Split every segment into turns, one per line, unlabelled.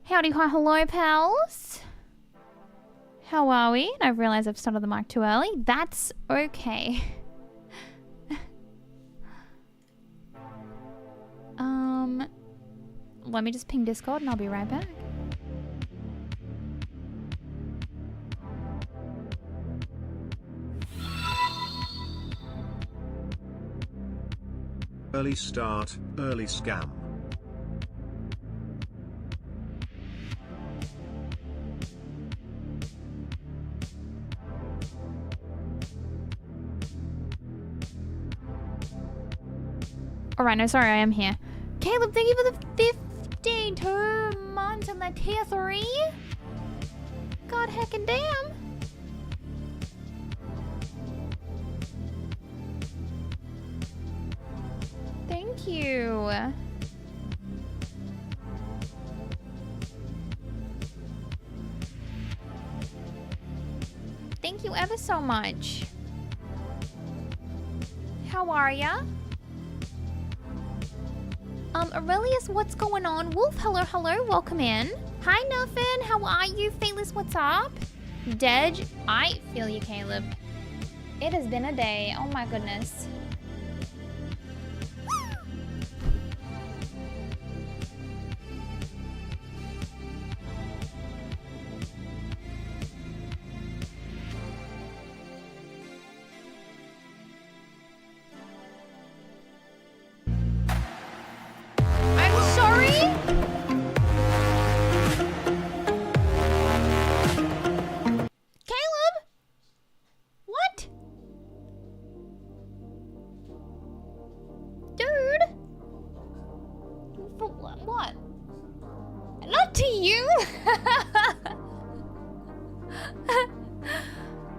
Howdy, hi, hello, pals. How are we? I've realized I've started the mic too early. That's okay. Let me just ping Discord and I'll be right back.
Early start, early scam.
Alright, no, sorry, I am here. Caleb, thank you for the 52 months on that tier 3. God heckin' damn. Thank you. Thank you ever so much. How are ya? Aurelius, what's going on? Wolf, hello, hello, welcome in. Hi, Nuffin, how are you? Fearless, what's up? Dej, I feel you, Caleb. It has been a day, oh my goodness.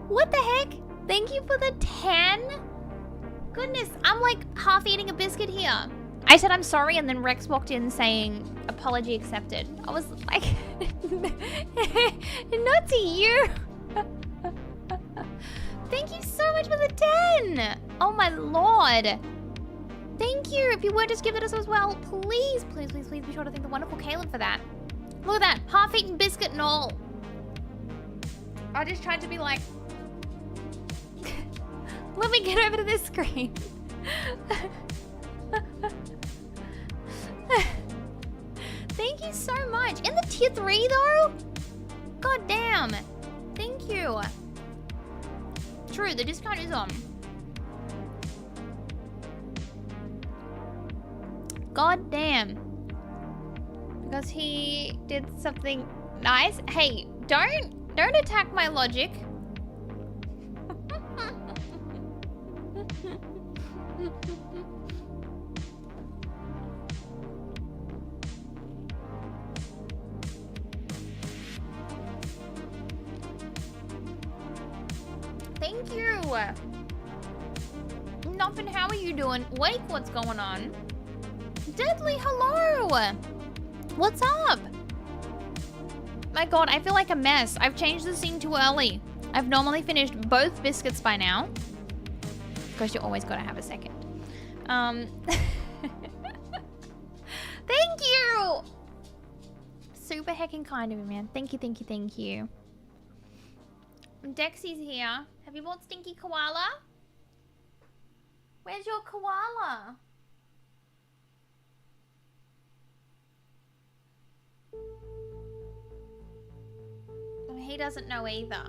What the heck? Thank you for the 10? Goodness, I'm like half eating a biscuit here. I said I'm sorry and then Rex walked in saying apology accepted. I was like, not to you. Thank you so much for the 10. Oh my lord. Thank you. If you would just give it us as well, please, please, please, please be sure to thank the wonderful Caleb for that. Look at that, half-eaten biscuit and all. I just tried to be like, let me get over to this screen. Thank you so much. In the tier 3 though? God damn. Thank you. True, the discount is on. God damn. Because he did something Nice. Hey, don't attack my logic. Thank you. Nothing, how are you doing? Wake, what's going on? Deadly, hello. What's up? My god, I feel like a mess. I've changed the scene too early. I've normally finished both biscuits by now. Because you always gotta have a second. Thank you! Super heckin' kind of you, man. Thank you, thank you, thank you. Dexy's here. Have you bought Stinky Koala? Where's your koala? He doesn't know either.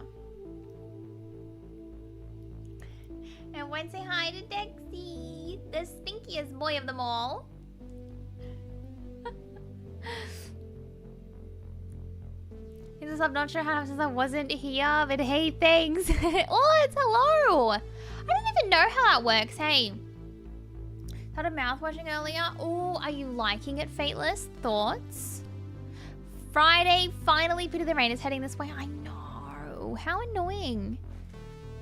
And went say hi to Dexy, the stinkiest boy of them all. He says, I'm not sure how since I wasn't here, but hey, thanks. Oh, it's hello. I don't even know how that works, hey. Started mouthwashing earlier. Oh, are you liking it, Fateless? Thoughts? Friday, finally, Pity the Rain is heading this way. I know. How annoying.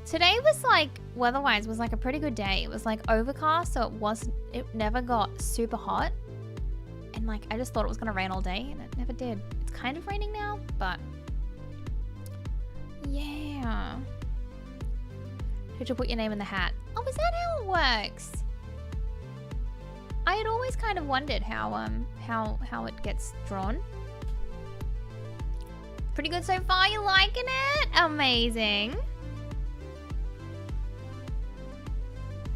Today was like, weather-wise, was like a pretty good day. It was like overcast, so it never got super hot. And like, I just thought it was gonna rain all day, and it never did. It's kind of raining now, but yeah. Did you put your name in the hat? Oh, is that how it works? I had always kind of wondered how it gets drawn. Pretty good so far. You liking it? Amazing.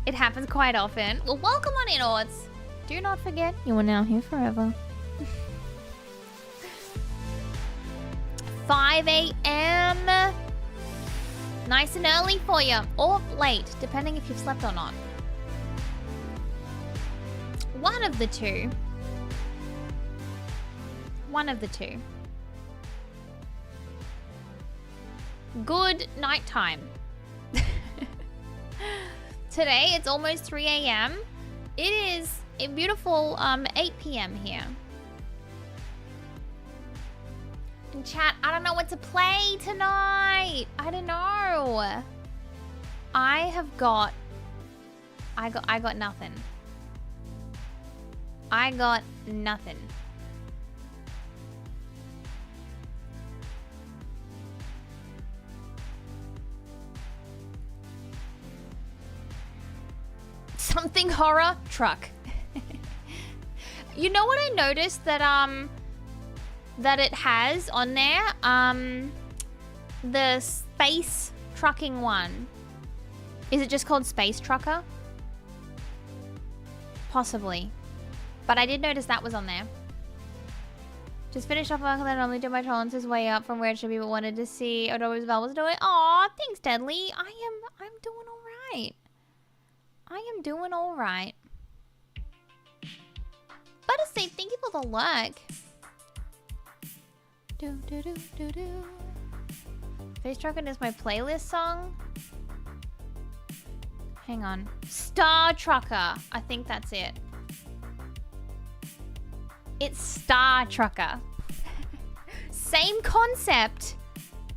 It happens quite often. Well, welcome on in, Orts. Do not forget, you are now here forever. 5 a.m. Nice and early for you. Or late, depending if you've slept or not. One of the two. One of the two. Good night time. Today, it's almost 3 a.m. It is a beautiful 8 p.m. here. In chat, I don't know what to play tonight. I don't know. I got nothing. I got nothing. Something horror truck. You know what I noticed that that it has on there? The space trucking one. Is it just called Space Trucker? Possibly. But I did notice that was on there. Just finished off work and I normally do my tolerances way up from where it should be, but wanted to see what Val was doing. Aw, thanks, Deadly. I'm doing alright. I am doing alright. Buttersafe, thank you for the luck. Space Truckin' is my playlist song. Hang on. Star Trucker. I think that's it. It's Star Trucker. Same concept,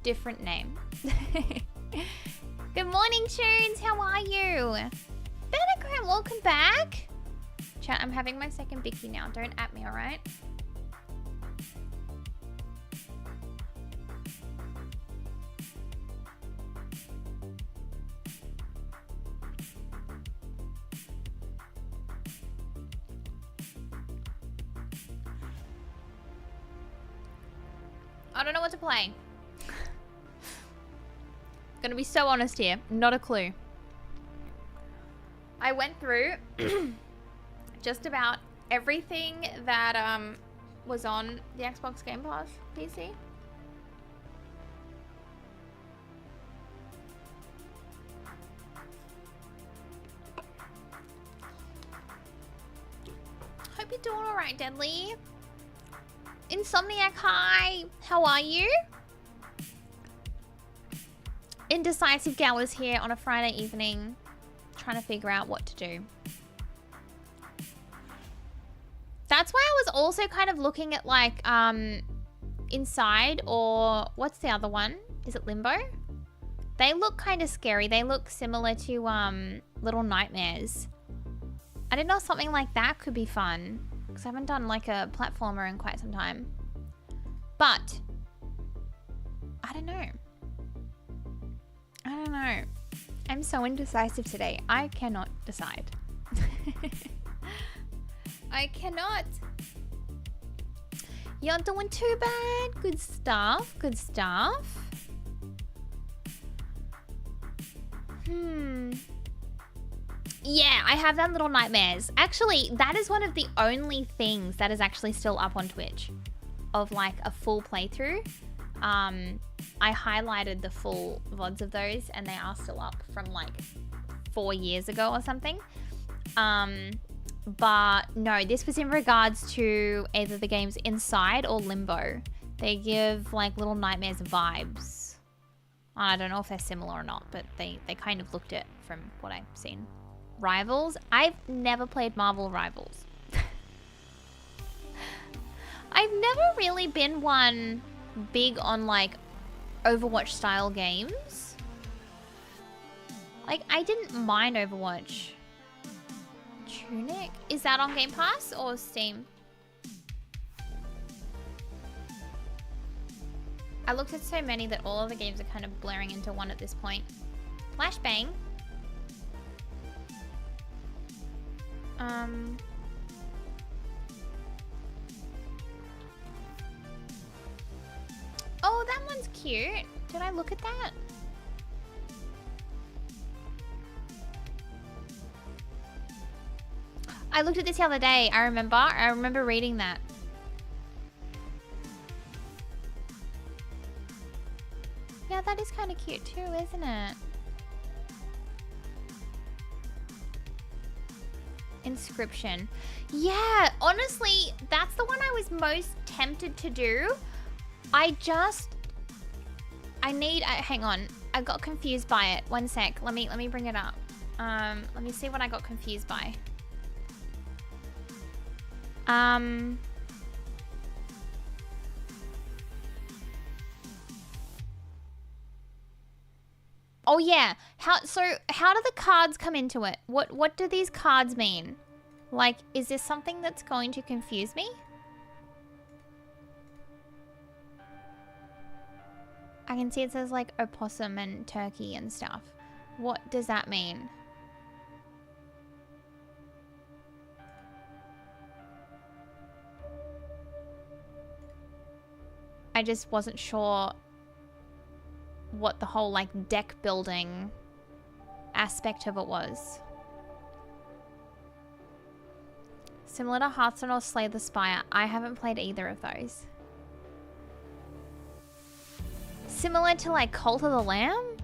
different name. Good morning, Tunes. How are you? Benagram, welcome back. Chat, I'm having my second Bicky now. Don't at me, alright? I don't know what to play. Gonna be so honest here. Not a clue. I went through just about everything that was on the Xbox Game Pass PC. Hope you're doing alright, Deadly. Insomniac, hi. How are you? Indecisive Gal is here on a Friday evening, trying to figure out what to do. That's why I was also kind of looking at like Inside, or what's the other one? Is it Limbo? They look kind of scary. They look similar to Little Nightmares. I didn't know something like that could be fun, because I haven't done like a platformer in quite some time. But I don't know. I don't know. I'm so indecisive today. I cannot decide. I cannot. You're not doing too bad. Good stuff. Good stuff. Yeah, I have done Little Nightmares. Actually, that is one of the only things that is actually still up on Twitch of like a full playthrough. I highlighted the full VODs of those and they are still up from like 4 years ago or something. But no, this was in regards to either the games Inside or Limbo. They give like Little Nightmares vibes. I don't know if they're similar or not, but they kind of looked it from what I've seen. Rivals? I've never played Marvel Rivals. I've never really been one big on like Overwatch style games. Like I didn't mind Overwatch. Tunic? Is that on Game Pass or Steam? I looked at so many that all of the games are kind of blurring into one at this point. Flashbang. Oh, that one's cute. Did I look at that? I looked at this the other day. I remember reading that. Yeah, that is kind of cute too, isn't it? Inscription. Yeah, honestly, that's the one I was most tempted to do. Hang on. I got confused by it. One sec. Let me bring it up. Let me see what I got confused by. Oh yeah. How do the cards come into it? What do these cards mean? Like, is this something that's going to confuse me? I can see it says like opossum and turkey and stuff. What does that mean? I just wasn't sure what the whole like deck building aspect of it was. Similar to Hearthstone or Slay the Spire. I haven't played either of those. Similar to like Cult of the Lamb?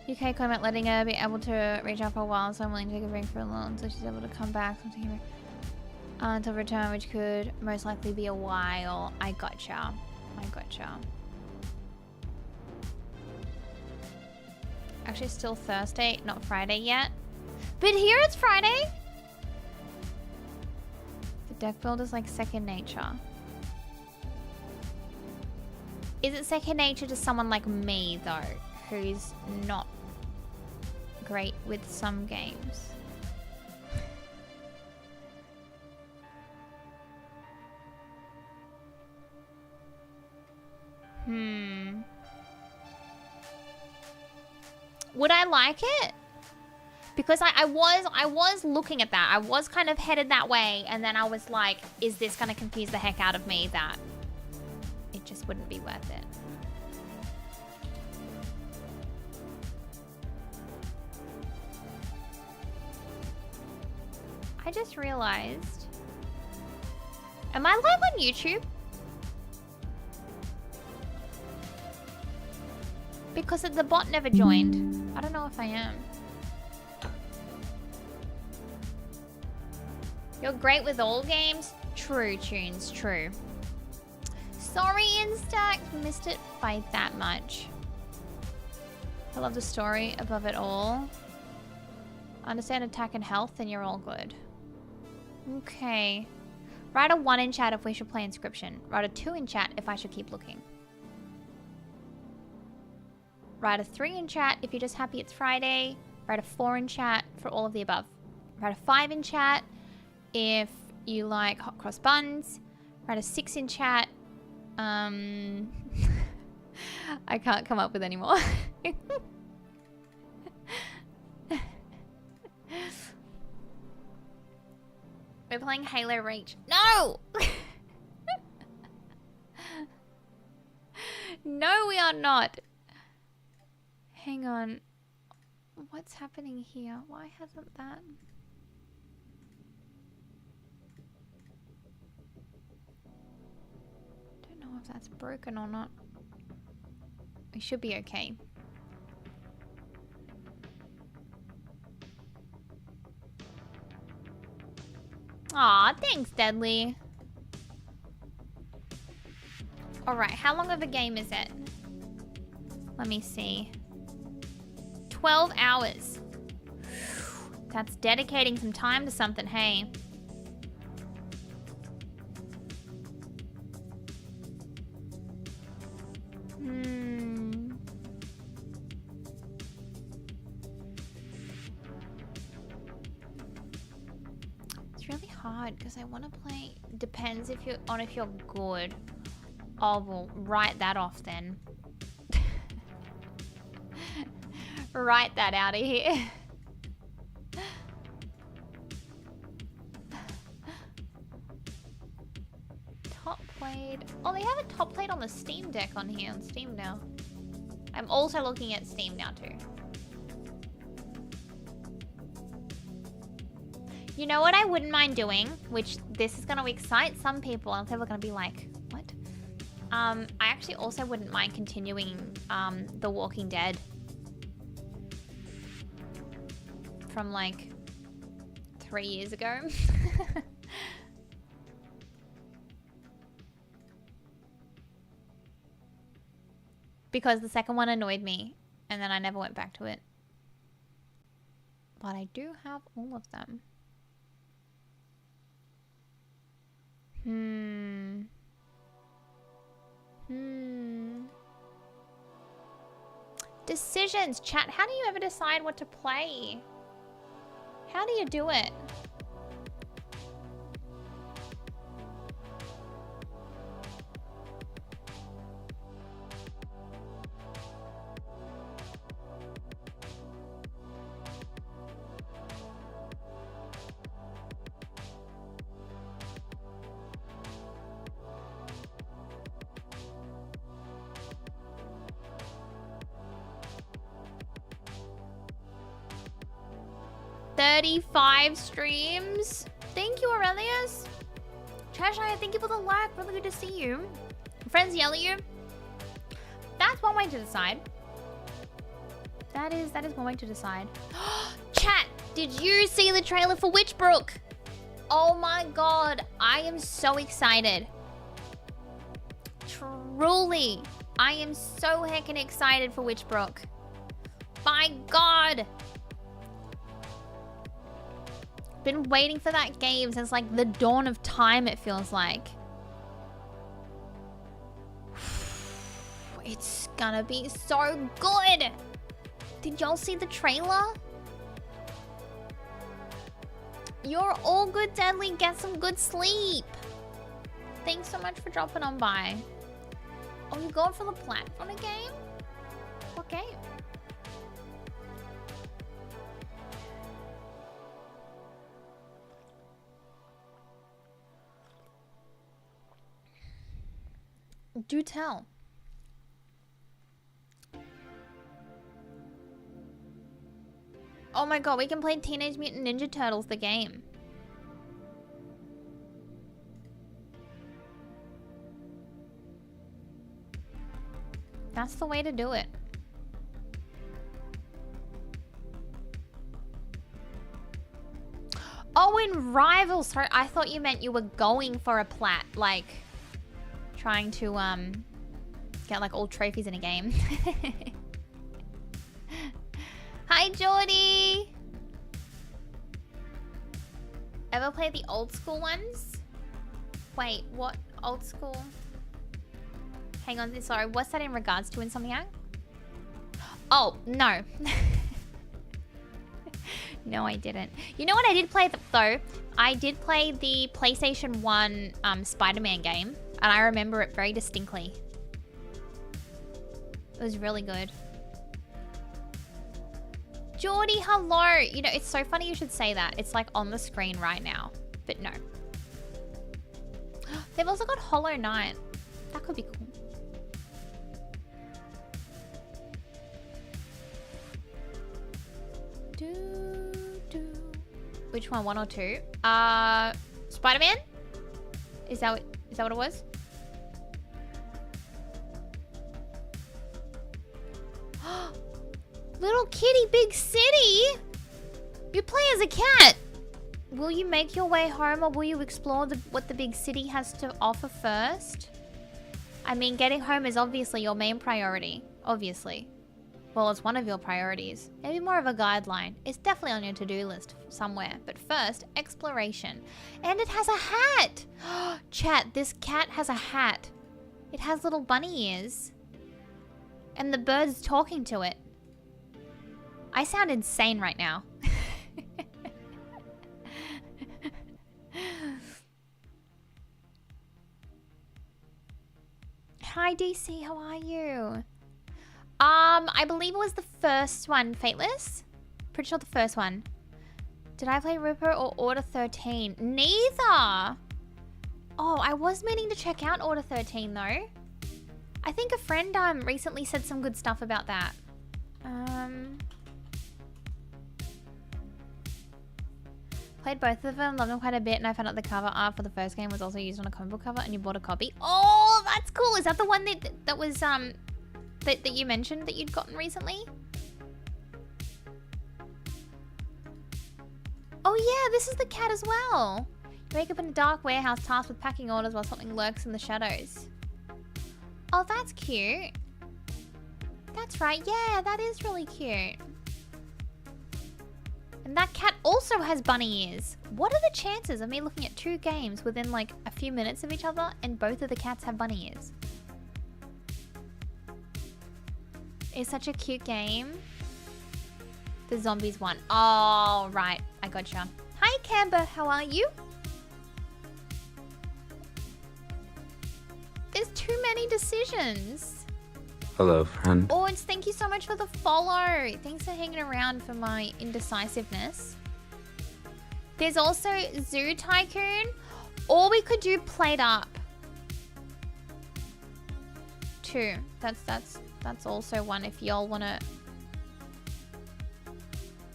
UK comment letting her be able to reach out for a while, so I'm willing to take a break for a long, so she's able to come back until return, which could most likely be a while. I gotcha. Actually, still Thursday, not Friday yet. But here it's Friday. The deck build is like second nature. Is it second nature to someone like me, though, who's not great with some games? Would I like it? Because I was looking at that. I was kind of headed that way, and then I was like, is this going to confuse the heck out of me that it just wouldn't be worth it? I just realized. Am I live on YouTube? Because the bot never joined. I don't know if I am. You're great with all games? True, Tunes, true. Sorry, Instax, missed it by that much. I love the story above it all. Understand attack and health, then you're all good. Okay. Write a 1 in chat if we should play Inscription. Write a 2 in chat if I should keep looking. Write a 3 in chat if you're just happy it's Friday. Write a 4 in chat for all of the above. Write a 5 in chat if you like hot cross buns. Write a 6 in chat. I can't come up with any more. We're playing Halo Reach. No! No, we are not. Hang on. What's happening here? Why hasn't that... Don't know if that's broken or not. We should be okay. Aw, thanks, Deadly. Alright, how long of a game is it? Let me see. 12 hours. That's dedicating some time to something, hey. It's really hard because I want to play. Depends if you're good. Oh, well, write that off then. Write that out of here. Top played. Oh, they have a top played on the Steam Deck on here on Steam now. I'm also looking at Steam now too. You know what I wouldn't mind doing, which this is going to excite some people, and people are going to be like, what? I actually also wouldn't mind continuing The Walking Dead. From like 3 years ago. Because the second one annoyed me and then I never went back to it. But I do have all of them. Decisions, chat. How do you ever decide what to play? How do you do it? $35 streams. Thank you, Aurelius. Cheshire, thank you for the like. Really good to see you. Friends yell at you. That's one way to decide. That is one way to decide. Chat, did you see the trailer for Witchbrook? Oh my god, I am so excited. Truly, I am so heckin' excited for Witchbrook. My god. Been waiting for that game since like the dawn of time, it feels like. It's gonna be so good. Did y'all see the trailer? You're all good, Deadly. Get some good sleep. Thanks so much for dropping on by. Oh, you're going for the platform game? What game? Do tell. Oh my god, we can play Teenage Mutant Ninja Turtles, the game. That's the way to do it. Oh, in rival. Sorry, I thought you meant you were going for a plat, like trying to get like all trophies in a game. Hi, Geordie. Ever played the old school ones? Wait, what old school? Hang on, sorry, what's that in regards to, Insomniac? Oh, no. No, I didn't. You know what I did play though? I did play the PlayStation 1 Spider-Man game, and I remember it very distinctly. It was really good. Geordie, hello! You know, it's so funny you should say that. It's like on the screen right now, but no. They've also got Hollow Knight. That could be cool. Which one? 1 or 2? Spider-Man? Is that what it was? Little kitty, big city? You play as a cat. Will you make your way home, or will you explore what the big city has to offer first? I mean, getting home is obviously your main priority. Obviously. Well, it's one of your priorities. Maybe more of a guideline. It's definitely on your to-do list somewhere. But first, exploration. And it has a hat! Chat, this cat has a hat. It has little bunny ears. And the bird's talking to it. I sound insane right now. Hi, DC, how are you? I believe it was the first one, Fateless? Pretty sure the first one. Did I play Ripper or Order 13? Neither! Oh, I was meaning to check out Order 13 though. I think a friend recently said some good stuff about that. Played both of them, loved them quite a bit, and I found out the cover art for the first game was also used on a comic book cover, and you bought a copy. Oh, that's cool! Is that the one that was that you mentioned that you'd gotten recently? Oh yeah, this is the cat as well. You wake up in a dark warehouse tasked with packing orders while something lurks in the shadows. Oh, that's cute. That's right, yeah, that is really cute. And that cat also has bunny ears. What are the chances of me looking at 2 games within like a few minutes of each other and both of the cats have bunny ears? It's such a cute game. The zombies one. Oh, right. I gotcha. Hi, Camber. How are you? There's too many decisions.
Hello, friend.
Ords, thank you so much for the follow. Thanks for hanging around for my indecisiveness. There's also Zoo Tycoon. Or we could do Played Up. 2. That's also one if y'all want to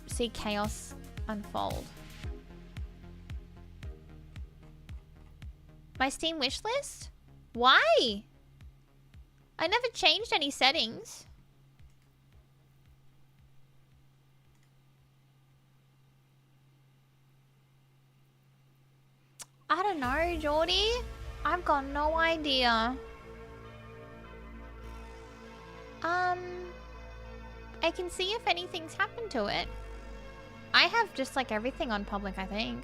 see chaos unfold. My Steam wishlist? Why? I never changed any settings. I don't know, Geordie. I've got no idea. I can see if anything's happened to it. I have just like everything on public, I think.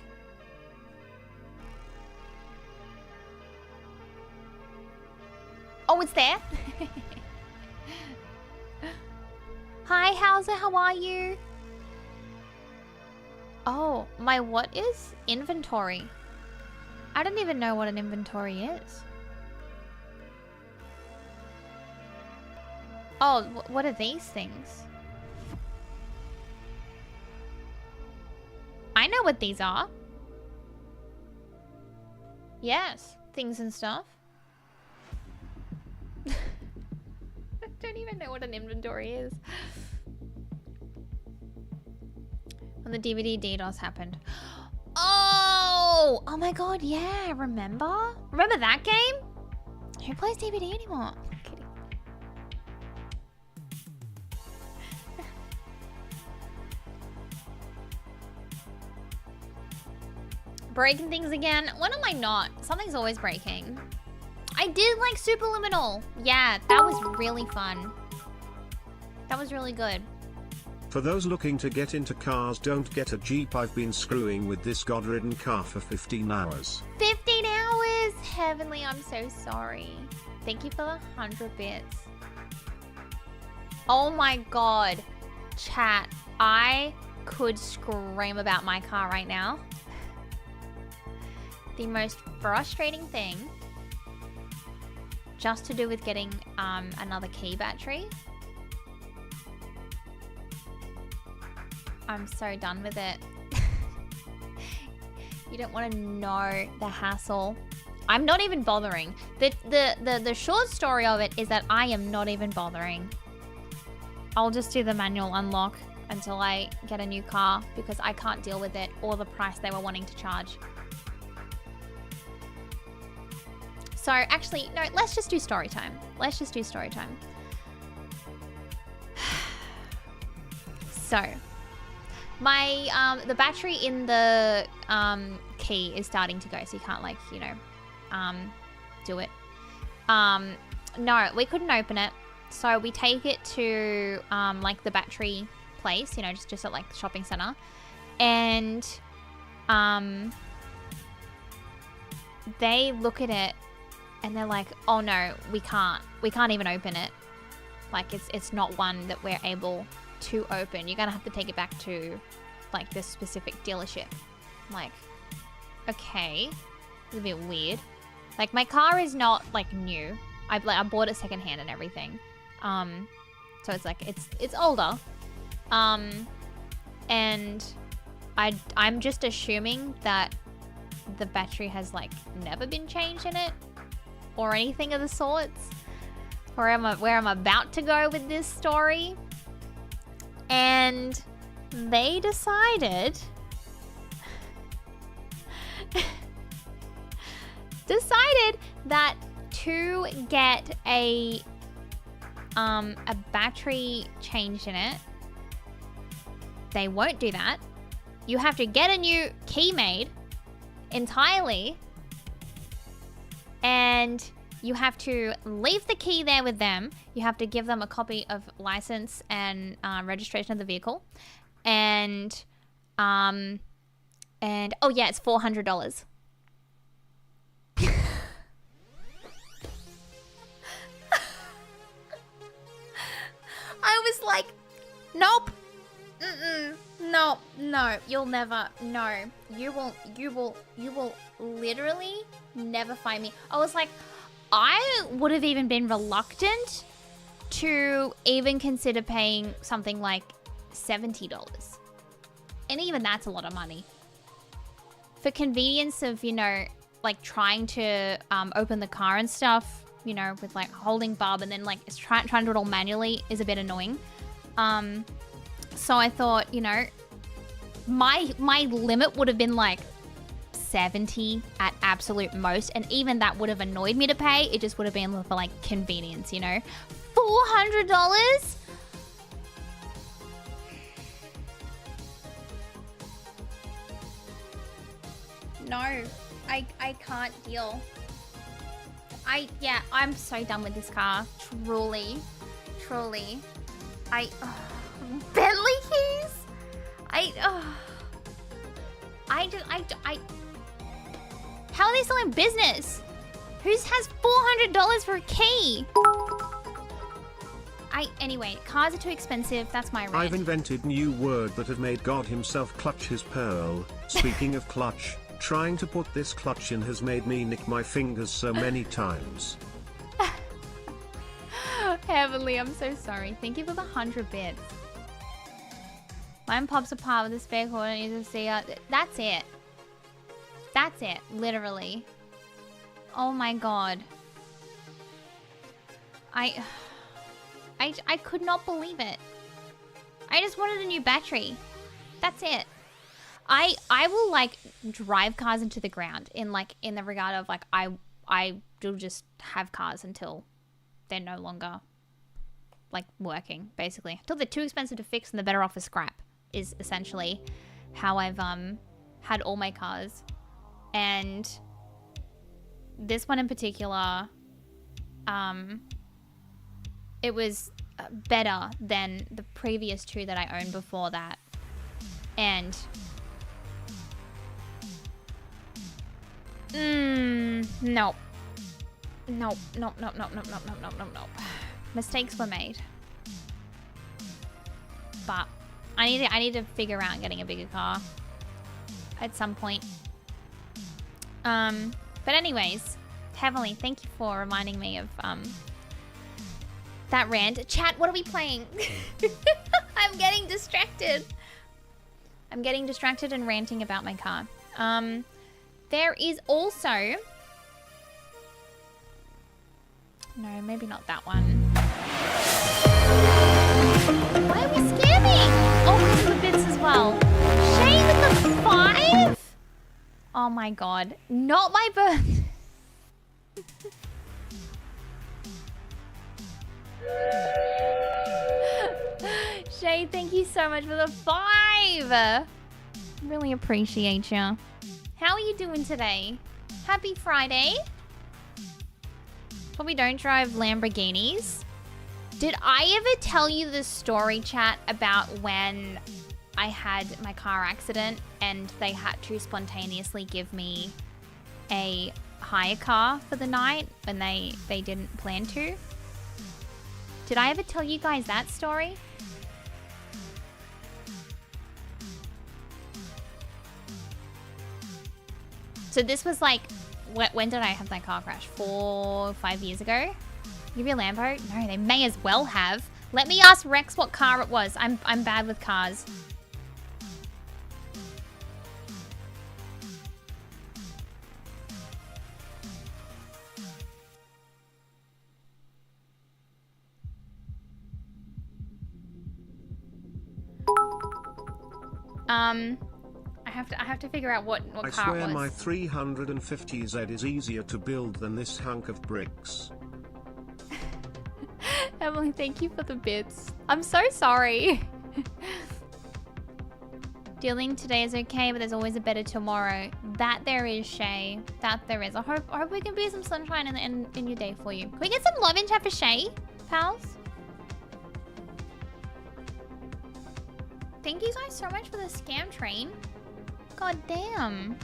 Oh, it's there? Hi, Hauser, how are you? Oh, my what is? Inventory. I don't even know what an inventory is. Oh, what are these things? I know what these are. Yes, things and stuff. I don't even know what an inventory is. When the DVD DDoS happened. Oh! Oh my god, yeah, remember? Remember that game? Who plays DVD anymore? I'm kidding. Breaking things again. When am I not? Something's always breaking. I did like Superliminal. Yeah, that was really fun. That was really good.
For those looking to get into cars, don't get a Jeep. I've been screwing with this god-ridden car for 15 hours.
15 hours? Heavenly, I'm so sorry. Thank you for the 100 bits. Oh my god. Chat, I could scream about my car right now. The most frustrating thing, just to do with getting another key battery. I'm so done with it. You don't want to know the hassle. I'm not even bothering. The short story of it is that I am not even bothering. I'll just do the manual unlock until I get a new car because I can't deal with it or the price they were wanting to charge. So actually, no, let's just do story time. Let's just do story time. So, my, the battery in the key is starting to go, so you can't, like, you know, do it. No, we couldn't open it. So we take it to, like, the battery place, you know, just at, like, the shopping center. And, they look at it and they're like, oh no, we can't even open it. Like, it's not one that we're able to open. You're gonna have to take it back to, like, this specific dealership. I'm like, okay, it's a bit weird. Like, my car is not, like, new. I bought it secondhand and everything. So it's like, it's older. And I'm just assuming that the battery has, like, never been changed in it or anything of the sorts. Where I'm about to go with this story. And they decided that to get a battery changed in it, they won't do that. You have to get a new key made entirely, and you have to leave the key there with them. You have to give them a copy of license and registration of the vehicle, and oh yeah, it's $400. I was like, nope. No, you'll never, no. You will literally never find me. I was like, I would have even been reluctant to even consider paying something like $70. And even that's a lot of money. For convenience of, you know, like trying to open the car and stuff, you know, with like holding Bob and then like trying to do it all manually is a bit annoying. So I thought, you know, my limit would have been like 70 at absolute most, and even that would have annoyed me to pay. It just would have been for like convenience, you know. $400? No, I can't deal. I'm so done with this car. Truly. Bentley keys? How are they still in business? Who has $400 for a key? Anyway, cars are too expensive. That's my rant.
I've invented new word that have made God himself clutch his pearl. Speaking of clutch, trying to put this clutch in has made me nick my fingers so many times.
Heavenly, I'm so sorry. Thank you for the 100 bits. Mine pops apart with this vehicle and you just see that's it. That's it, literally. Oh my god. I could not believe it. I just wanted a new battery. That's it. I will like drive cars into the ground in the regard of like I will just have cars until they're no longer like working, basically. Until they're too expensive to fix and they're better off as scrap is essentially how I've had all my cars. And this one in particular, it was better than the previous two that I owned before that. And nope. Nope. Mistakes were made. But I need to figure out getting a bigger car at some point. But anyways, Heavenly, thank you for reminding me of that rant. Chat, what are we playing? I'm getting distracted. I'm getting distracted and ranting about my car. There is also... No, maybe not that one. Why are we scamming? Oh, the bits as well. Shay with the 5? Oh my god. Not my birth. Shay, thank you so much for the 5. Really appreciate you. How are you doing today? Happy Friday. Probably don't drive Lamborghinis. Did I ever tell you the story, chat, about when I had my car accident and they had to spontaneously give me a hire car for the night when they didn't plan to? Did I ever tell you guys that story? So this was like, when did I have my car crash? 4 or 5 years ago? Give you a Lambo? No, they may as well have. Let me ask Rex what car it was. I'm bad with cars. I have to figure out what car it was.
I swear my 350Z is easier to build than this hunk of bricks.
Emily, thank you for the bits. I'm so sorry. Dealing today is okay, but there's always a better tomorrow. That there is, Shay. That there is. I hope we can be some sunshine in your day for you. Can we get some love in chat for Shay, pals? Thank you guys so much for the scam train. God damn.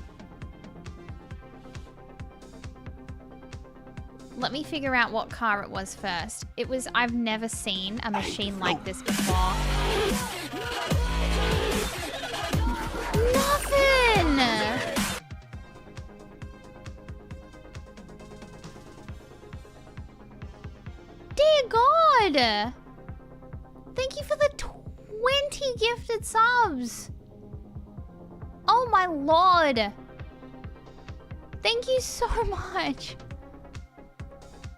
Let me figure out what car it was first. It was, I've never seen a machine like this before. Nothing! Dear God! Thank you for the 20 gifted subs! Oh my lord! Thank you so much!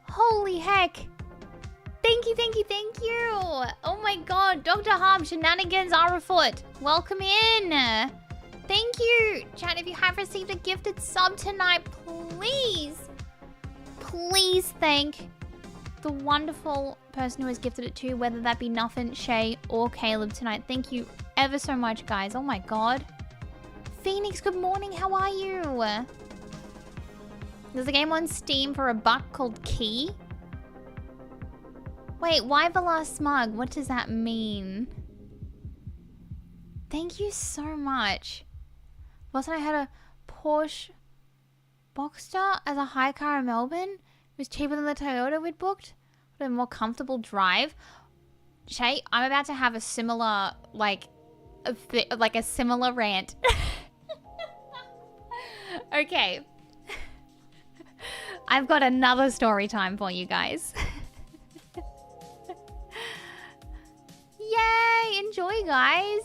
Holy heck! Thank you, thank you, thank you! Oh my god, Dr. Harm, shenanigans are afoot! Welcome in! Thank you! Chat, if you have received a gifted sub tonight, please thank the wonderful person who has gifted it to you, whether that be Nuffin, Shay, or Caleb tonight. Thank you ever so much, guys. Oh my god. Phoenix, good morning. How are you? There's a game on Steam for $1 called Key. Wait, why the last smug? What does that mean? Thank you so much. Wasn't I had a Porsche Boxster as a hire car in Melbourne? It was cheaper than the Toyota we'd booked. What a more comfortable drive. Shay, I'm about to have a similar, like a similar rant. Okay. I've got another story time for you guys. Yay! Enjoy, guys.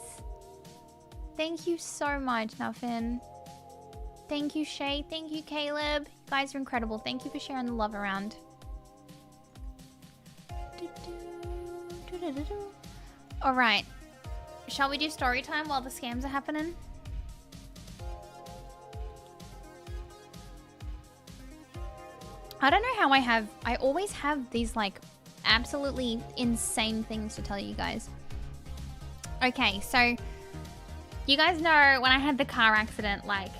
Thank you so much, Nuffin. Thank you, Shay. Thank you, Caleb. You guys are incredible. Thank you for sharing the love around. Alright. Shall we do story time while the scams are happening? I don't know how I always have these like absolutely insane things to tell you guys. Okay, so you guys know when I had the car accident like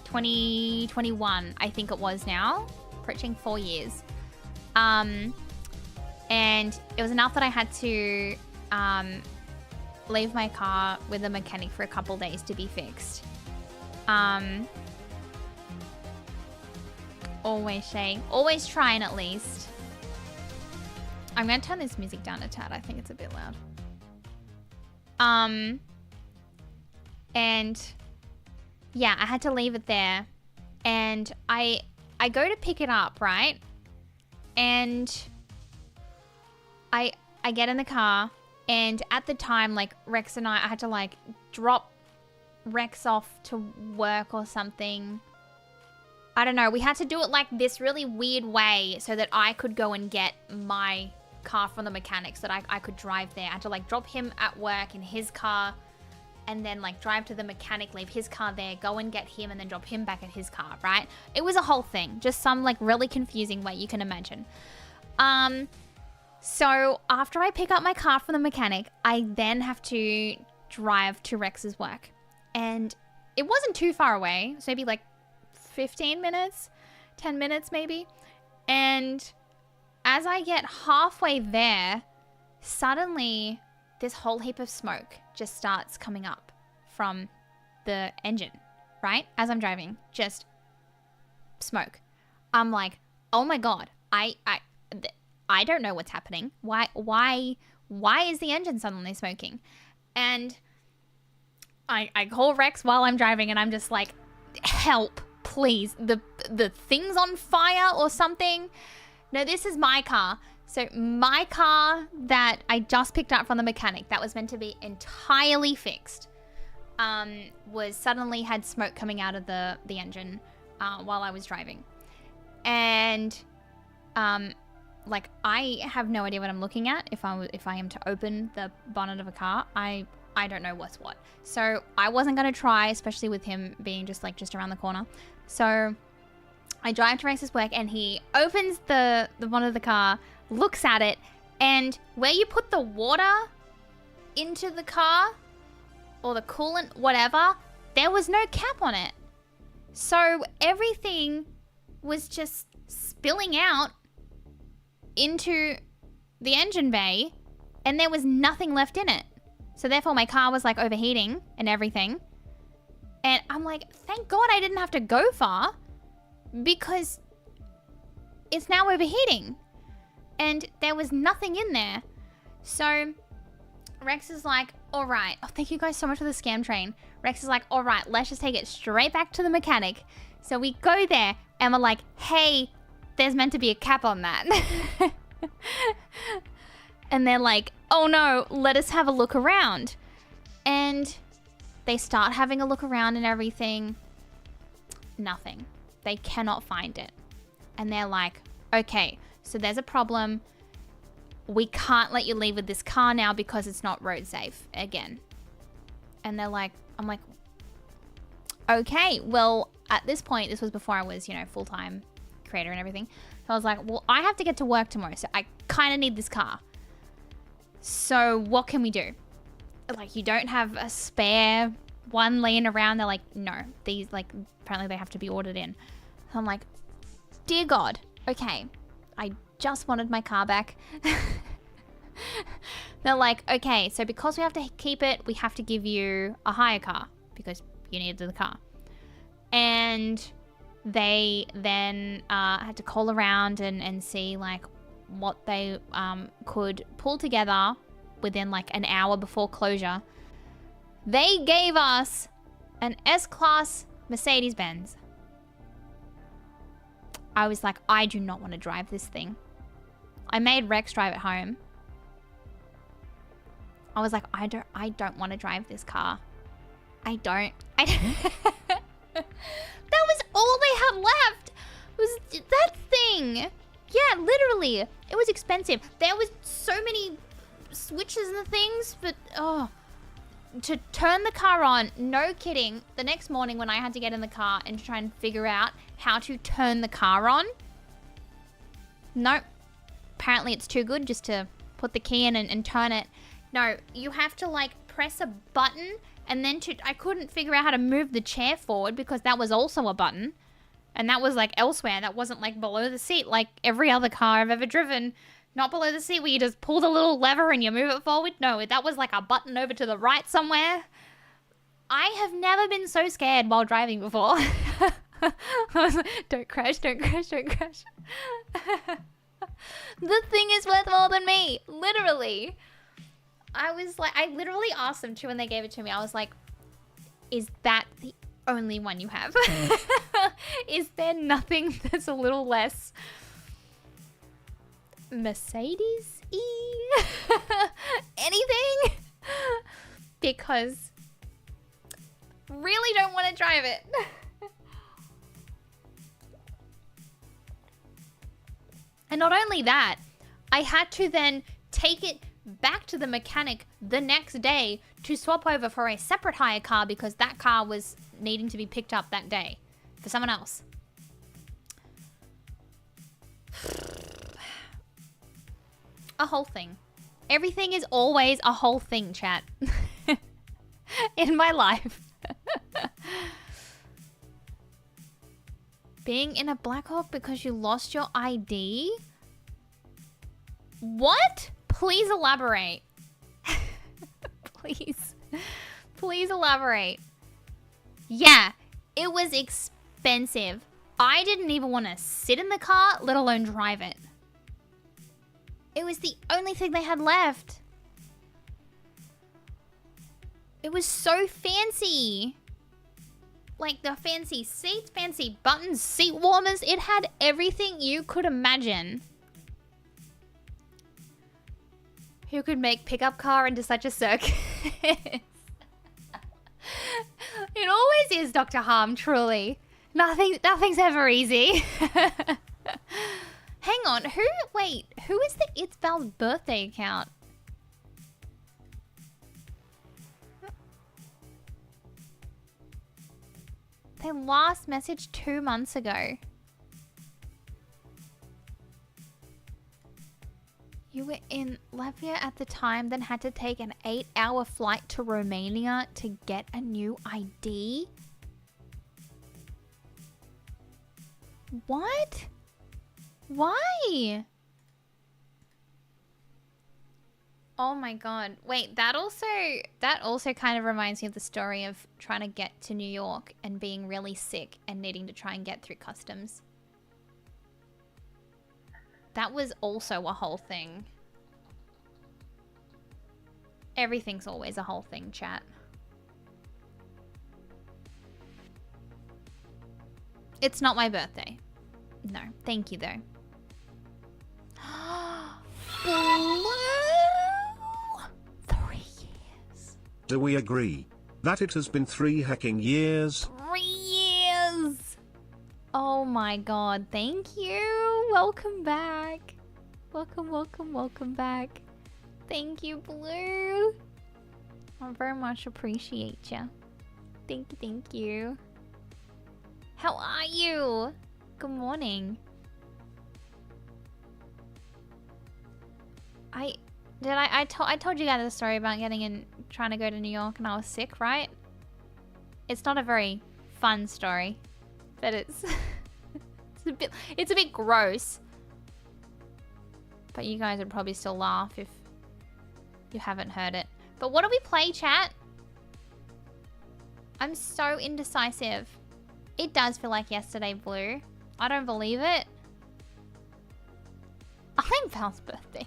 2021, I think it was now. Approaching 4 years. And it was enough that I had to leave my car with a mechanic for a couple days to be fixed. Always, Shay. Always trying at least. I'm going to turn this music down a tad. I think it's a bit loud. And yeah, I had to leave it there. And I go to pick it up, right? And I get in the car, and at the time, like, Rex and I had to, like, drop Rex off to work or something. I don't know. We had to do it, like, this really weird way so that I could go and get my car from the mechanic so that I could drive there. I had to, like, drop him at work in his car and then, like, drive to the mechanic, leave his car there, go and get him, and then drop him back at his car, right? It was a whole thing. Just some, like, really confusing way you can imagine. So after I pick up my car from the mechanic, I then have to drive to Rex's work. And it wasn't too far away. So maybe like 15 minutes, 10 minutes maybe. And as I get halfway there, suddenly this whole heap of smoke just starts coming up from the engine, right? As I'm driving, just smoke. I'm like, oh my God, I don't know what's happening. Why is the engine suddenly smoking? And I call Rex while I'm driving, and I'm just like, help, please. The thing's on fire or something. No, this is my car. So my car that I just picked up from the mechanic that was meant to be entirely fixed was suddenly had smoke coming out of the engine while I was driving. And like, I have no idea what I'm looking at. If I am to open the bonnet of a car, I don't know what's what. So I wasn't going to try, especially with him being just around the corner. So I drive to Rex's work, and he opens the bonnet of the car, looks at it, and where you put the water into the car, or the coolant, whatever, there was no cap on it. So everything was just spilling out into the engine bay, and there was nothing left in it. So therefore my car was like overheating and everything. And I'm like, thank God I didn't have to go far, because it's now overheating and there was nothing in there. So Rex is like, all right. Oh, thank you guys so much for the scam train. Rex is like, all right, let's just take it straight back to the mechanic. So we go there and we're like, hey, there's meant to be a cap on that. And they're like, oh no, let us have a look around. And they start having a look around and everything. Nothing. They cannot find it. And they're like, okay, so there's a problem. We can't let you leave with this car now because it's not road safe again. And they're like, I'm like, okay, well, at this point, this was before I was, full-time creator and everything. So I was like, well, I have to get to work tomorrow, so I kind of need this car. So what can we do? Like, you don't have a spare one laying around? They're like, no, these, like, apparently they have to be ordered in. So I'm like, dear God, okay, I just wanted my car back. They're like, okay, so because we have to keep it, we have to give you a hire car because you needed the car. And they then had to call around and see like what they could pull together within like an hour before closure. They gave us an S-Class Mercedes-Benz. I was like, I do not want to drive this thing. I made Rex drive it home. I was like, I don't want to drive this car. I don't. That was all they had left. Was that thing. Yeah, literally. It was expensive. There was so many switches and things, but to turn the car on, no kidding, the next morning when I had to get in the car and try and figure out how to turn the car on, nope. Apparently it's too good just to put the key in and turn it. No, you have to like press a button and then I couldn't figure out how to move the chair forward because that was also a button. And that was like elsewhere. That wasn't like below the seat like every other car I've ever driven. Not below the seat where you just pull the little lever and you move it forward. No, that was like a button over to the right somewhere. I have never been so scared while driving before. I was like, don't crash, don't crash, don't crash. The thing is worth more than me. Literally. I was like, I literally asked them too when they gave it to me. I was like, is that the only one you have? Is there nothing that's a little less Mercedes-y? Anything? Because really don't want to drive it. And not only that, I had to then take it back to the mechanic the next day to swap over for a separate hire car because that car was needing to be picked up that day for someone else. A whole thing. Everything is always a whole thing, chat. In my life. Being in a Blackhawk because you lost your ID? What? Please elaborate. Please. Please elaborate. Yeah, it was expensive. I didn't even want to sit in the car, let alone drive it. It was the only thing they had left. It was so fancy. Like the fancy seats, fancy buttons, seat warmers. It had everything you could imagine. Who could make pickup car into such a circus? It always is, Dr. Harm, truly. Nothing's ever easy. Hang on, who is the It's Val's birthday account? They last messaged 2 months ago. You were in Latvia at the time, then had to take an 8-hour flight to Romania to get a new ID? What? Why? Oh my god. Wait, that also kind of reminds me of the story of trying to get to New York and being really sick and needing to try and get through customs. That was also a whole thing. Everything's always a whole thing, chat. It's not my birthday. No, thank you though. Blue! 3 years.
Do we agree that it has been 3 hecking years?
3 years! Oh my god, thank you. Welcome back. Welcome back. Thank you, Blue. I very much appreciate you. Thank you. How are you? Good morning. I told you guys the story about trying to go to New York and I was sick, right? It's not a very fun story, but it's it's a bit gross. But you guys would probably still laugh if you haven't heard it. But what do we play, chat? I'm so indecisive. It does feel like yesterday, Blue. I don't believe it. I'm Val's birthday.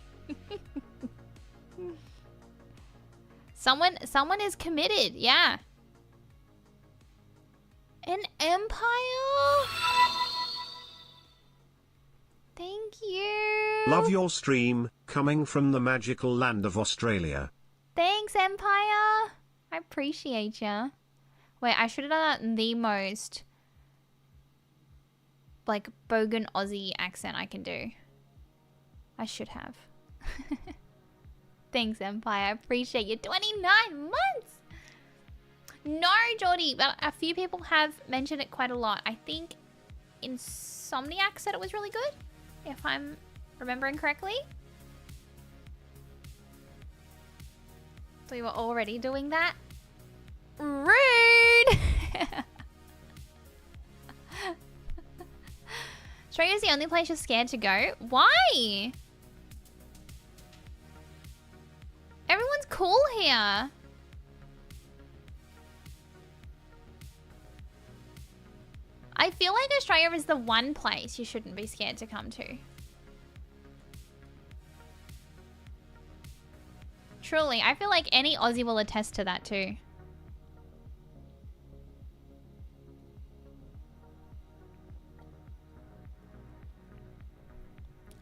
Someone is committed, yeah. An empire? Thank you.
Love your stream, coming from the magical land of Australia.
Thanks, Empire. I appreciate ya. Wait, I should have done that in the most like bogan Aussie accent I can do. I should have. Thanks, Empire. I appreciate you. 29 months! No, Geordie, but a few people have mentioned it quite a lot. I think Insomniac said it was really good, if I'm remembering correctly. So we were already doing that? Rude! Australia's the only place you're scared to go? Why? Everyone's cool here. I feel like Australia is the one place you shouldn't be scared to come to. Truly, I feel like any Aussie will attest to that too.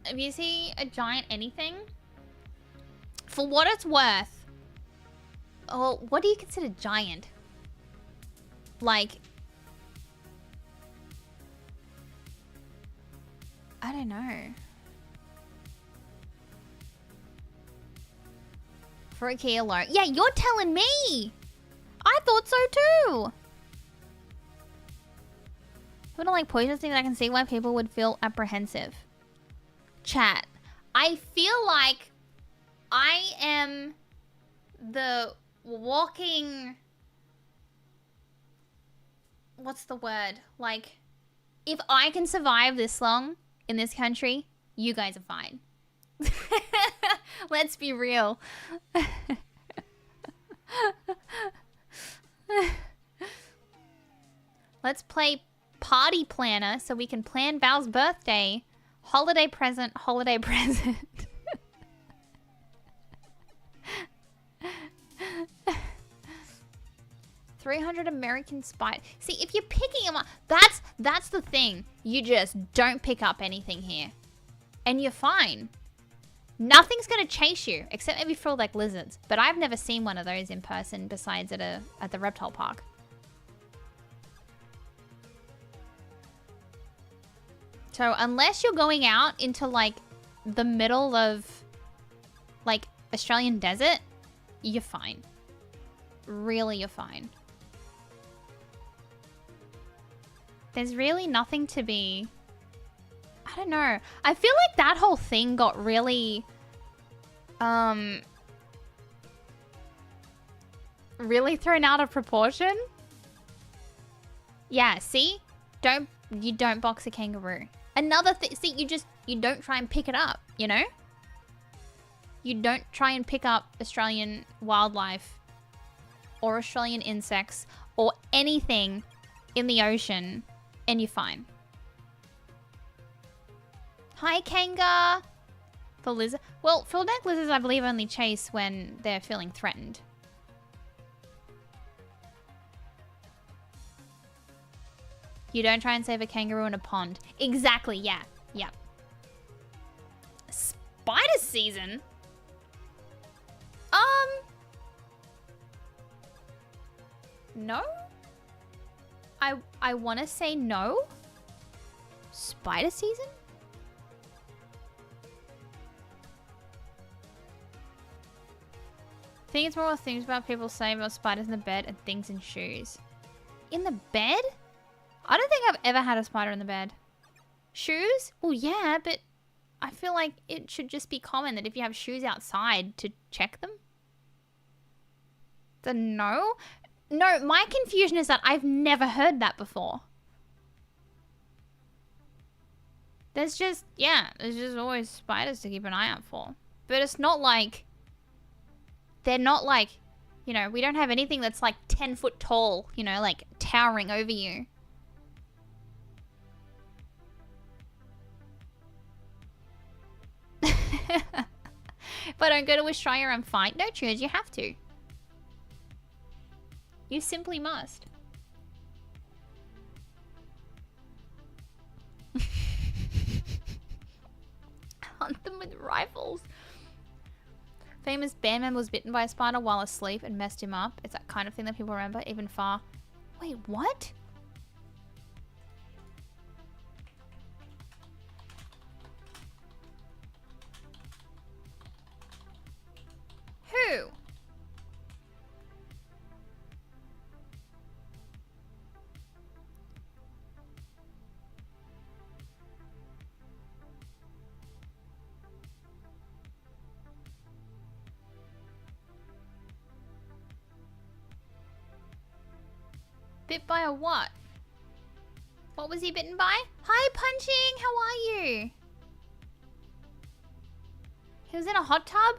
If you see a giant anything, for what it's worth, oh, what do you consider giant? Like, I don't know. For a kilo. Yeah, you're telling me. I thought so too. I don't like poisonous things. I can see why people would feel apprehensive. Chat. I feel like I am the walking... What's the word? Like, if I can survive this long in this country, you guys are fine. Let's be real. Let's play party planner so we can plan Val's birthday. Holiday present, holiday present. 300 American spiders. See, if you're picking them up, that's the thing. You just don't pick up anything here. And you're fine. Nothing's gonna chase you, except maybe frog-like lizards. But I've never seen one of those in person besides at the reptile park. So unless you're going out into like the middle of like Australian desert, you're fine. Really, you're fine. There's really nothing to be... I don't know. I feel like that whole thing got really... really thrown out of proportion. Yeah, see? You don't box a kangaroo. Another thing, see, you don't try and pick it up, you know? You don't try and pick up Australian wildlife or Australian insects or anything in the ocean and you're fine. Hi, Kanga. For lizard. Well, frog-neck lizards, I believe, only chase when they're feeling threatened. You don't try and save a kangaroo in a pond. Exactly, yeah. Yep. Spider season? No? I want to say no. Spider season? I think it's more things about people saying about spiders in the bed and things in shoes. In the bed? I don't think I've ever had a spider in the bed. Shoes? Well, yeah, but I feel like it should just be common that if you have shoes outside to check them. So no? No, my confusion is that I've never heard that before. There's just, yeah, there's just always spiders to keep an eye out for. But it's not like, they're not like, you know, we don't have anything that's like 10 foot tall, you know, like towering over you. If I don't go to Australia, I'm fine. No, Choose, you have to. You simply must. Hunt them with rifles. Famous band member was bitten by a spider while asleep and messed him up. It's that kind of thing that people remember, even far. Wait, what? Who? Bit by a what? What was he bitten by? Hi, Punching! How are you? He was in a hot tub?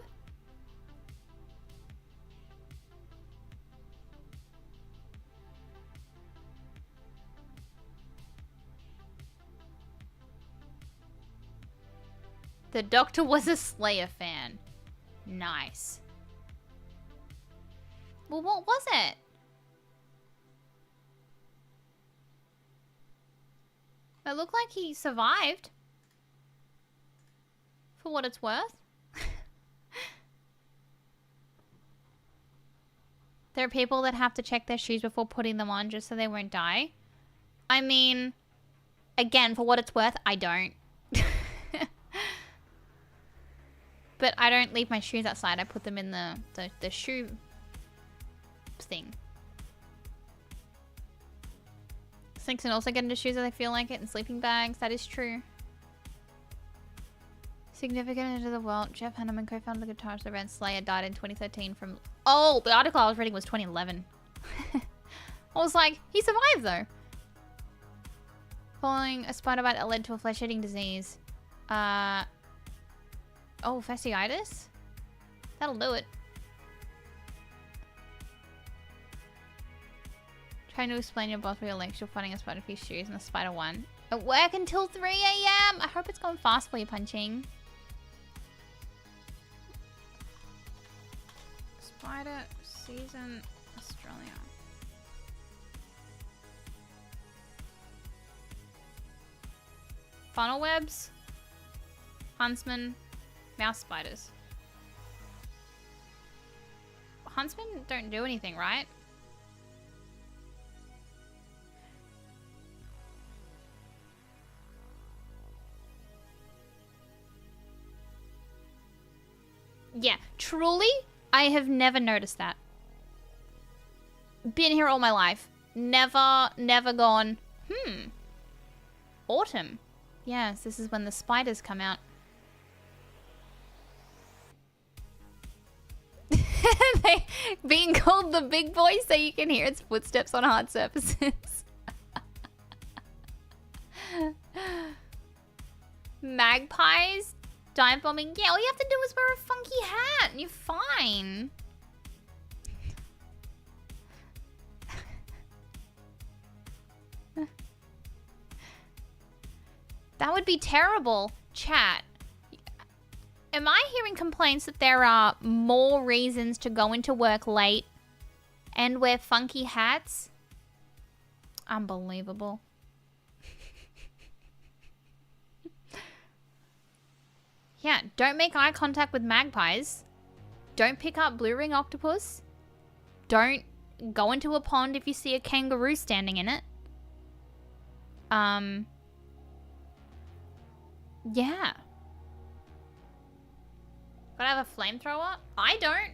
The doctor was a Slayer fan. Nice. Well, what was it? It looked like he survived. For what it's worth. There are people that have to check their shoes before putting them on just so they won't die. I mean, again, for what it's worth, I don't. But I don't leave my shoes outside. I put them in the shoe thing. Snakes can also get into shoes if they feel like it, and sleeping bags. That is true. Significant into the world. Jeff Hanneman, co-founder of the guitarist of the band Slayer, died in 2013 from... Oh, the article I was reading was 2011. I was like, he survived though. Following a spider bite that led to a flesh-eating disease. Oh, fasciitis? That'll do it. Trying to explain your boss for your lecture, finding a spider for your shoes, and the spider won. At work until 3 AM. I hope it's going fast for you, Punching. Spider season, Australia. Funnel webs, huntsman, mouse spiders. Huntsmen don't do anything, right? Yeah, truly, I have never noticed that. Been here all my life. Never gone, autumn. Yes, this is when the spiders come out. They being called the big boy so you can hear its footsteps on hard surfaces. Magpies? Dive bombing? Yeah, all you have to do is wear a funky hat and you're fine. That would be terrible. Chat. Am I hearing complaints that there are more reasons to go into work late and wear funky hats? Unbelievable. Yeah, don't make eye contact with magpies. Don't pick up blue ring octopus. Don't go into a pond if you see a kangaroo standing in it. Yeah. Gotta have a flamethrower? I don't.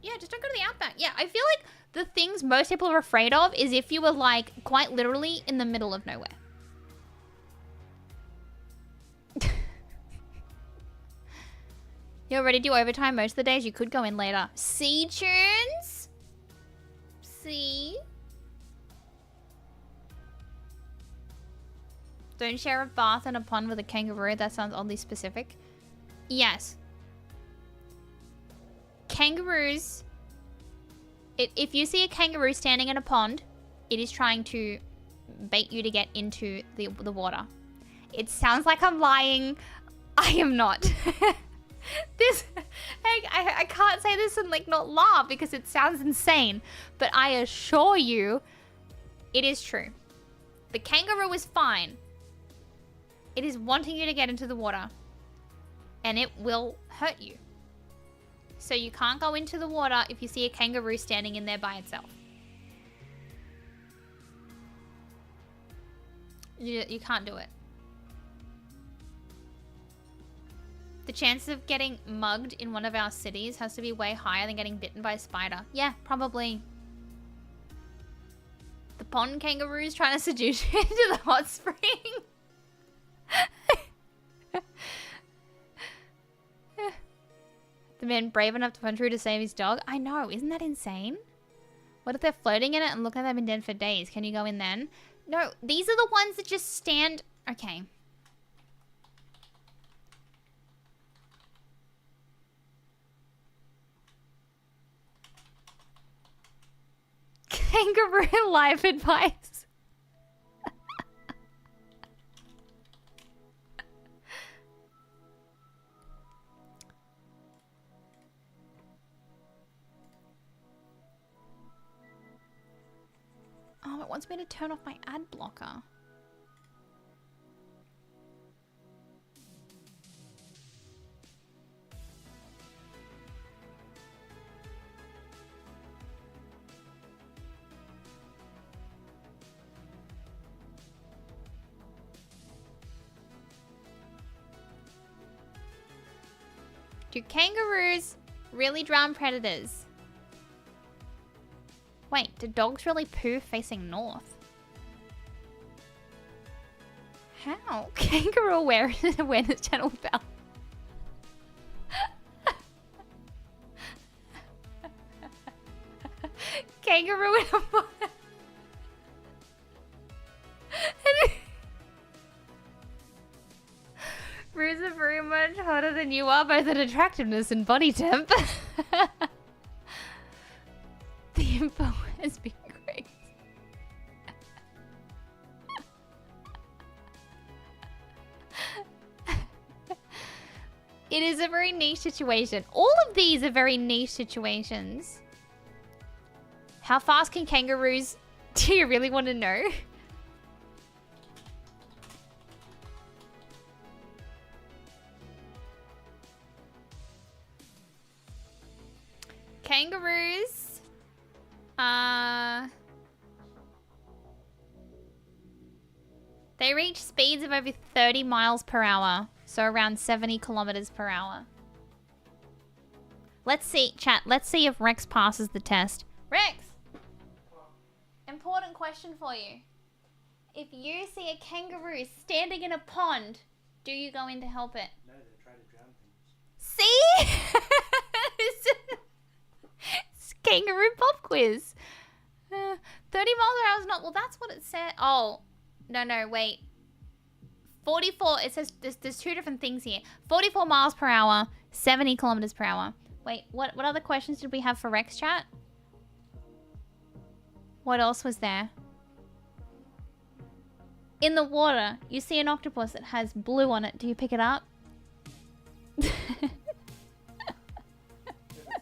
Yeah, just don't go to the outback. Yeah, I feel like the things most people are afraid of is if you were, like, quite literally in the middle of nowhere. You already do overtime most of the days. You could go in later. See, Tunes? See? Don't share a bath and a pond with a kangaroo. That sounds oddly specific. Yes. Kangaroos... If you see a kangaroo standing in a pond, it is trying to bait you to get into the water. It sounds like I'm lying. I am not. I can't say this and like not laugh because it sounds insane, but I assure you it is true. The kangaroo is fine. It is wanting you to get into the water and it will hurt you. So you can't go into the water if you see a kangaroo standing in there by itself. You can't do it. The chances of getting mugged in one of our cities has to be way higher than getting bitten by a spider. Yeah, probably. The pond kangaroo's trying to seduce you into the hot spring. The man brave enough to punch through to save his dog. I know, isn't that insane? What if they're floating in it and look like they've been dead for days? Can you go in then? No, these are the ones that just stand... Okay. Kangaroo life advice. Oh, it wants me to turn off my ad blocker. Do kangaroos really drown predators? Wait, do dogs really poo facing north? How? Kangaroo awareness channel bell. Kangaroo in a Roos are very much hotter than you are, both in attractiveness and body temp. The info has been great. It is a very niche situation. All of these are very niche situations. How fast can kangaroos... Do you really want to know? Kangaroos... They reach speeds of over 30 miles per hour. So around 70 kilometers per hour. Let's see, chat. Let's see if Rex passes the test. Rex! Important question for you. If you see a kangaroo standing in a pond, do you go in to help it?
No, they try to drown things.
See? It's kangaroo pop quiz. 30 miles per hour is not... Well, that's what it said. Oh. No, wait. 44... It says... There's two different things here. 44 miles per hour. 70 kilometers per hour. Wait, what other questions did we have for Rex chat? What else was there? In the water, you see an octopus that has blue on it. Do you pick it up?
If it's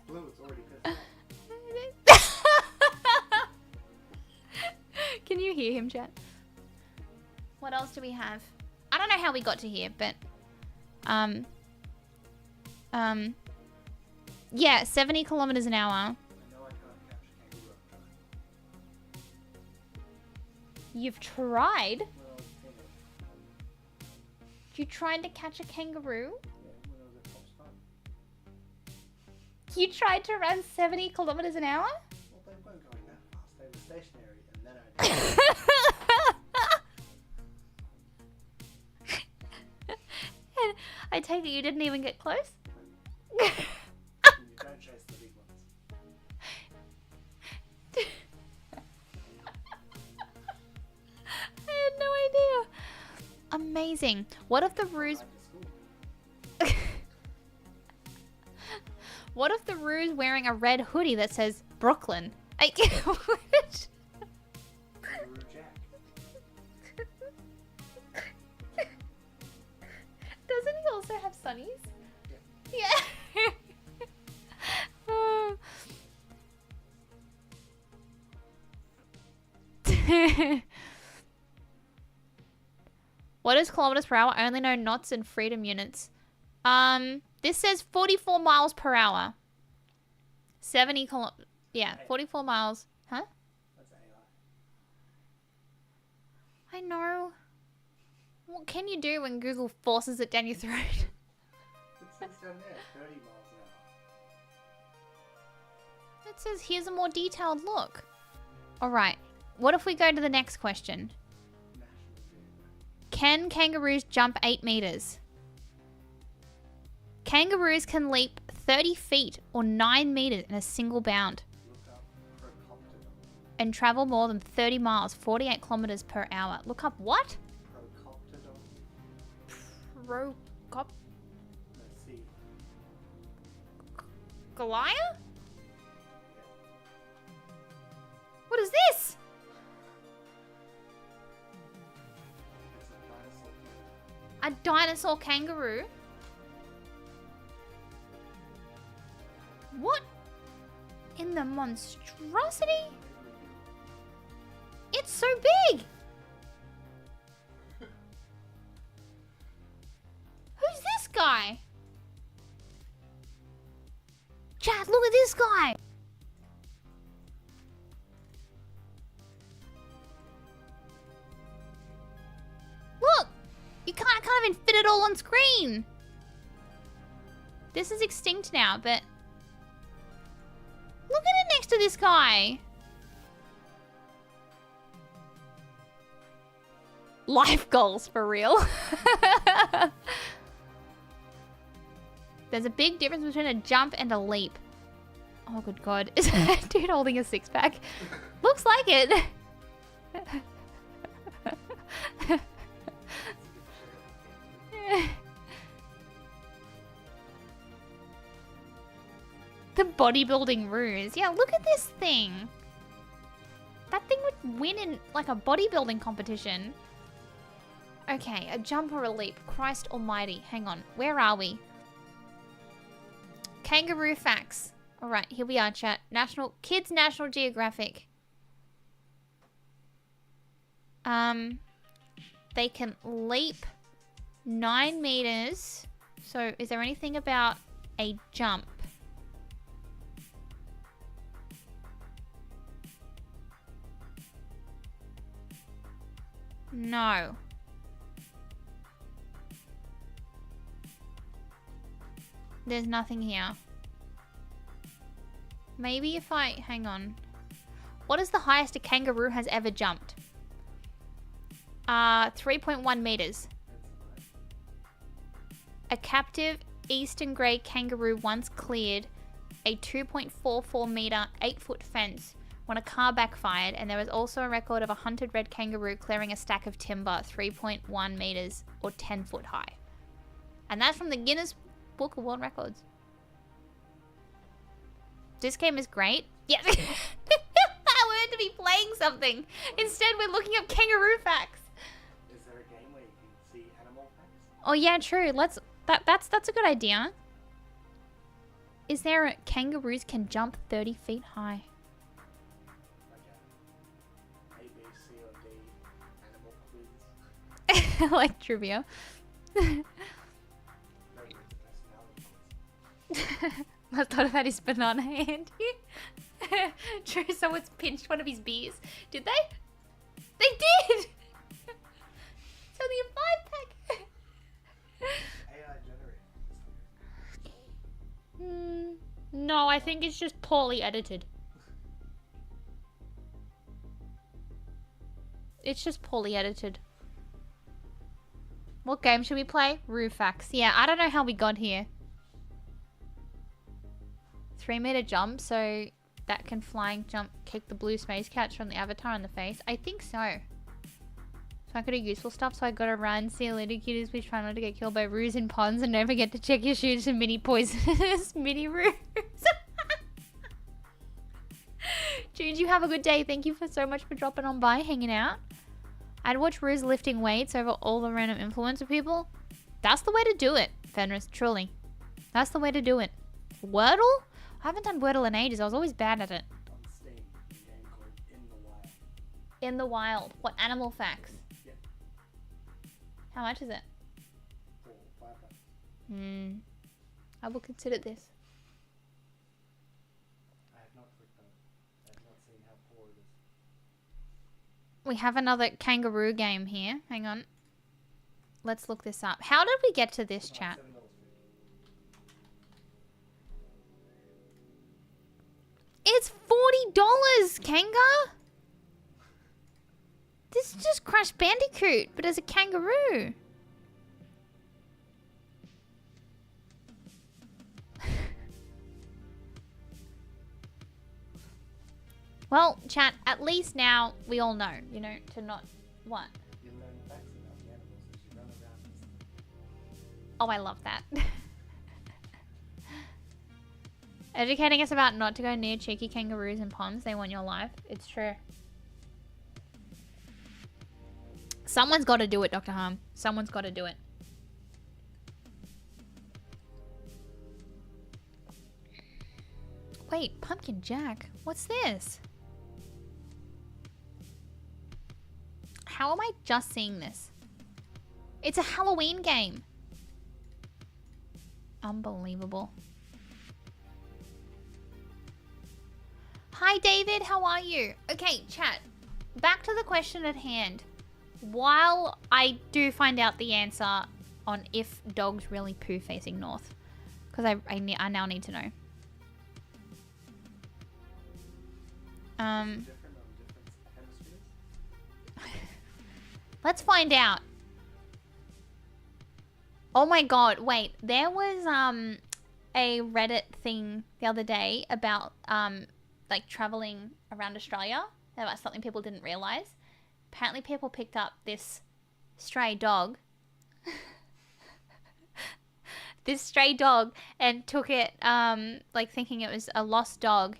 blue, it's already pissed.
Can you hear him, chat? What else do we have? I don't know how we got to here, but... Yeah, 70 kilometers an hour.
I know I can't catch a kangaroo.
You've tried?
Well, kind of.
You tried to catch a kangaroo?
Yeah, when I was at Fox Farm.
You tried to run 70 kilometers an hour?
Well, they weren't going that fast. They were stationary, and then I
And I take it you didn't even get close?
You don't chase the big ones.
I had no idea. Amazing. What if the ruse...
Back to school.
What if the ruse wearing a red hoodie that says Brooklyn?
Kangaroo Jack.
Doesn't he also have sunnies?
Yeah.
Yeah. What is kilometers per hour? I only know knots and freedom units. This says 44 miles per hour. 70 yeah, 44 miles. Huh?
That's AI.
I know. What can you do when Google forces it down your throat?
It says down there, 30 miles an hour.
It says here's a more detailed look. Alright, what if we go to the next question?
National Geographic.
Can kangaroos jump 8 meters? Kangaroos can leap 30 feet or 9 meters in a single bound.
Look up crocoptodon.
and travel more than 30 miles, 48 kilometers per hour. Look up what?
Procoptodon.
Procop...
Let's see.
Goliath? What is this?
It's a dinosaur.
A dinosaur kangaroo? What in the monstrosity? It's so big! Who's this guy? Chat, look at this guy! Look! I can't even fit it all on screen! This is extinct now, but... Look at it next to this guy! Life goals, for real. There's a big difference between a jump and a leap. Oh, good God. Is that dude holding a six-pack? Looks like it. The bodybuilding ruse. Yeah, look at this thing. That thing would win in, like, a bodybuilding competition. Okay, a jump or a leap. Christ almighty. Hang on. Where are we? Kangaroo facts. Alright, here we are, chat. Kids National Geographic. They can leap 9 meters. So, is there anything about a jump? No. There's nothing here. Maybe if I... Hang on. What is the highest a kangaroo has ever jumped? 3.1 meters. A captive eastern grey kangaroo once cleared a 2.44 meter 8-foot fence when a car backfired, and there was also a record of a hunted red kangaroo clearing a stack of timber 3.1 meters or 10 foot high. And that's from the Guinness Book of World Records. This game is great. Yes. We're meant to be playing something. Instead, we're looking up kangaroo facts.
Is there a game where you can see animal facts?
Oh yeah, true. That's a good idea. Is there a kangaroos can jump 30 feet high?
Like a A, B, C, or D animal quiz?
Like trivia.
No, it's a personality quiz.
I thought of that his banana hand. True, someone's pinched one of his beers. Did they? They did! It's only a 5-pack.
AI generated.
No, I think it's just poorly edited. It's just poorly edited. What game should we play? Rufax. Yeah, I don't know how we got here. 3-meter jump, so that can flying jump kick the blue space catch from the avatar in the face. I think so. So I could do useful stuff, so I gotta run, see you later, cuties. Please try not to get killed by roos in ponds, and don't forget to check your shoes for mini poisonous mini roos. Jude, you have a good day. Thank you so much for dropping on by, hanging out. I'd watch roos lifting weights over all the random influencer people. That's the way to do it, Fenris, truly. That's the way to do it. Wordle? I haven't done Wordle in ages. I was always bad at it.
On Steam, a game called In the Wild.
In the wild. What animal facts?
Yep.
How much is it?
For $5.
I will consider this.
I have not clicked on it. I have not seen how poor it is.
We have another kangaroo game here. Hang on. Let's look this up. How did we get to this, chat?
$7.50.
It's $40, Kanga! This is just Crash Bandicoot, but as a kangaroo. Well, chat, at least now we all know, you know, to not... What?
You learn facts about the animals as you run around and stuff.
Oh, I love that. Educating us about not to go near cheeky kangaroos and ponds. They want your life. It's true. Someone's got to do it, Dr. Harm. Someone's got to do it. Wait, Pumpkin Jack? What's this? How am I just seeing this? It's a Halloween game. Unbelievable. Hi, David. How are you? Okay, chat. Back to the question at hand. While I do find out the answer on if dogs really poo facing north, because I now need to know.
Different on different hemispheres?
Let's find out. Oh my god, wait. There was a Reddit thing the other day about like traveling around Australia. About something people didn't realize. Apparently people picked up this stray dog. This stray dog and took it like thinking it was a lost dog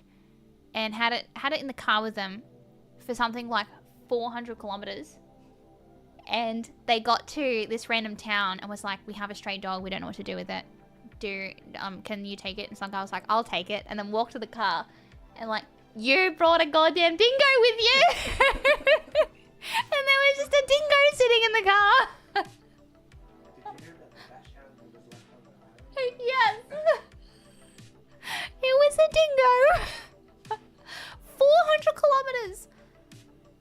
and had it in the car with them for something like 400 kilometers. And they got to this random town and was like, we have a stray dog, we don't know what to do with it. Can you take it? And some guy was like, I'll take it. And then walked to the car and like, you brought a goddamn dingo with you. And there was just a dingo sitting in the car.
Did you hear about the dachshund who was left on the island?
Yes. It was a dingo. 400 kilometers.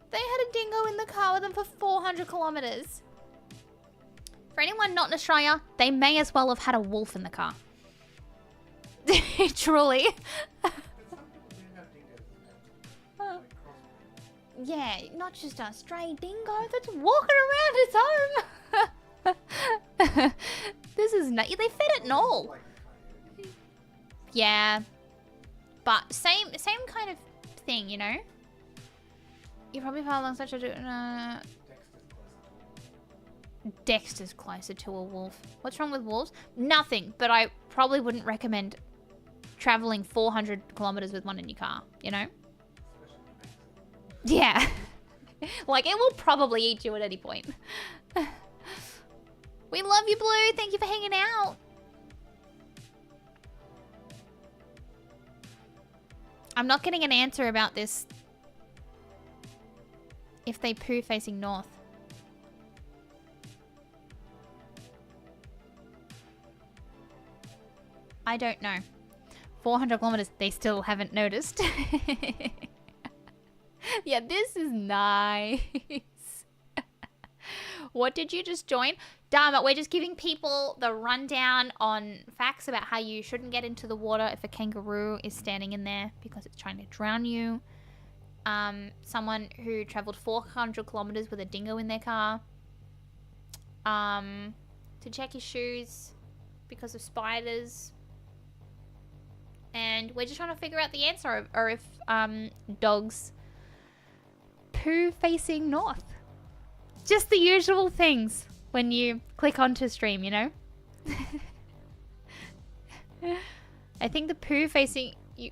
They had a dingo in the car with them for 400 kilometers. For anyone not in Australia, they may as well have had a wolf in the car. Truly.
But some people do have dingoes as pets. Like crossbreeds.
Yeah, not just a stray dingo that's walking around its home. This is not. They fed it and all.
Like a coyote.
Yeah, but same kind of thing, you know. You probably felt along such a. Dexter's closer to a wolf. What's wrong with wolves? Nothing, but I probably wouldn't recommend traveling 400 kilometers with one in your car, you know? Yeah. Like, it will probably eat you at any point. We love you, Blue. Thank you for hanging out. I'm not getting an answer about this. If they poo facing north. I don't know. 400 kilometers, they still haven't noticed. Yeah, this is nice. What did you just join? Damn it, we're just giving people the rundown on facts about how you shouldn't get into the water if a kangaroo is standing in there because it's trying to drown you. Someone who traveled 400 kilometers with a dingo in their car. To check his shoes because of spiders. And we're just trying to figure out the answer, or if dogs poo facing north. Just the usual things when you click onto stream, you know? I think the poo facing... You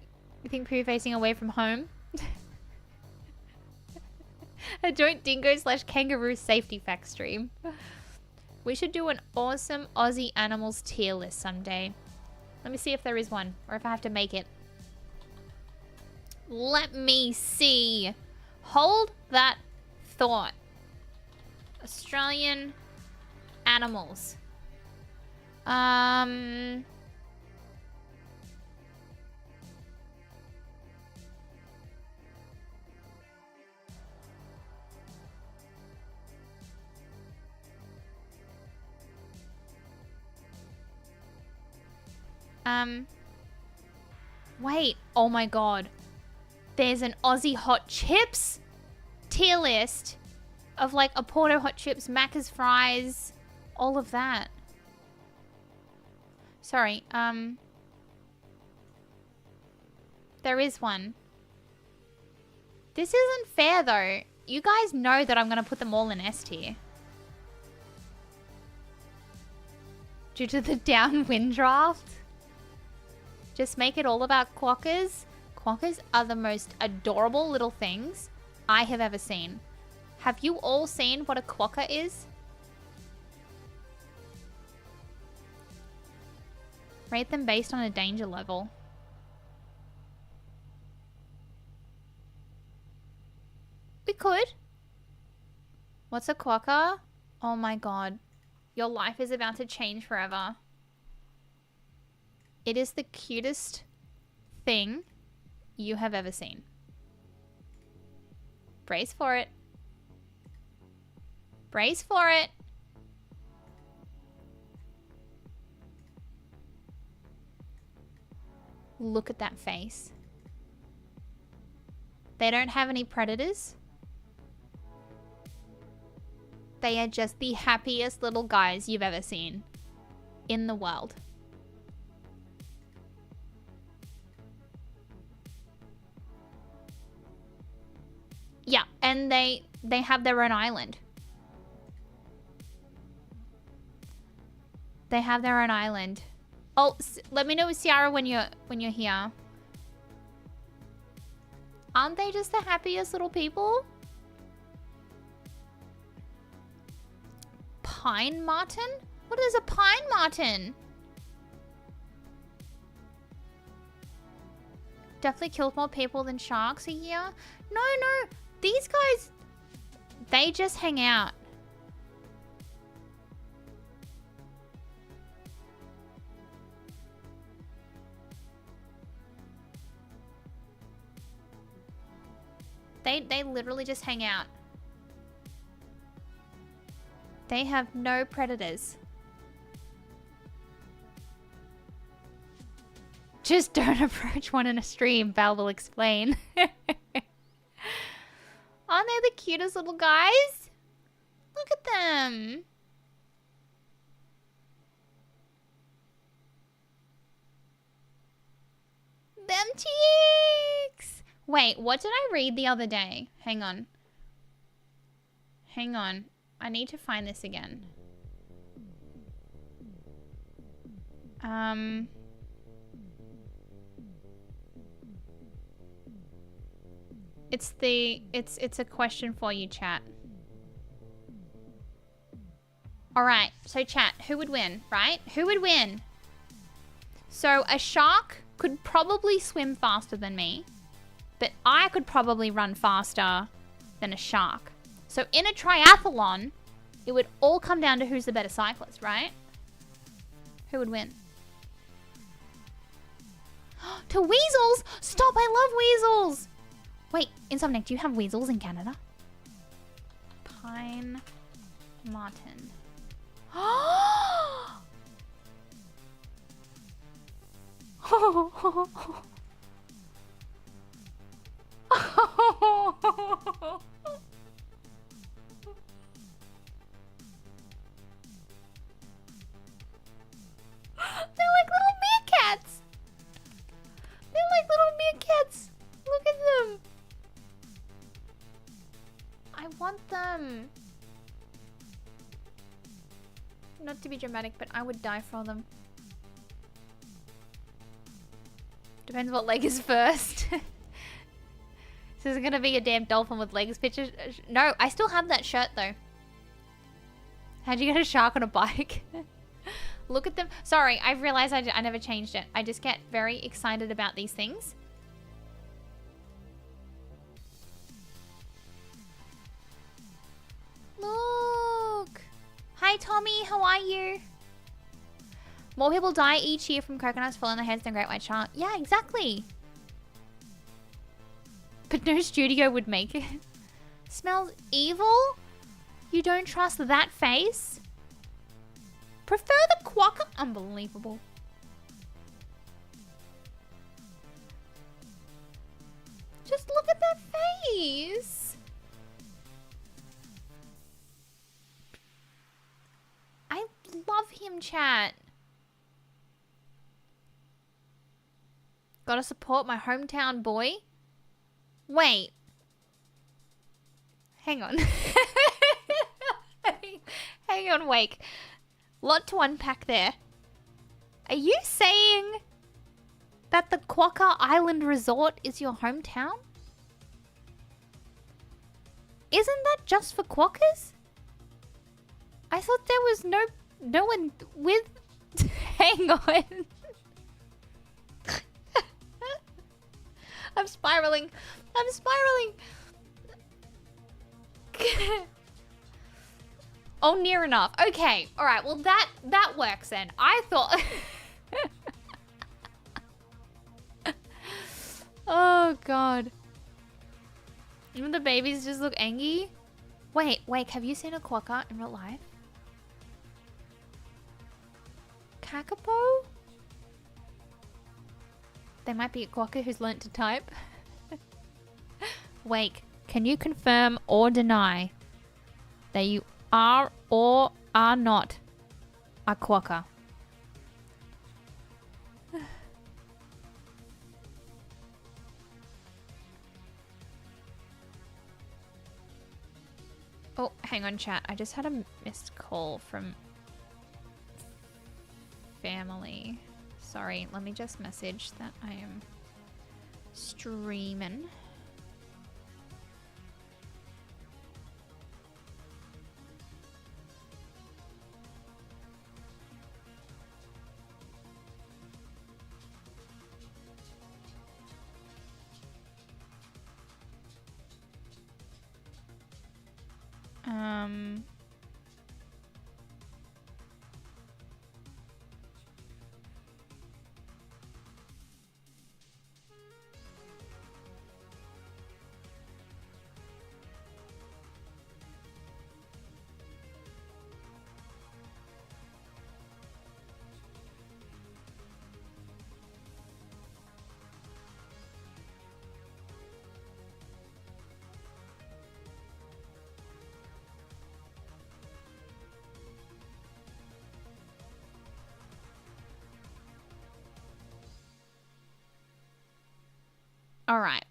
think poo facing away from home? A joint dingo / kangaroo safety fact stream. We should do an awesome Aussie animals tier list someday. Let me see if there is one, or if I have to make it. Let me see. Hold that thought. Australian animals. Wait, oh my god. There's an Aussie hot chips tier list of like a Porto hot chips, Macca's fries, all of that. Sorry, there is one. This isn't fair, though. You guys know that I'm going to put them all in S tier. Due to the downwind draft. Just make it all about quokkas. Quokkas are the most adorable little things I have ever seen. Have you all seen what a quokka is? Rate them based on a danger level. We could. What's a quokka? Oh my god. Your life is about to change forever. It is the cutest thing you have ever seen. Brace for it. Brace for it. Look at that face. They don't have any predators. They are just the happiest little guys you've ever seen in the world. Yeah, and they have their own island. They have their own island. Oh, let me know, Ciara, when you're here. Aren't they just the happiest little people? Pine marten? What is a pine marten? Definitely kills more people than sharks a year. No, no. These guys, they just hang out. They literally just hang out. They have no predators. Just don't approach one in a stream, Val will explain. Aren't they the cutest little guys? Look at them. Them cheeks. Wait, what did I read the other day? Hang on. Hang on. I need to find this again. It's a question for you, chat. Alright, so chat, who would win, right? Who would win? So a shark could probably swim faster than me, but I could probably run faster than a shark. So in a triathlon, it would all come down to who's the better cyclist, right? Who would win? To weasels! Stop, I love weasels! Wait, Insomniac, do you have weasels in Canada? Pine marten. They're like little meerkats. They're like little meerkats. Look at them. I want them. Not to be dramatic, but I would die for them. Depends what leg is first. This is gonna be a damn dolphin with legs picture. No, I still have that shirt though. How'd you get a shark on a bike? Look at them. Sorry, I've realized I never changed it. I just get very excited about these things. Look. Hi, Tommy. How are you? More people die each year from coconuts falling on their heads than great white shark. Yeah, exactly. But no studio would make it. Smells evil? You don't trust that face? Prefer the quokka? Unbelievable. Just look at that face. I love him, chat. Gotta support my hometown boy. Wait. Hang on. Hang on, Wake. Lot to unpack there. Are you saying that the Quokka Island Resort is your hometown? Isn't that just for quokkas? I thought there was no one with... Hang on. I'm spiraling. I'm spiraling. Oh, near enough. Okay. All right. Well, that works then. I thought... Oh, God. Even the babies just look angry. Wait, have you seen a quokka in real life? Kakapo? There might be a quokka who's learnt to type. Wake, can you confirm or deny that you are or are not a quokka? Oh, hang on, chat. I just had a missed call from family. Sorry, let me just message that I am streaming. All right.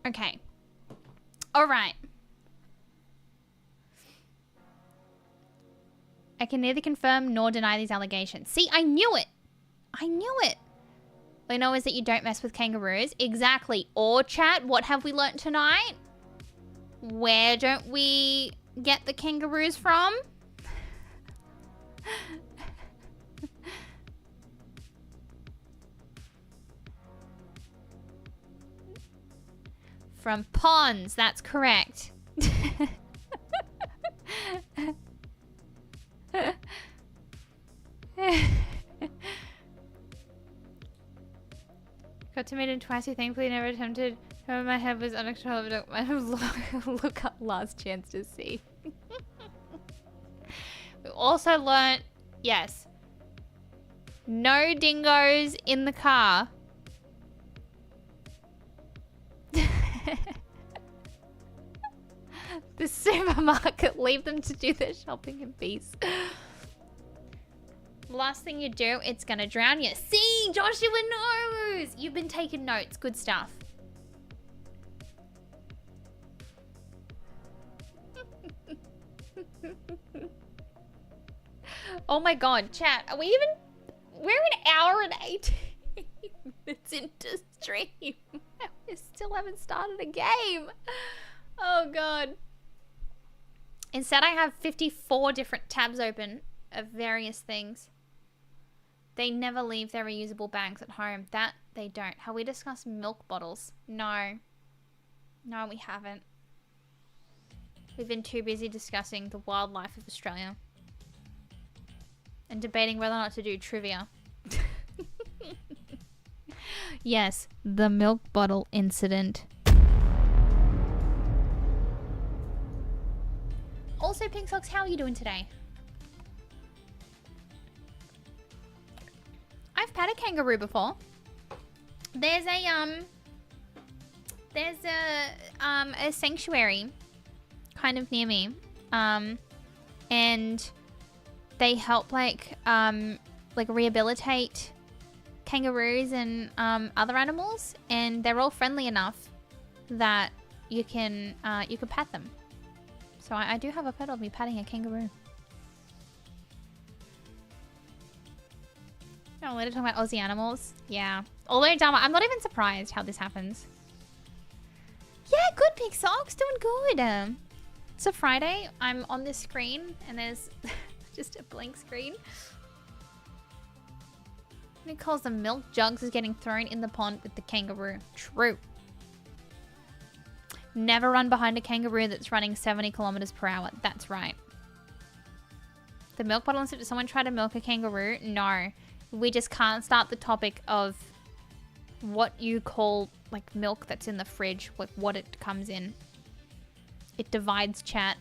Okay. All right. I can neither confirm nor deny these allegations. See, I knew it. I knew it. All I know is that you don't mess with kangaroos. Exactly. Or chat, what have we learnt tonight? Where don't we get the kangaroos from? From ponds, that's correct. Got to meet him twice, who thankfully never attempted. However, my head was uncontrollable. Look up last chance to see. We also learnt, yes, no dingoes in the car. The supermarket, leave them to do their shopping in peace. Last thing you do, it's gonna drown you. See, Joshua knows. You've been taking notes. Good stuff. Oh my god, chat. Are we even... We're an hour and 18 minutes into stream. We still haven't started a game. Oh god. Instead, I have 54 different tabs open of various things. They never leave their reusable bags at home. That they don't. Have we discussed milk bottles? No. No, we haven't. We've been too busy discussing the wildlife of Australia. And debating whether or not to do trivia. Yes, the milk bottle incident. Also, Pink Socks, how are you doing today? I've pet a kangaroo before. There's a a sanctuary kind of near me. And they help like rehabilitate kangaroos and other animals, and they're all friendly enough that you can pet them. So I do have a photo of me patting a kangaroo. Oh, we're talking about Aussie animals. Yeah. Although, Dharma, I'm not even surprised how this happens. Yeah, good, Big Socks. Doing good. So Friday, I'm on this screen, and there's just a blank screen. And it calls the milk jugs is getting thrown in the pond with the kangaroo. True. Never run behind a kangaroo that's running 70 kilometers per hour. That's right. The milk bottle, did someone try to milk a kangaroo? No. We just can't start the topic of what you call like milk that's in the fridge, like what it comes in. It divides chat.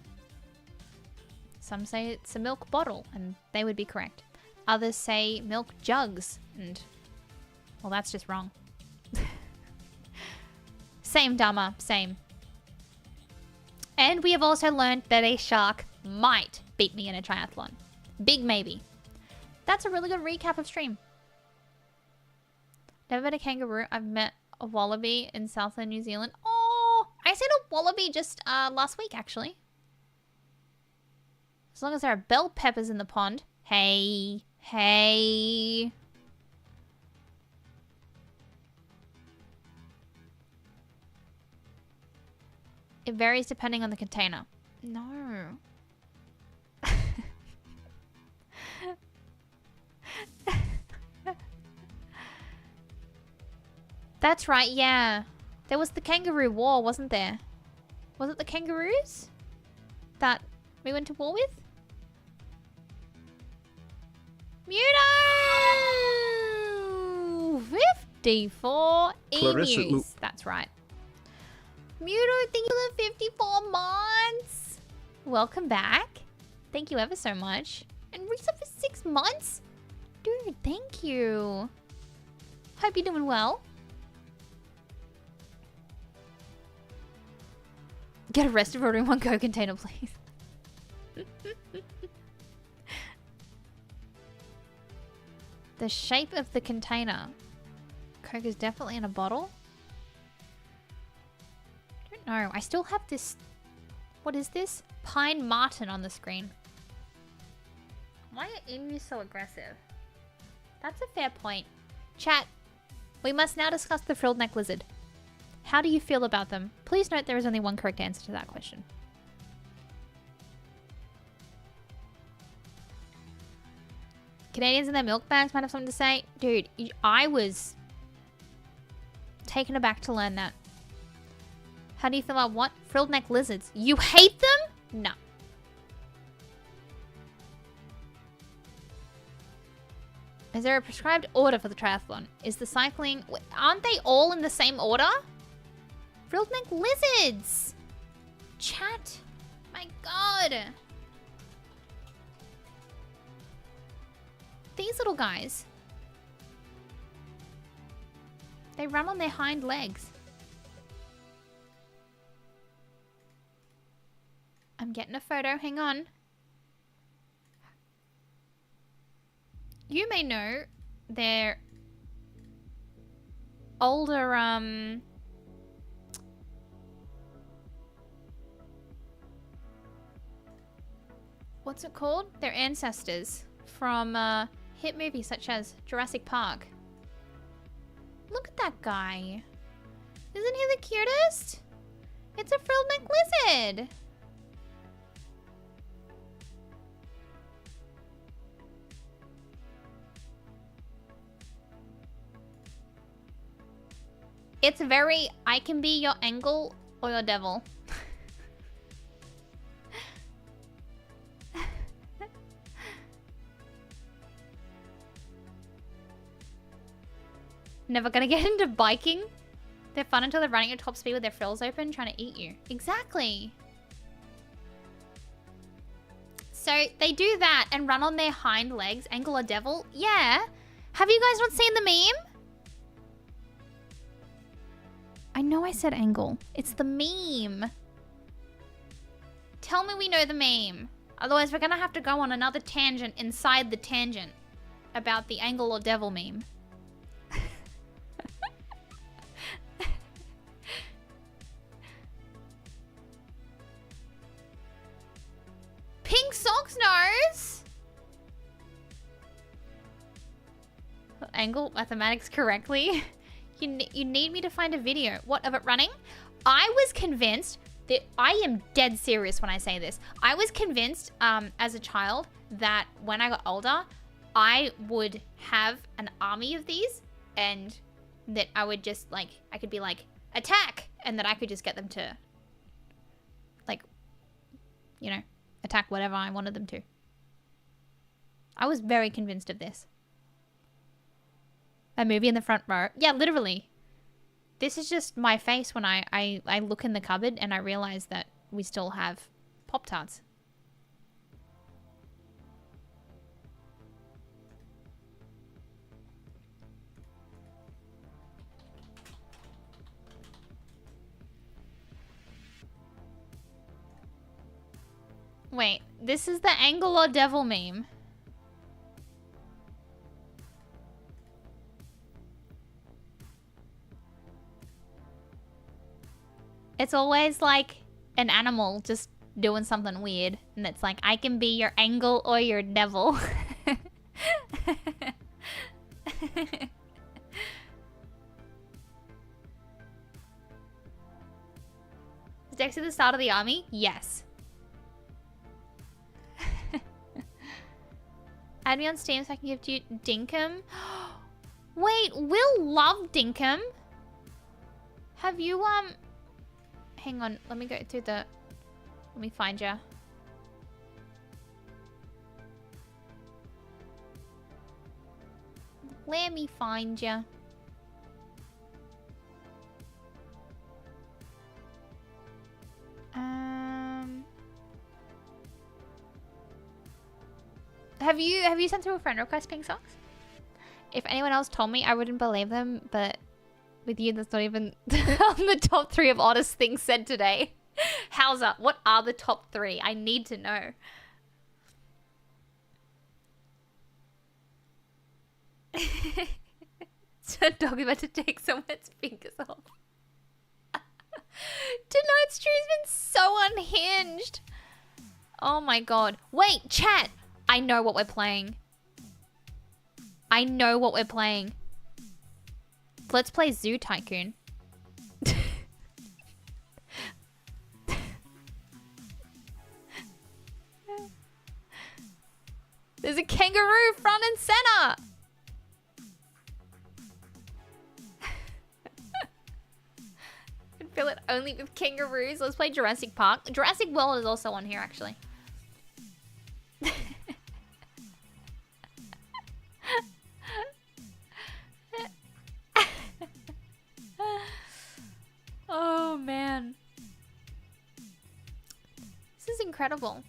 Some say it's a milk bottle, and they would be correct. Others say milk jugs, and well, that's just wrong. Same, Dharma, same. And we have also learned that a shark might beat me in a triathlon. Big maybe. That's a really good recap of stream. Never met a kangaroo. I've met a wallaby in Southland New Zealand. Oh, I seen a wallaby just last week, actually. As long as there are bell peppers in the pond. Hey, hey. It varies depending on the container. No. That's right, yeah. There was the kangaroo war, wasn't there? Was it the kangaroos that we went to war with? Muto! 54
Clarissa
emus. That's right. Muto, thank you for 54 months. Welcome back. Thank you ever so much. And Risa for 6 months? Dude, thank you. Hope you're doing well. Get arrested for ordering 1 Coke container, please. The shape of the container. Coke is definitely in a bottle. I don't know. I still have this... What is this? Pine Martin on the screen. Why are emus so aggressive? That's a fair point. Chat, we must now discuss the frilled neck lizard. How do you feel about them? Please note there is only one correct answer to that question. Canadians and their milk bags might have something to say. Dude, I was taken aback to learn that. How do you feel about what? Frilled neck lizards. You hate them? No. Is there a prescribed order for the triathlon? Is the cycling... Aren't they all in the same order? Frilled neck lizards! Chat. My god. These little guys. They run on their hind legs. I'm getting a photo. Hang on. You may know they're older, what's it called? Their ancestors from hit movies such as Jurassic Park. Look at that guy. Isn't he the cutest? It's a frilled neck lizard. It's very, I can be your angel or your devil. Never gonna get into biking? They're fun until they're running at top speed with their frills open, trying to eat you. Exactly. So they do that and run on their hind legs, angel or devil. Yeah. Have you guys not seen the meme? I know I said angle. It's the meme. Tell me we know the meme. Otherwise, we're gonna have to go on another tangent inside the tangent about the angle or devil meme. Pink socks nose! Angle mathematics correctly. You need me to find a video. What, of it running? I was convinced that, I am dead serious when I say this. I was convinced as a child that when I got older, I would have an army of these and that I would just like, I could be like, attack! And that I could just get them to, like, you know, attack whatever I wanted them to. I was very convinced of this. A movie in the front row. Yeah, literally. This is just my face when I look in the cupboard and I realize that we still have Pop-Tarts. Wait, this is the angle or devil meme. It's always like an animal just doing something weird. And it's like, I can be your angle or your devil. Is Dexter the start of the army? Yes. Add me on Steam so I can give you Dinkum. Wait, Will love Dinkum. Have you, hang on, let me go through the... Let me find ya. Let me find ya. Have you sent through a friend request, Pink Socks? If anyone else told me, I wouldn't believe them, but with you, that's not even on the top 3 of oddest things said today. Howza, what are the top 3? I need to know. So a dog about to take someone's fingers off. Tonight's stream's been so unhinged. Oh my god. Wait, chat! I know what we're playing. I know what we're playing. Let's play Zoo Tycoon. There's a kangaroo front and center! I feel it only with kangaroos. Let's play Jurassic Park. Jurassic World is also on here, actually. Oh, man. This is incredible.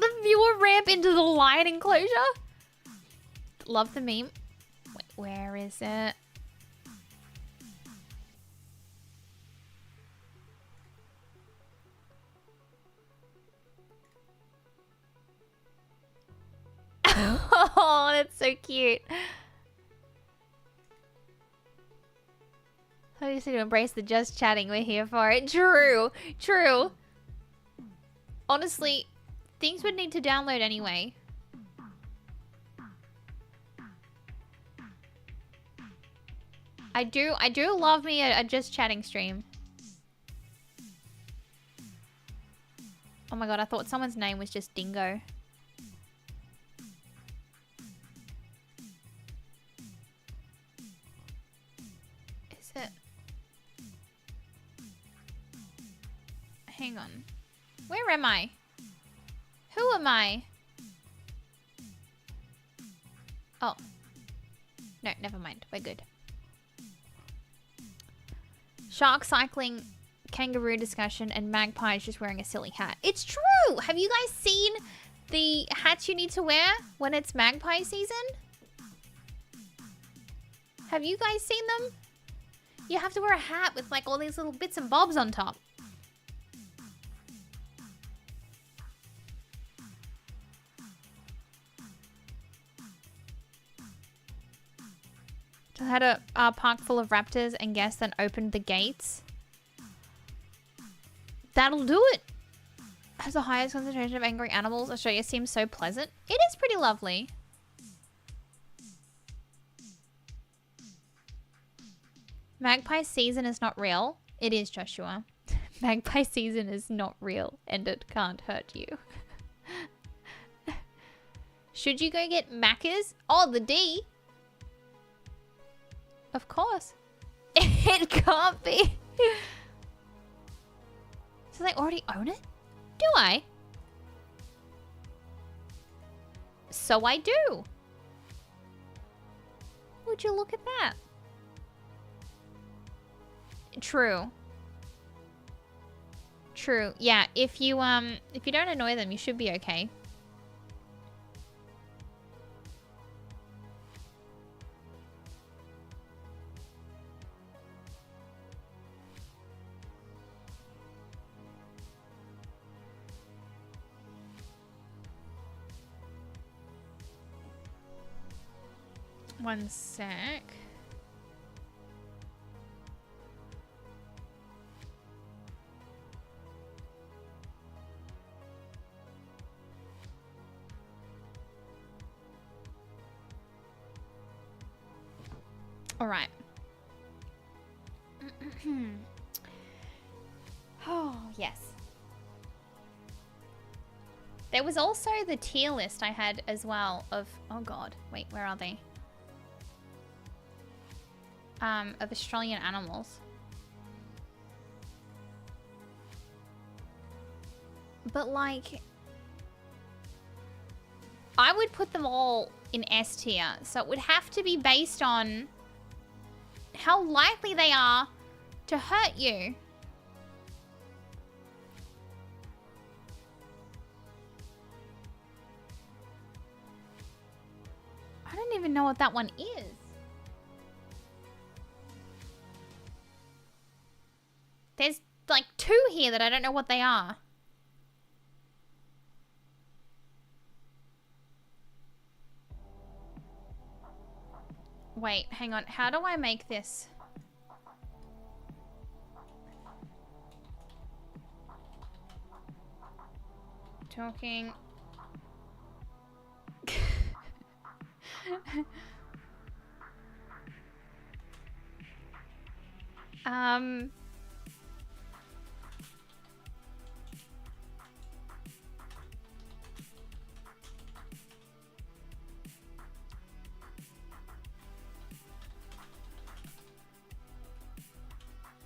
The viewer ramp into the lion enclosure. Love the meme. Wait, where is it? Oh, that's so cute. I just need to embrace the just chatting. We're here for it. True. True. Honestly, things would need to download anyway. I do love me a just chatting stream. Oh my god, I thought someone's name was just Dingo. Is it? Hang on. Where am I? Who am I? Oh. No, never mind. We're good. Shark cycling, kangaroo discussion, and magpie is just wearing a silly hat. It's true! Have you guys seen the hats you need to wear when it's magpie season? Have you guys seen them? You have to wear a hat with like all these little bits and bobs on top. I had a park full of raptors and guests and opened the gates. That'll do it. Has the highest concentration of angry animals. Australia seems so pleasant. It is pretty lovely. Magpie season is not real. It is, Joshua. Magpie season is not real and it can't hurt you. Should you go get Macca's? Oh, the D. Of course. It can't be. So they already own it? Do I? So I do. Would you look at that? True. True. Yeah, if you don't annoy them, you should be okay. One sec. All right. Oh, yes. There was also the tier list I had as well of, oh God, wait, where are they? Of Australian animals. But like, I would put them all in S tier. So it would have to be based on how likely they are to hurt you. I don't even know what that one is. There's like 2 here that I don't know what they are. Wait, hang on. How do I make this? Talking.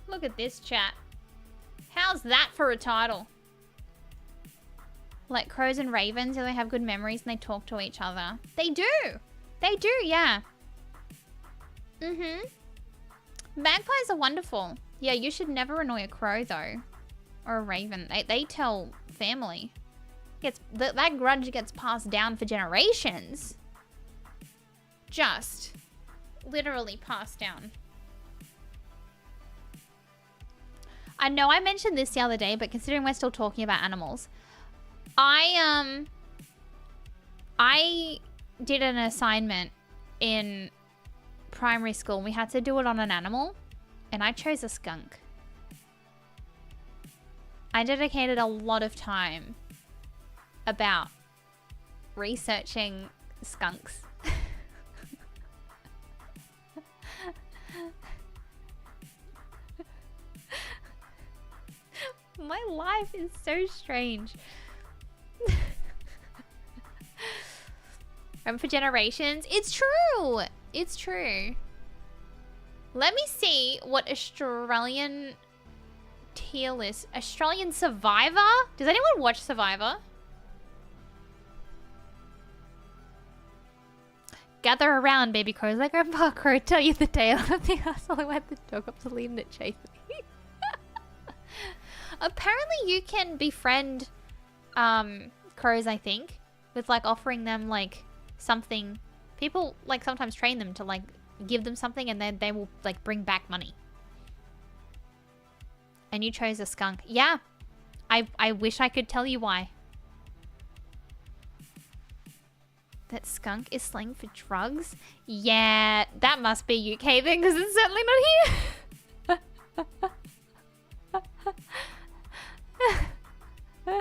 Look at this chat. How's that for a title? Like crows and ravens, do they have good memories and they talk to each other? They do. They do, yeah. Magpies are wonderful. Yeah, you should never annoy a crow though. Or a raven. They tell family. That grudge gets passed down for generations. Just literally passed down. I know I mentioned this the other day, but considering we're still talking about animals, I did an assignment in primary school. We had to do it on an animal, and I chose a skunk. I dedicated a lot of time about researching skunks. My life is so strange. And for generations, it's true. It's true. Let me see what Australian tier list. Australian Survivor? Does anyone watch Survivor? Gather around, baby crows. Like Grandpa Crow tell you the tale of the asshole who had the dog up to lead and it chased me. Apparently you can befriend crows, I think, with like offering them like something. People like sometimes train them to like give them something and then they will like bring back money. And you chose a skunk. Yeah. I wish I could tell you why. That skunk is slang for drugs? Yeah, that must be UK then, because it's certainly not here.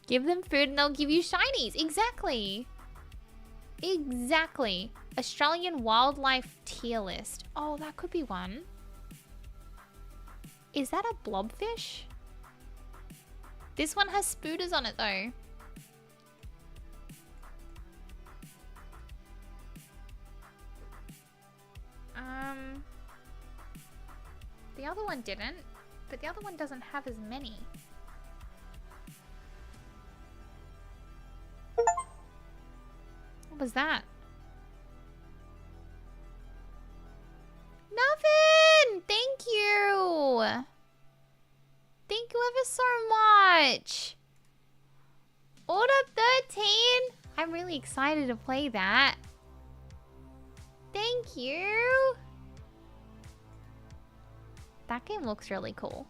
Give them food and they'll give you shinies. Exactly. Exactly. Australian wildlife tier list. Oh, that could be one. Is that a blobfish? This one has spooters on it though. The other one didn't, but the other one doesn't have as many. What was that? Nothing! Thank you! Thank you ever so much! Order 13! I'm really excited to play that. Thank you! That game looks really cool.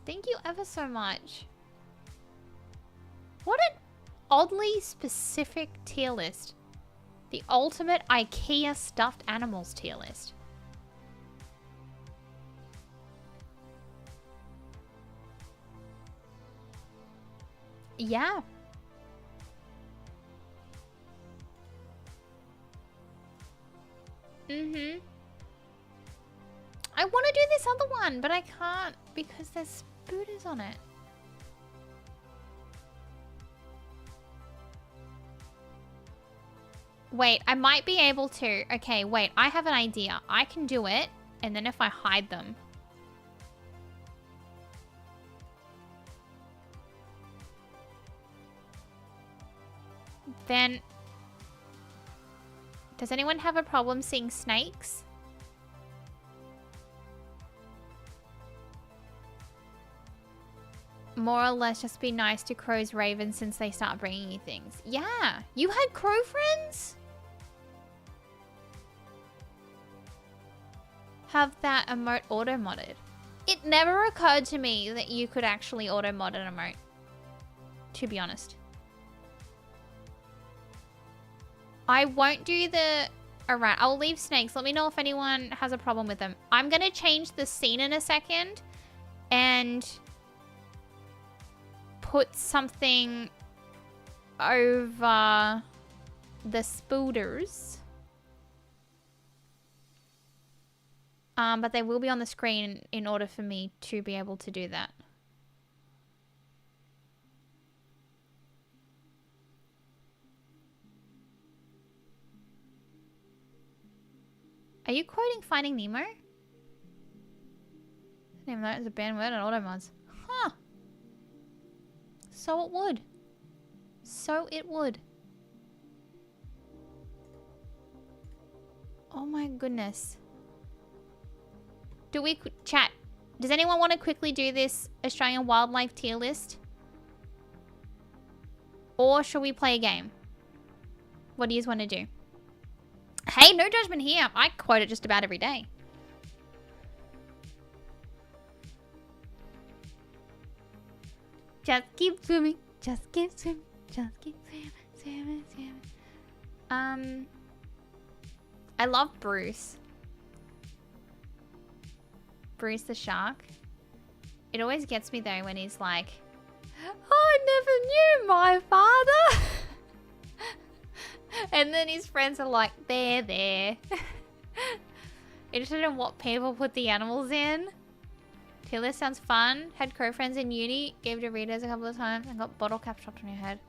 Thank you ever so much. What an oddly specific tier list. The ultimate IKEA stuffed animals tier list. Yeah. Mm-hmm. I want to do this other one, but I can't because there's spooters on it. Wait, I might be able to. Okay, wait, I have an idea. I can do it, and then if I hide them. Then... Does anyone have a problem seeing snakes? More or less just be nice to crows, ravens since they start bringing you things. Yeah, you had crow friends? Have that emote auto-modded. It never occurred to me that you could actually auto-mod an emote. To be honest. I won't do the... Alright, I'll leave snakes. Let me know if anyone has a problem with them. I'm gonna change the scene in a second. And... put something over the spooters. But they will be on the screen in order for me to be able to do that. Are you quoting Finding Nemo? I didn't even know it was a banned word on Automods. Huh. So it would. So it would. Oh my goodness. Do we... Chat. Does anyone want to quickly do this Australian wildlife tier list? Or should we play a game? What do you want to do? Hey, no judgment here. I quote it just about every day. Just keep swimming. Just keep swimming. Just keep swimming. Swimming, swimming. I love Bruce. Bruce the shark. It always gets me though when he's like, I never knew my father. And then his friends are like, there. Interested in what people put the animals in? Tier list sounds fun. Had crow friends in uni. Gave Doritos a couple of times and got bottle caps dropped on your head.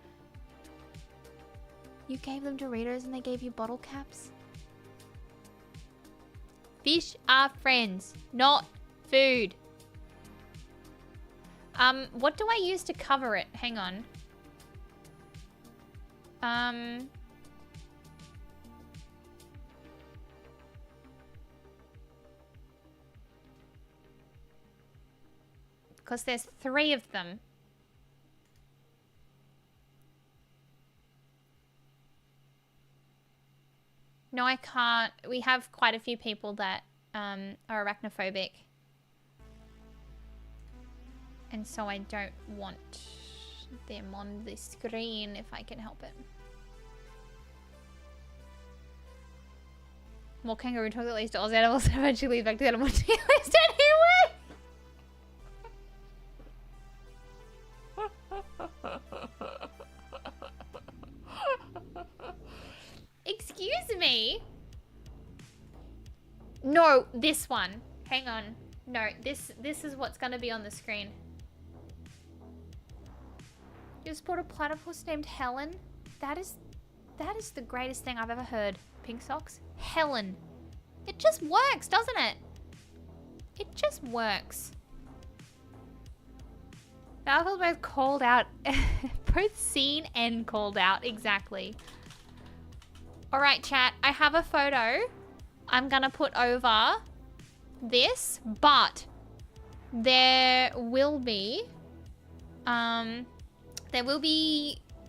You gave them Doritos and they gave you bottle caps? Fish are friends, not food. What do I use to cover it? Hang on. Because there's 3 of them. No, I can't. We have quite a few people that are arachnophobic. And so I don't want them on the screen if I can help it. More kangaroo talk that leads to Oz animals and eventually lead back to the animal tier list anyway. Excuse me? No, this one. Hang on. No, this is what's gonna be on the screen. You just bought a platypus named Helen? That is the greatest thing I've ever heard. Pink socks? Helen. It just works, doesn't it? It just works. The article both called out, both seen and called out, exactly. All right, chat, I have a photo I'm gonna put over this, but there will be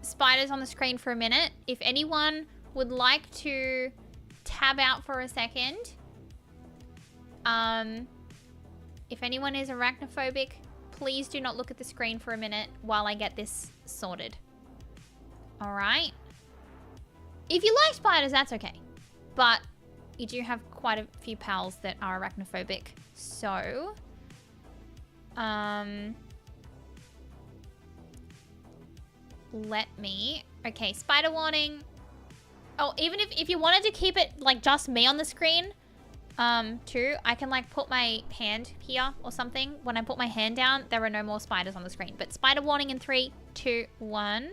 spiders on the screen for a minute. If anyone would like to tab out for a second, if anyone is arachnophobic, please do not look at the screen for a minute while I get this sorted. All right. If you like spiders, that's okay. But you do have quite a few pals that are arachnophobic. So, let me, okay, spider warning. Oh, even if you wanted to keep it like just me on the screen, too, I can like put my hand here or something. When I put my hand down, there are no more spiders on the screen. But spider warning in 3, 2, 1.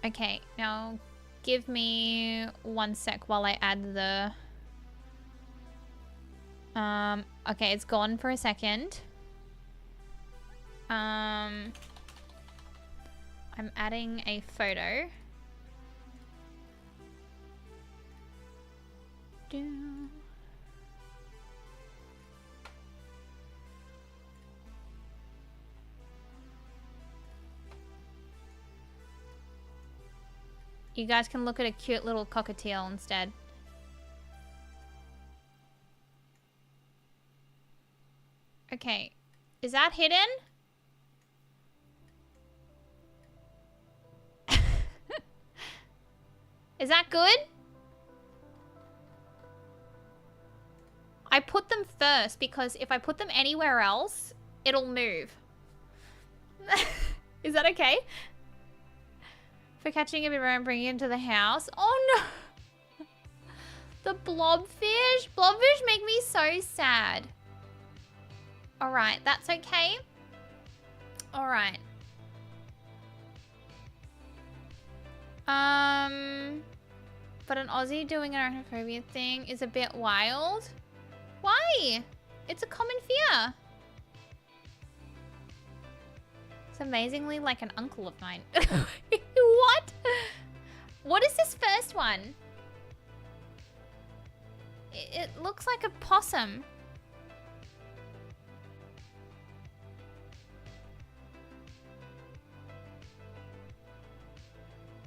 Okay, now give me 1 sec while I add the... okay, it's gone for a second. I'm adding a photo. You guys can look at a cute little cockatiel instead. Okay, is that hidden? Is that good? I put them first because if I put them anywhere else, it'll move. Is that okay? For catching a bit and bringing it into the house. Oh no! The blobfish. Blobfish make me so sad. Alright, that's okay. Alright. But an Aussie doing an arachnophobia thing is a bit wild. Why? It's a common fear. It's amazingly like an uncle of mine. What? What is this first one? It looks like a possum.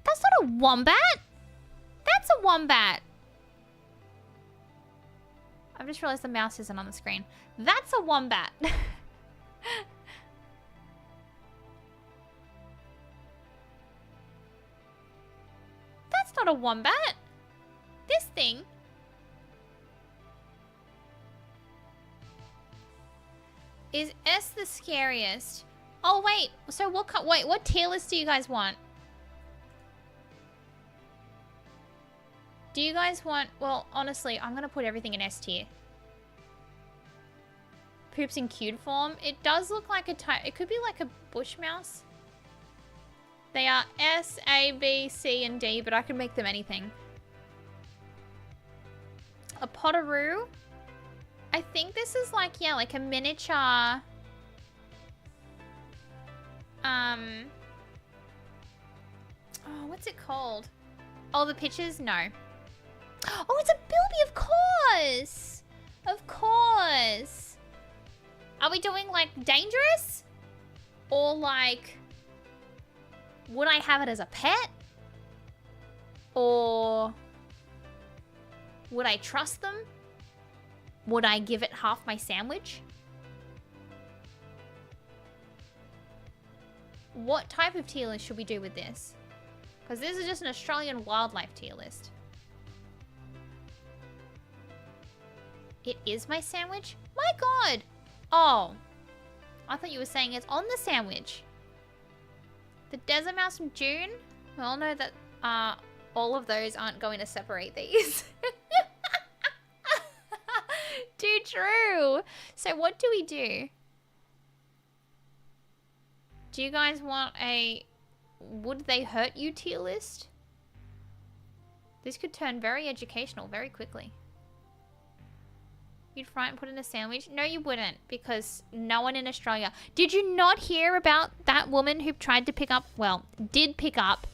That's not a wombat. That's a wombat. I've just realized the mouse isn't on the screen. That's a wombat. That's not a wombat. This thing. Is S the scariest? Oh wait, so what tier list do you guys want? Do you guys want... Well, honestly, I'm going to put everything in S tier. Poops in cute form. It does look like a type... It could be like a bush mouse. They are S, A, B, C, and D, but I can make them anything. A potteroo. I think this is like, yeah, like a miniature... Oh, what's it called? Oh, the pictures? No. Oh, it's a bilby, of course! Of course! Are we doing, like, dangerous? Or, like... Would I have it as a pet? Or would I trust them? Would I give it half my sandwich? What type of tier list should we do with this? Because this is just an Australian wildlife tier list. It is my sandwich? My god! Oh. I thought you were saying it's on the sandwich. The desert mouse from June? We all know that all of those aren't going to separate these. Too true. So what do we do? Do you guys want a would they hurt you tier list? This could turn very educational very quickly. You'd fry it and put it in a sandwich? No, you wouldn't, because no one in Australia. Did you not hear about that woman who tried to pick up, well, did pick up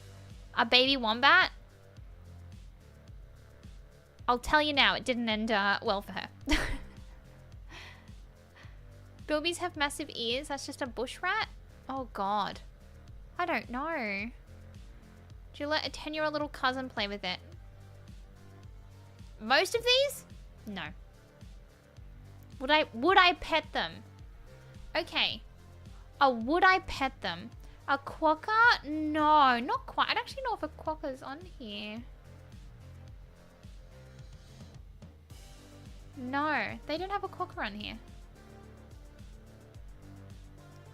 a baby wombat? I'll tell you now, it didn't end well for her. Bilbies have massive ears. That's just a bush rat? Oh, God. I don't know. Do you let a 10-year-old little cousin play with it? Most of these? No. Would I pet them? Okay. Would I pet them? A quokka? No, not quite. I don't actually know if a quokka's on here. No, they don't have a quokka on here.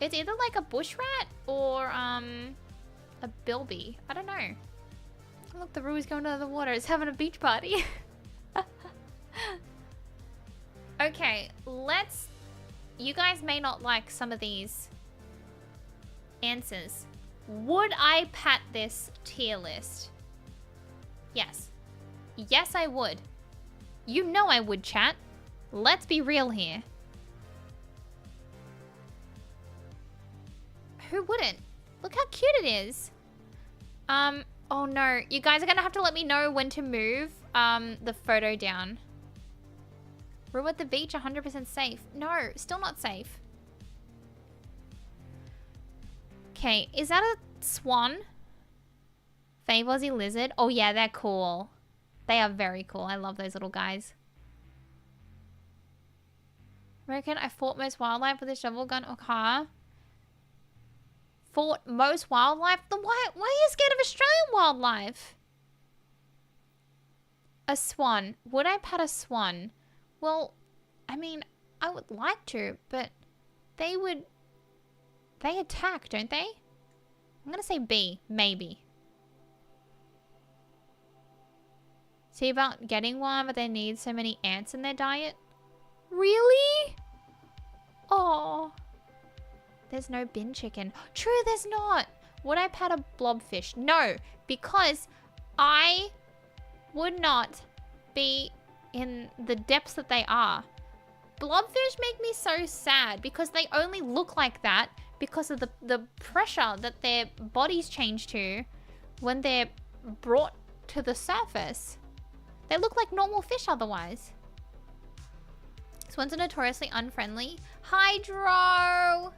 It's either like a bush rat or a bilby. I don't know. Look, the Rui's going to the water. It's having a beach party. Okay, let's... You guys may not like some of these answers. Would I pat this tier list? Yes. Yes, I would. You know I would, chat. Let's be real here. Who wouldn't? Look how cute it is. Oh no. You guys are gonna have to let me know when to move the photo down. Room at the beach, 100% safe. No, still not safe. Okay, is that a swan? Fave Aussie lizard? Oh yeah, they're cool. They are very cool. I love those little guys. Reckon I fought most wildlife with a shovel gun or car. Fought most wildlife? Then why are you scared of Australian wildlife? A swan. Would I pat a swan? Well, I mean, I would like to, but they attack, don't they? I'm gonna say B, maybe. See about getting one, but they need so many ants in their diet? Really? Oh. There's no bin chicken. True, there's not. Would I pat a blobfish? No, because I would not be in the depths that they are. Blobfish make me so sad because they only look like that because of the pressure that their bodies change to when they're brought to the surface. They look like normal fish otherwise. Swans are notoriously unfriendly. Hydro!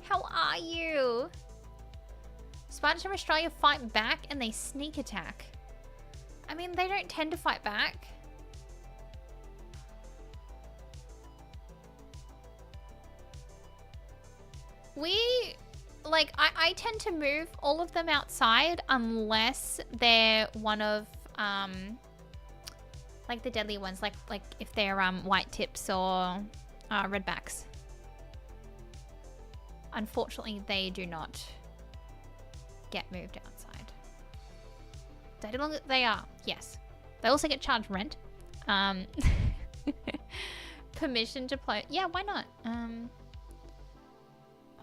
How are you? Spiders from Australia fight back and they sneak attack. I mean, they don't tend to fight back. I tend to move all of them outside unless they're one of, like the deadly ones, like if they're, white tips or, redbacks. Unfortunately, they do not get moved outside. They are, yes. They also get charged rent. Permission to play. Yeah, why not?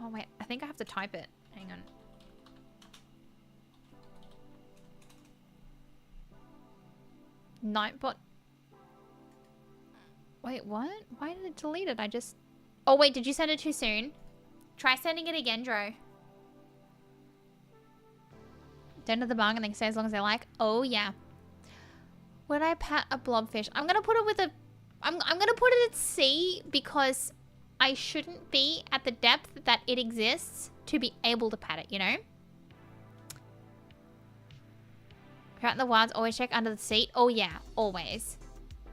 Oh wait, I think I have to type it. Hang on. Nightbot. Wait, what? Why did it delete it? Oh wait, did you send it too soon? Try sending it again, Dro. Don't know the bung and they can stay as long as they like. Oh yeah. Would I pat a blobfish? I'm gonna put it with a... I'm gonna put it at C because I shouldn't be at the depth that it exists to be able to pat it, you know? If you're out in the wilds, always check under the seat. Oh yeah, always.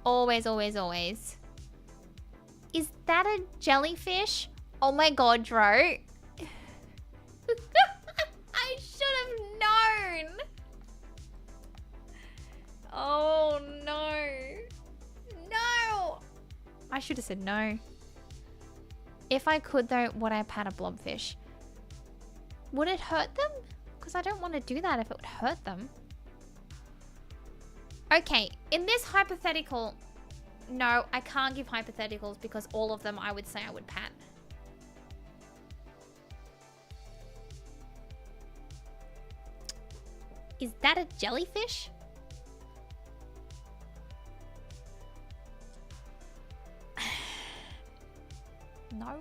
Always, always, always. Is that a jellyfish? Oh my god, Dro. I should have known. Oh no. No. I should have said no. If I could though, would I pat a blobfish? Would it hurt them? Because I don't want to do that if it would hurt them. Okay, in this hypothetical, no, I can't give hypotheticals because all of them I would say I would pat. Is that a jellyfish? No.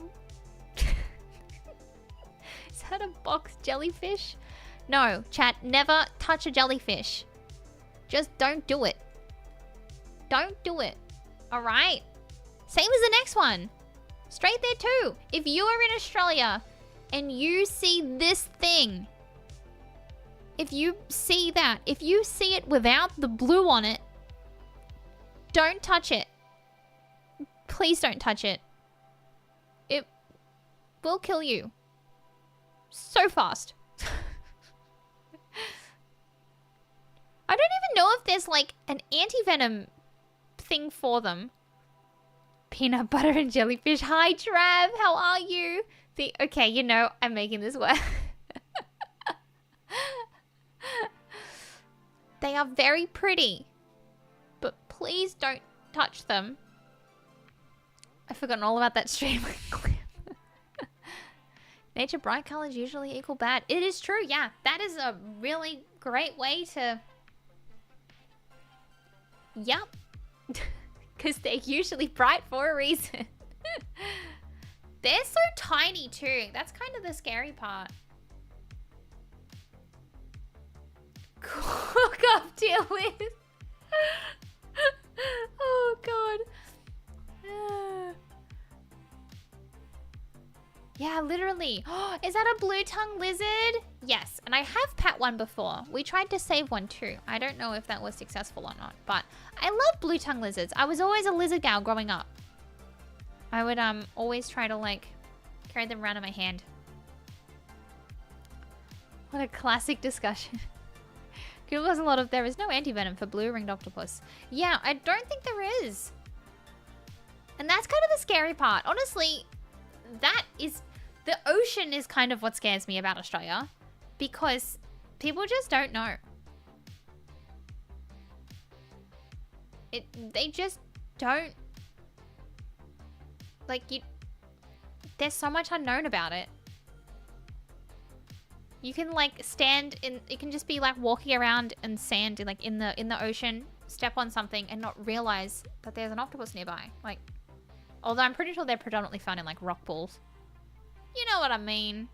Is that a box jellyfish? No, chat, never touch a jellyfish. Just don't do it. Don't do it. Alright? Same as the next one. Straight there too. If you are in Australia and you see this thing, if you see that, if you see it without the blue on it, don't touch it. Please don't touch it. It will kill you. So fast. I don't even know if there's like an anti-venom thing for them. Peanut butter and jellyfish. Hi, Trav. How are you? Okay, you know, I'm making this work. They are very pretty. But please don't touch them. I've forgotten all about that stream clip. Nature bright colors usually equal bad. It is true, yeah. That is a really great way to... Yup. Because they're usually bright for a reason. They're so tiny too. That's kind of the scary part. Cook up, deal with. Oh god. Yeah, literally. Is that a blue tongue lizard? Yes, and I have pat one before. We tried to save one too. I don't know if that was successful or not, but I love blue tongue lizards. I was always a lizard gal growing up. I would always try to like carry them around in my hand. What a classic discussion. There is no anti-venom for blue ringed octopus. Yeah, I don't think there is. And that's kind of the scary part. Honestly, the ocean is kind of what scares me about Australia, because people just don't know. They just don't, like, there's so much unknown about it. You can like stand in, it can just be like walking around in sand, like in the ocean, step on something and not realize that there's an octopus nearby. Like, although I'm pretty sure they're predominantly found in like rock pools. You know what I mean.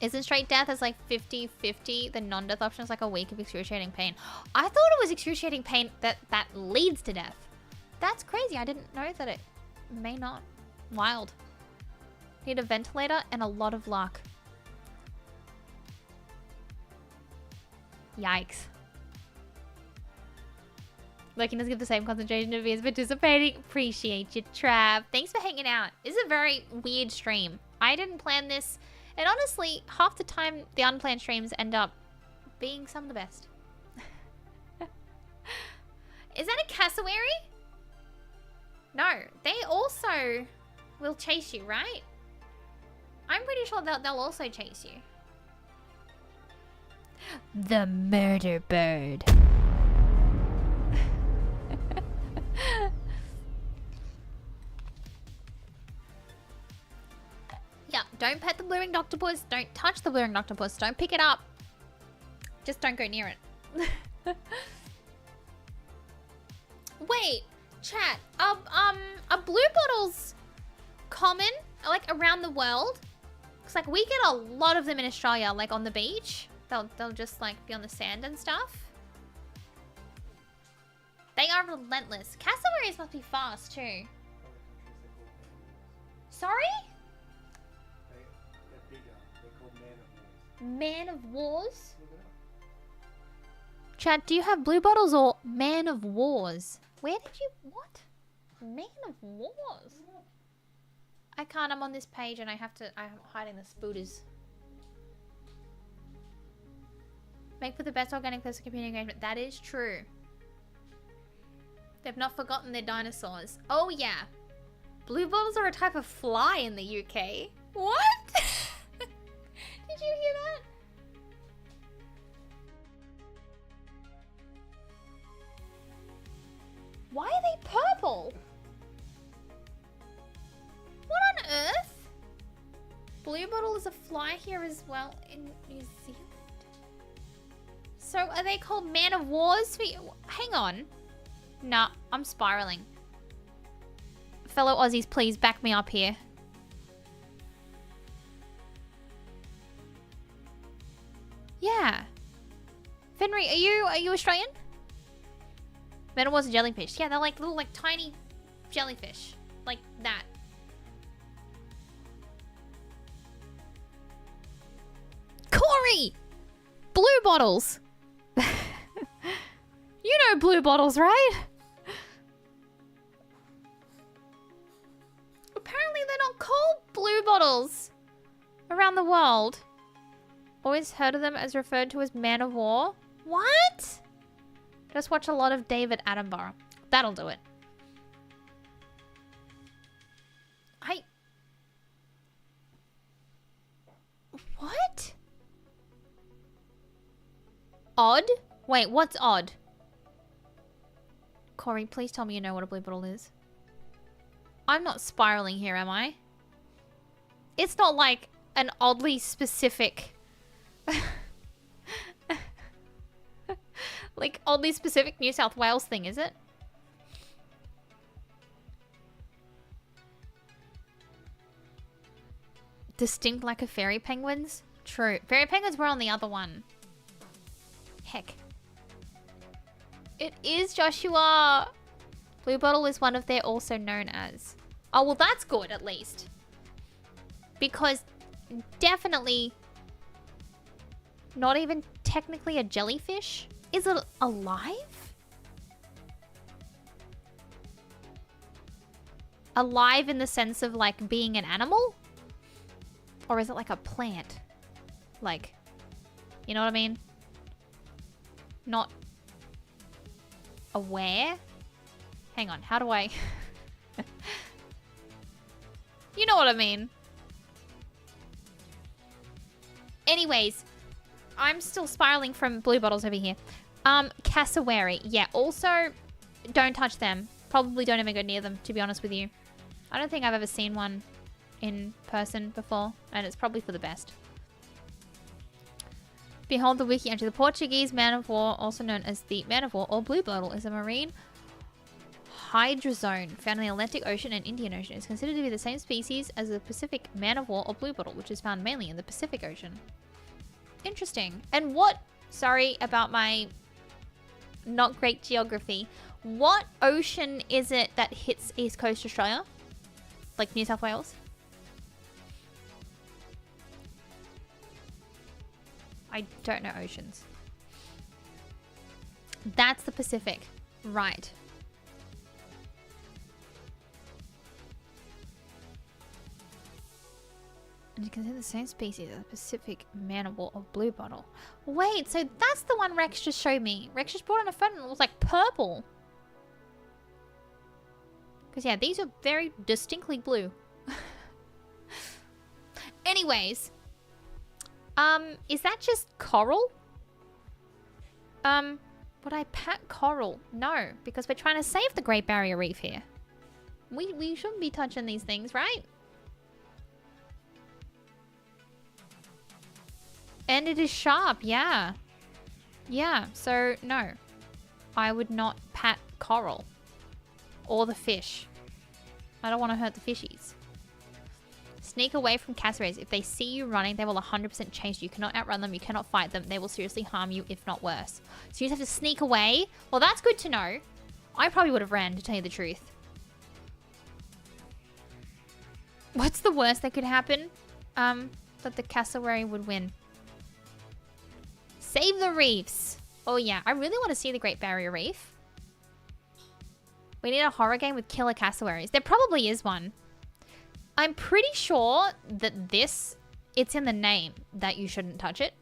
Isn't straight death as like 50-50? The non-death option is like a week of excruciating pain. I thought it was excruciating pain that leads to death. That's crazy. I didn't know that it may not. Wild. Need a ventilator and a lot of luck. Yikes. Lurking doesn't give the same concentration of as participating. Appreciate you, Trav. Thanks for hanging out. This is a very weird stream. I didn't plan this. And honestly, half the time, the unplanned streams end up being some of the best. Is that a cassowary? No. They also will chase you, right? I'm pretty sure they'll also chase you. The murder bird. Yeah, don't pet the blue ringed octopus. Don't touch the blue ringed octopus. Don't pick it up. Just don't go near it. Wait, chat. Are blue bottles common, like, around the world? Cause like we get a lot of them in Australia, like on the beach. They'll just like be on the sand and stuff. They are relentless. Cassowaries must be fast too. Sorry?
They're bigger. They're called man of wars.
Man of Wars?
Look it up.
Chat, do you have blue bottles or Man of Wars? Where did you... What? Man of Wars? I can't. I'm on this page and I'm hiding the spooters. Make for the best organic place of community engagement. That is true. They've not forgotten their dinosaurs. Oh, yeah. Blue bottles are a type of fly in the UK. What? Did you hear that? Why are they purple? What on earth? Blue bottle is a fly here as well in New Zealand. So are they called Man of Wars? Hang on. Nah, I'm spiraling. Fellow Aussies, please back me up here. Yeah. Fenry, are you Australian? Man of Wars are jellyfish. Yeah, they're like little like tiny jellyfish. Like that. Corey! Blue bottles. You know blue bottles, right? Apparently they're not called blue bottles around the world. Always heard of them as referred to as Man of War. What? Just watch a lot of David Attenborough. That'll do it. What? Odd? Wait, what's odd? Corey, please tell me you know what a blue bottle is. I'm not spiraling here, am I? It's not like an oddly specific... like, oddly specific New South Wales thing, is it? Distinct like a fairy penguins? True. Fairy penguins were on the other one. Heck. It is, Joshua! Blue bottle is one of they're also known as. Oh, well that's good, at least. Because definitely not even technically a jellyfish. Is it alive? Alive in the sense of like being an animal? Or is it like a plant? Like, you know what I mean? Not aware? Hang on, how do I... You know what I mean. Anyways, I'm still spiraling from blue bottles over here. Cassowary. Yeah, also, don't touch them. Probably don't even go near them, to be honest with you. I don't think I've ever seen one in person before, and it's probably for the best. Behold the wiki entry. The Portuguese man of war, also known as the man of war or blue bottle, is a marine hydrozone found in the Atlantic Ocean and Indian Ocean. It's considered to be the same species as the Pacific man of war or blue bottle, which is found mainly in the Pacific Ocean. Interesting. And what, sorry about my not great geography, what ocean is it that hits East Coast Australia? Like New South Wales? I don't know oceans. That's the Pacific. Right. And you consider the same species as the Pacific man of war or blue bottle. Wait, so that's the one Rex just showed me. Rex just brought on a phone and it was like purple. Because yeah, these are very distinctly blue. Anyways. Is that just coral? Would I pat coral? No, because we're trying to save the Great Barrier Reef here. We shouldn't be touching these things, right? And it is sharp, yeah. Yeah, so no. I would not pat coral. Or the fish. I don't want to hurt the fishies. Sneak away from cassowaries. If they see you running, they will 100% chase you. You cannot outrun them. You cannot fight them. They will seriously harm you, if not worse. So you just have to sneak away. Well, that's good to know. I probably would have ran, to tell you the truth. What's the worst that could happen? That the cassowary would win. Save the reefs. Oh yeah, I really want to see the Great Barrier Reef. We need a horror game with killer cassowaries. There probably is one. I'm pretty sure that it's in the name that you shouldn't touch it.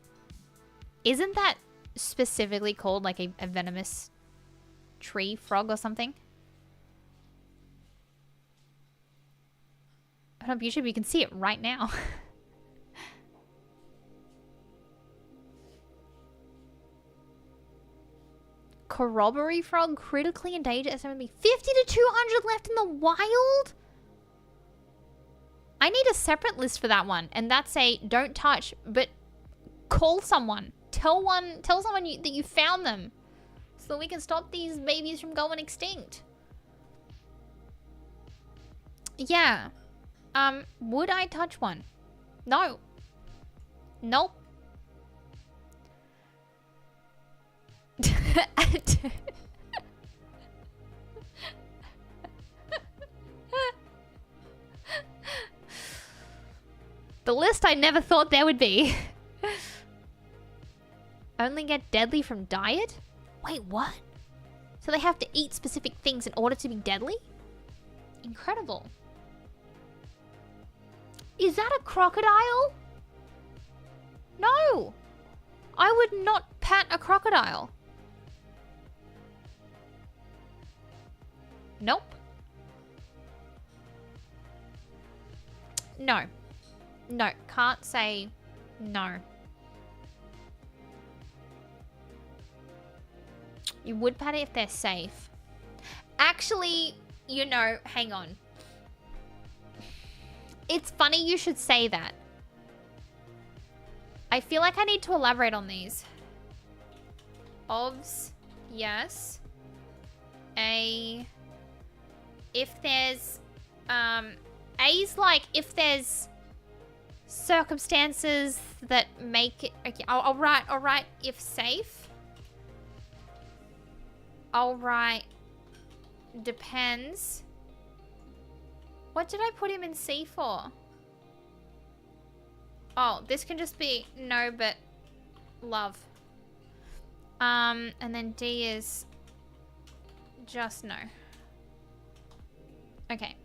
Isn't that specifically called like a venomous tree frog or something? On YouTube, you can see it right now. Corroboree frog, critically endangered SMB. 50 to 200 left in the wild? I need a separate list for that one. And that's a don't touch, but call someone. Tell someone that you found them. So that we can stop these babies from going extinct. Yeah. Would I touch one? No. Nope. The list I never thought there would be. Only get deadly from diet? Wait, what? So they have to eat specific things in order to be deadly? Incredible. Is that a crocodile? No. I would not pat a crocodile. Nope. No. No, can't say no. You would pat it if they're safe. Actually, you know, hang on. It's funny you should say that. I feel like I need to elaborate on these. Obs, yes. If there's, A's like if there's circumstances that make it, okay, I'll write if safe. I'll write depends. What did I put him in C for? Oh, this can just be no, but love. And then D is just no. Okay.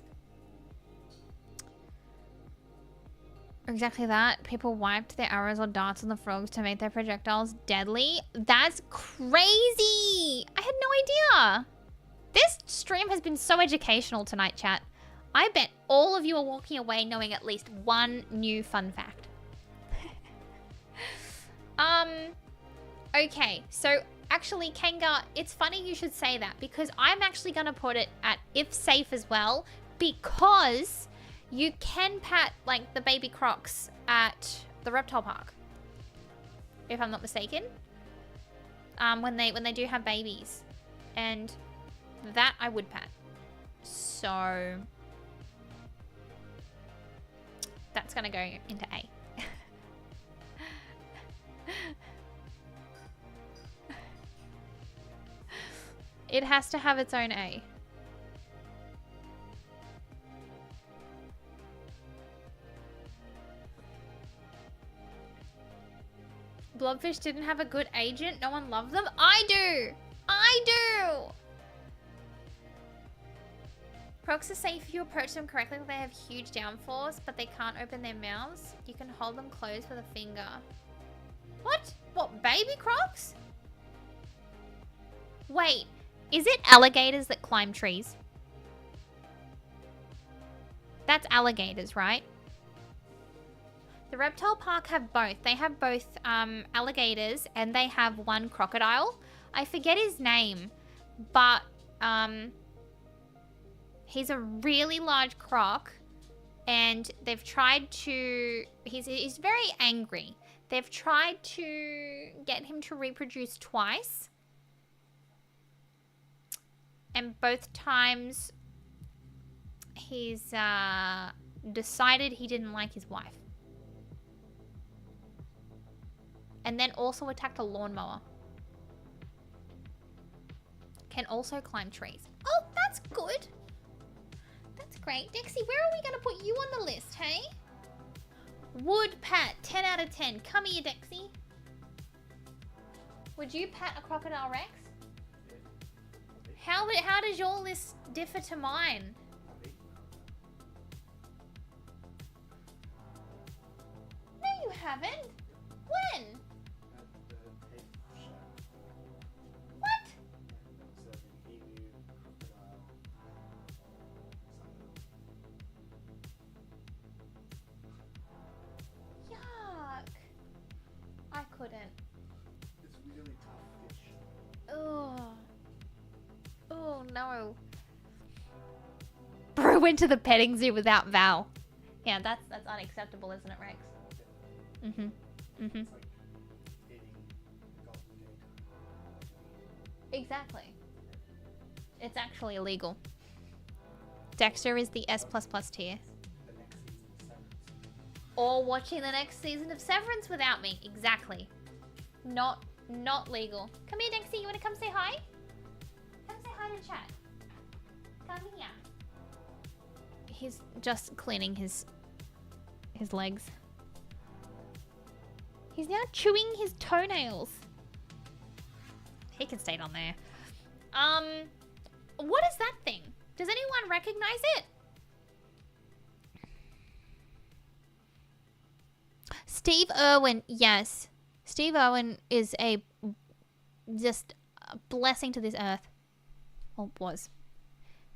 Exactly that. People wiped their arrows or darts on the frogs to make their projectiles deadly. That's crazy! I had no idea. This stream has been so educational tonight, chat. I bet all of you are walking away knowing at least one new fun fact. Okay, so actually, Kenga, it's funny you should say that because I'm actually going to put it at if safe as well because you can pat, like, the baby crocs at the reptile park, if I'm not mistaken, when they do have babies, and that I would pat. So that's gonna go into A. It has to have its own A. Blobfish didn't have a good agent. No one loved them. I do. I do. Crocs are safe if you approach them correctly. They have huge downforce, but they can't open their mouths. You can hold them closed with a finger. What? What, baby crocs? Wait, is it alligators that climb trees? That's alligators, right? The reptile park have both. They have both alligators and they have one crocodile. I forget his name, but he's a really large croc and they've tried to... He's very angry. They've tried to get him to reproduce twice. And both times he's decided he didn't like his wife. And then also attacked a lawnmower. Can also climb trees. Oh, that's good. That's great. Dexy, where are we going to put you on the list, hey? Wood pat, 10 out of 10. Come here, Dexy. Would you pet a crocodile Rex?
Yeah.
How does your list differ to mine?
I've eaten them.
No, you haven't. When?
At the Heath show.
What?
Yeah, that was serving emu, crocodile, something else.
Yuck. I couldn't.
It's really tough fish.
Oh. Oh no. Bro went to the petting zoo without Val. Yeah, that's unacceptable, isn't it, Rex? Mhm. Mhm.
It's like eating a golden gate.
Exactly. It's actually illegal. Dexter is the S++ tier.
The next season of Severance.
Or watching the next season of Severance without me. Exactly. Not legal. Come here, Dexter. You want to come say hi? Come say hi to chat. Come here. He's just cleaning his legs. He's now chewing his toenails. He can stay down there. What is that thing? Does anyone recognize it? Steve Irwin, yes. Steve Irwin is just a blessing to this earth. Or was.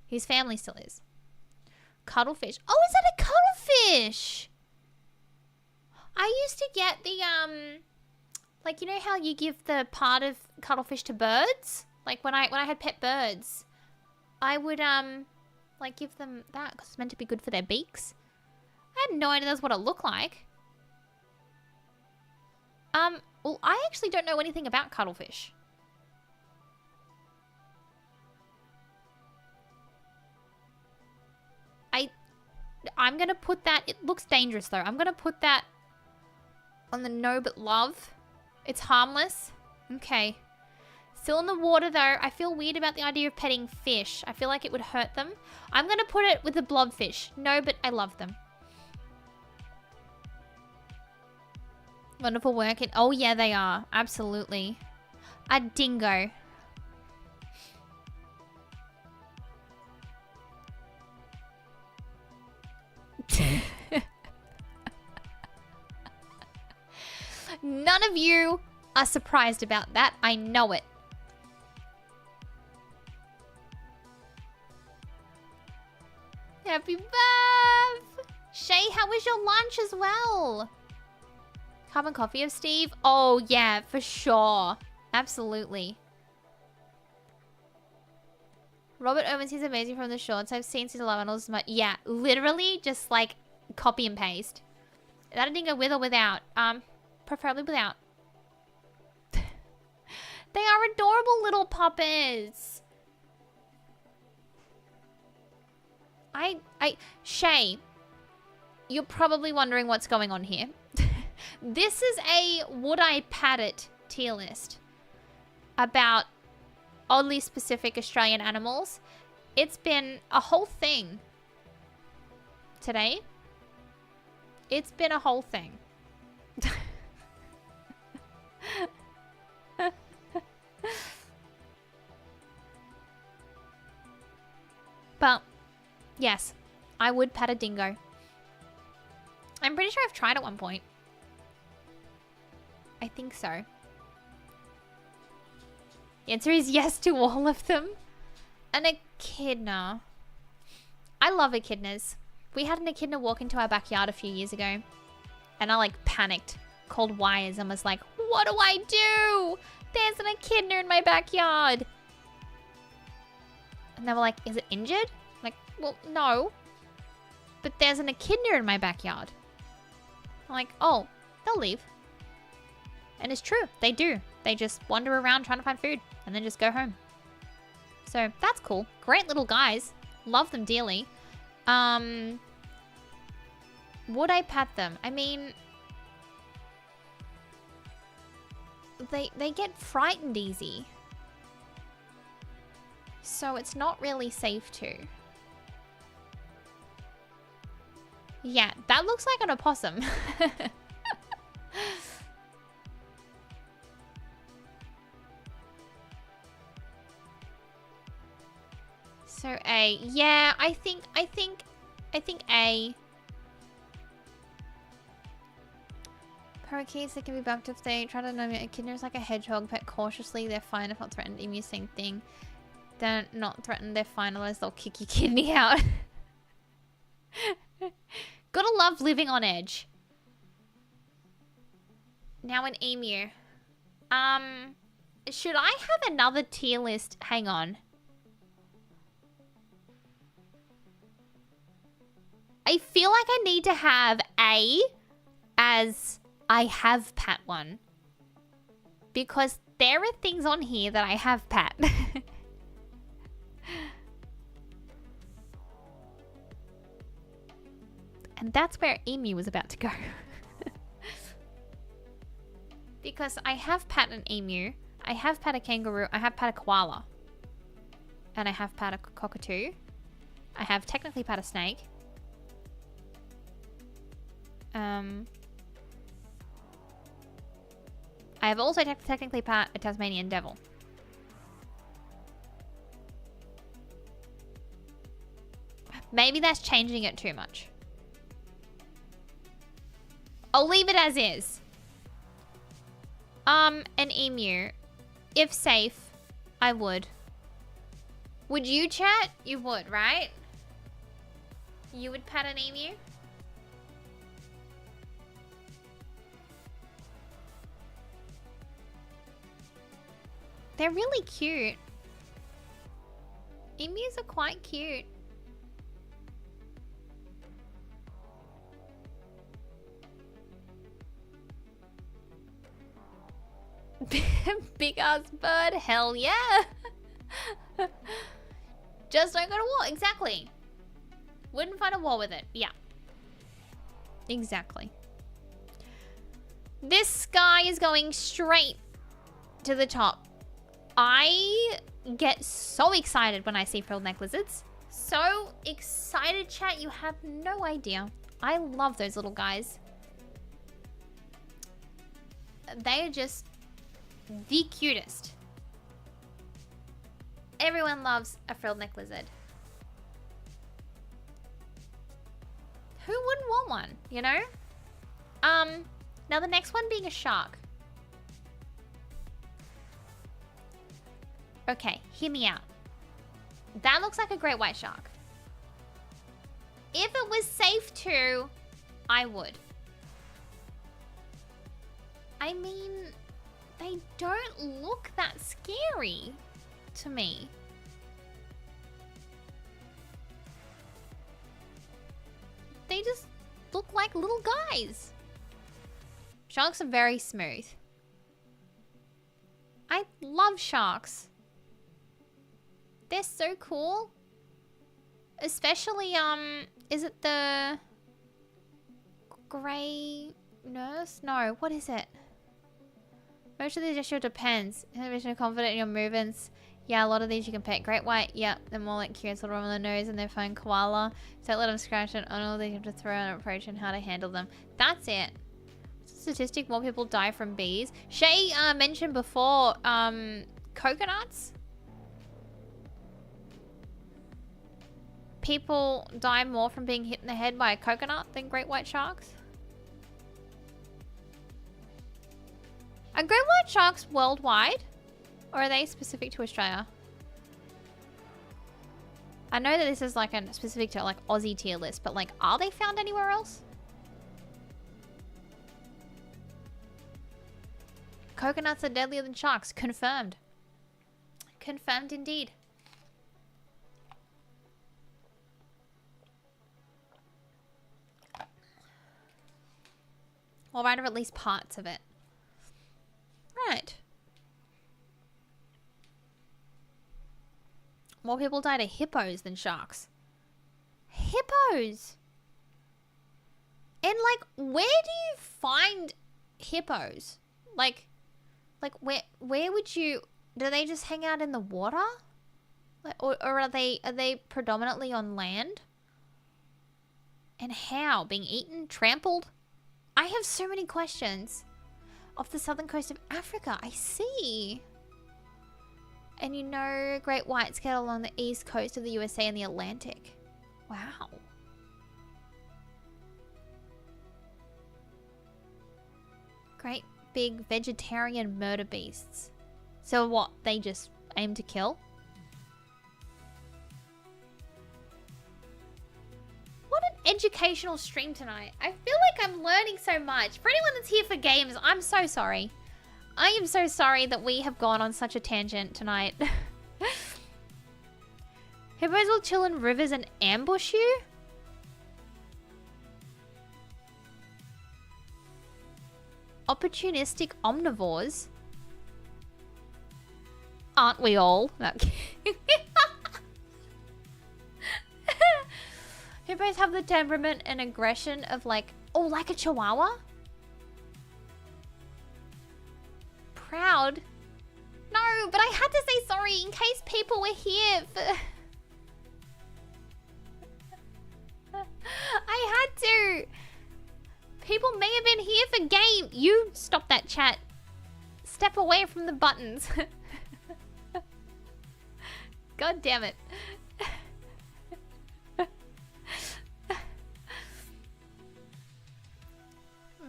His family still is. Cuttlefish. Oh, is that a cuttlefish? I used to get the, like, you know how you give the part of cuttlefish to birds? Like, when I had pet birds, I would, like, give them that because it's meant to be good for their beaks. I had no idea that's what it looked like. Well, I actually don't know anything about cuttlefish. I'm gonna put that, it looks dangerous though. I'm gonna put that on the no but love. It's harmless. Okay. Still in the water though. I feel weird about the idea of petting fish. I feel like it would hurt them. I'm gonna put it with the blobfish. No, but I love them. Wonderful work. Oh yeah, they are. Absolutely. A dingo. None of you are surprised about that. I know it. Happy birth! Shay, how was your lunch as well? Carbon coffee of Steve? Oh, yeah, for sure. Absolutely. Robert Owens, he's amazing from the shorts. I've seen since 11 as much. Yeah, literally just like copy and paste. That didn't go with or without. Preferably without. They are adorable little puppets. Shay, you're probably wondering what's going on here. This is a would I pat it tier list about oddly specific Australian animals. It's been a whole thing today. It's been a whole thing. But yes, I would pat a dingo. I'm pretty sure I've tried at one point. I think so. The answer is yes to all of them. An echidna. I love echidnas. We had an echidna walk into our backyard a few years ago. And I like panicked, called wires and was like, what do I do? There's an echidna in my backyard. And they were like, is it injured? I'm like, well, no. But there's an echidna in my backyard. I'm like, oh, they'll leave. And it's true, they do. They just wander around trying to find food and then just go home. So that's cool. Great little guys. Love them dearly. Would I pat them? I mean, they get frightened easy. So it's not really safe to. Yeah, that looks like an opossum. A. Yeah, I think A. Parakeets, they can be bumped if they try to know a kidney is like a hedgehog. Pet cautiously, they're fine if not threatened. Emu, same thing. They're not threatened, they're fine, otherwise they'll kick your kidney out. Gotta love living on edge. Now an emu. Should I have another tier list? Hang on. I feel like I need to have A as I have pat one. Because there are things on here that I have pat. And that's where emu was about to go. Because I have pat an emu, I have pat a kangaroo, I have pat a koala. And I have pat a cockatoo. I have technically pat a snake. I have also technically pat a Tasmanian devil. Maybe that's changing it too much. I'll leave it as is. An emu. If safe, I would. Would you, chat? You would, right? You would pat an emu? They're really cute. Emus are quite cute. Big ass bird, hell yeah. Just don't go to war, exactly. Wouldn't fight a war with it, yeah. Exactly. This guy is going straight to the top. I get so excited when I see frilled neck lizards. So excited, chat, you have no idea. I love those little guys. They are just the cutest. Everyone loves a frilled neck lizard. Who wouldn't want one, you know? Now the next one being a shark. Okay, hear me out. That looks like a great white shark. If it was safe to, I would. I mean, they don't look that scary to me. They just look like little guys. Sharks are very smooth. I love sharks. They're so cool. Especially, is it the grey nurse? No, what is it? Most of these gesture depends. Inhibition of confident in your movements. Yeah, a lot of these you can pet. Great white, yep. They're more like cute, sort of on the nose, and they're fine. Koala. Don't let them scratch it. On all these you have to throw an approach and how to handle them. That's it. Statistic, more people die from bees. Shay mentioned before, coconuts. People die more from being hit in the head by a coconut than great white sharks. Are great white sharks worldwide? Or are they specific to Australia? I know that this is like a specific to like Aussie tier list, but like, are they found anywhere else? Coconuts are deadlier than sharks. Confirmed. Confirmed indeed. Or rather, at least parts of it. Right. More people die to hippos than sharks. Hippos! And like, where do you find hippos? Like where would you, do they just hang out in the water? Like, or are they predominantly on land? And how? Being eaten? Trampled? I have so many questions. Off the southern coast of Africa, I see. And you know great whites get along the east coast of the USA and the Atlantic. Wow. Great big vegetarian murder beasts. So what, they just aim to kill? What an educational stream tonight. I feel like I'm learning so much. For anyone that's here for games, I'm so sorry. I am so sorry that we have gone on such a tangent tonight. Hippos will chill in rivers and ambush you? Opportunistic omnivores? Aren't we all? No. Hippos have the temperament and aggression of like, oh, like a chihuahua? Proud? No, but I had to say sorry in case people were here for... I had to. People may have been here for game. You stop that chat. Step away from the buttons. God damn it.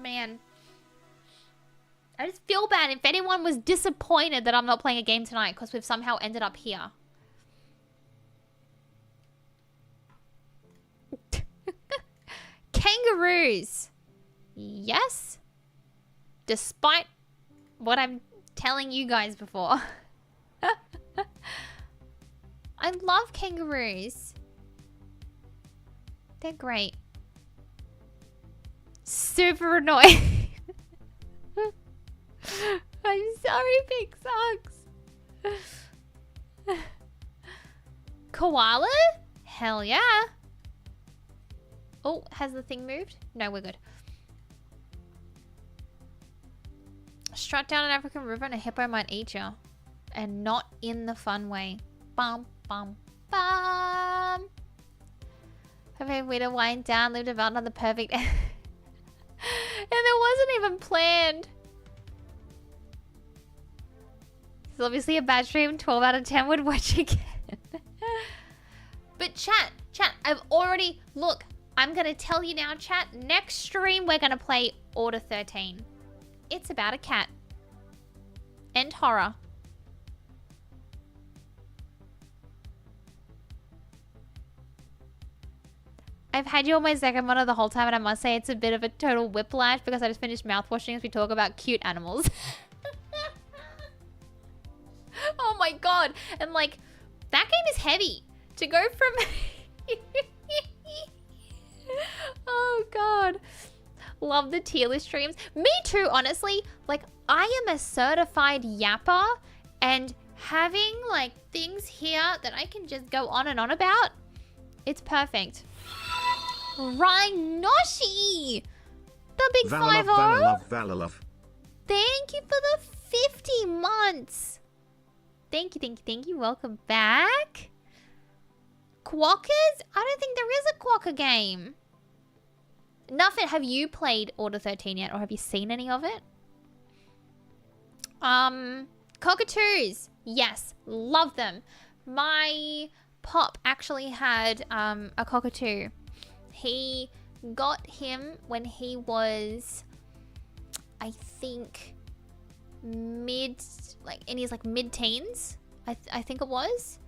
Man. I just feel bad if anyone was disappointed that I'm not playing a game tonight because we've somehow ended up here. Kangaroos. Yes. Despite what I'm telling you guys before. I love kangaroos. They're great. Super annoying. I'm sorry, Big Sucks. Koala? Hell yeah. Oh, has the thing moved? No, we're good. Strut down an African river and a hippo might eat you. And not in the fun way. Bum, bum, bum. Hoping way to wind down, lived about on the perfect... and it wasn't even planned. It's obviously a bad stream. 12 out of 10 would watch again. But chat, I've already... Look, I'm going to tell you now, chat. Next stream, we're going to play Order 13. It's about a cat. And horror. I've had you on my second monitor the whole time, and I must say it's a bit of a total whiplash because I just finished mouthwashing as we talk about cute animals. Oh my god. And like, that game is heavy. To go from... Oh god. Love the tier list streams. Me too, honestly. Like, I am a certified yapper, and having like things here that I can just go on and on about, it's perfect. Rhinoshi! The big 5-0.
Valalove.
Thank you for the 50 months. Thank you. Welcome back. Quackers? I don't think there is a Quacker game. Nuffit, have you played Order 13 yet, or have you seen any of it? Cockatoos. Yes, love them. My pop actually had a cockatoo. He got him when he was, I think, in his like mid-teens. I think it was.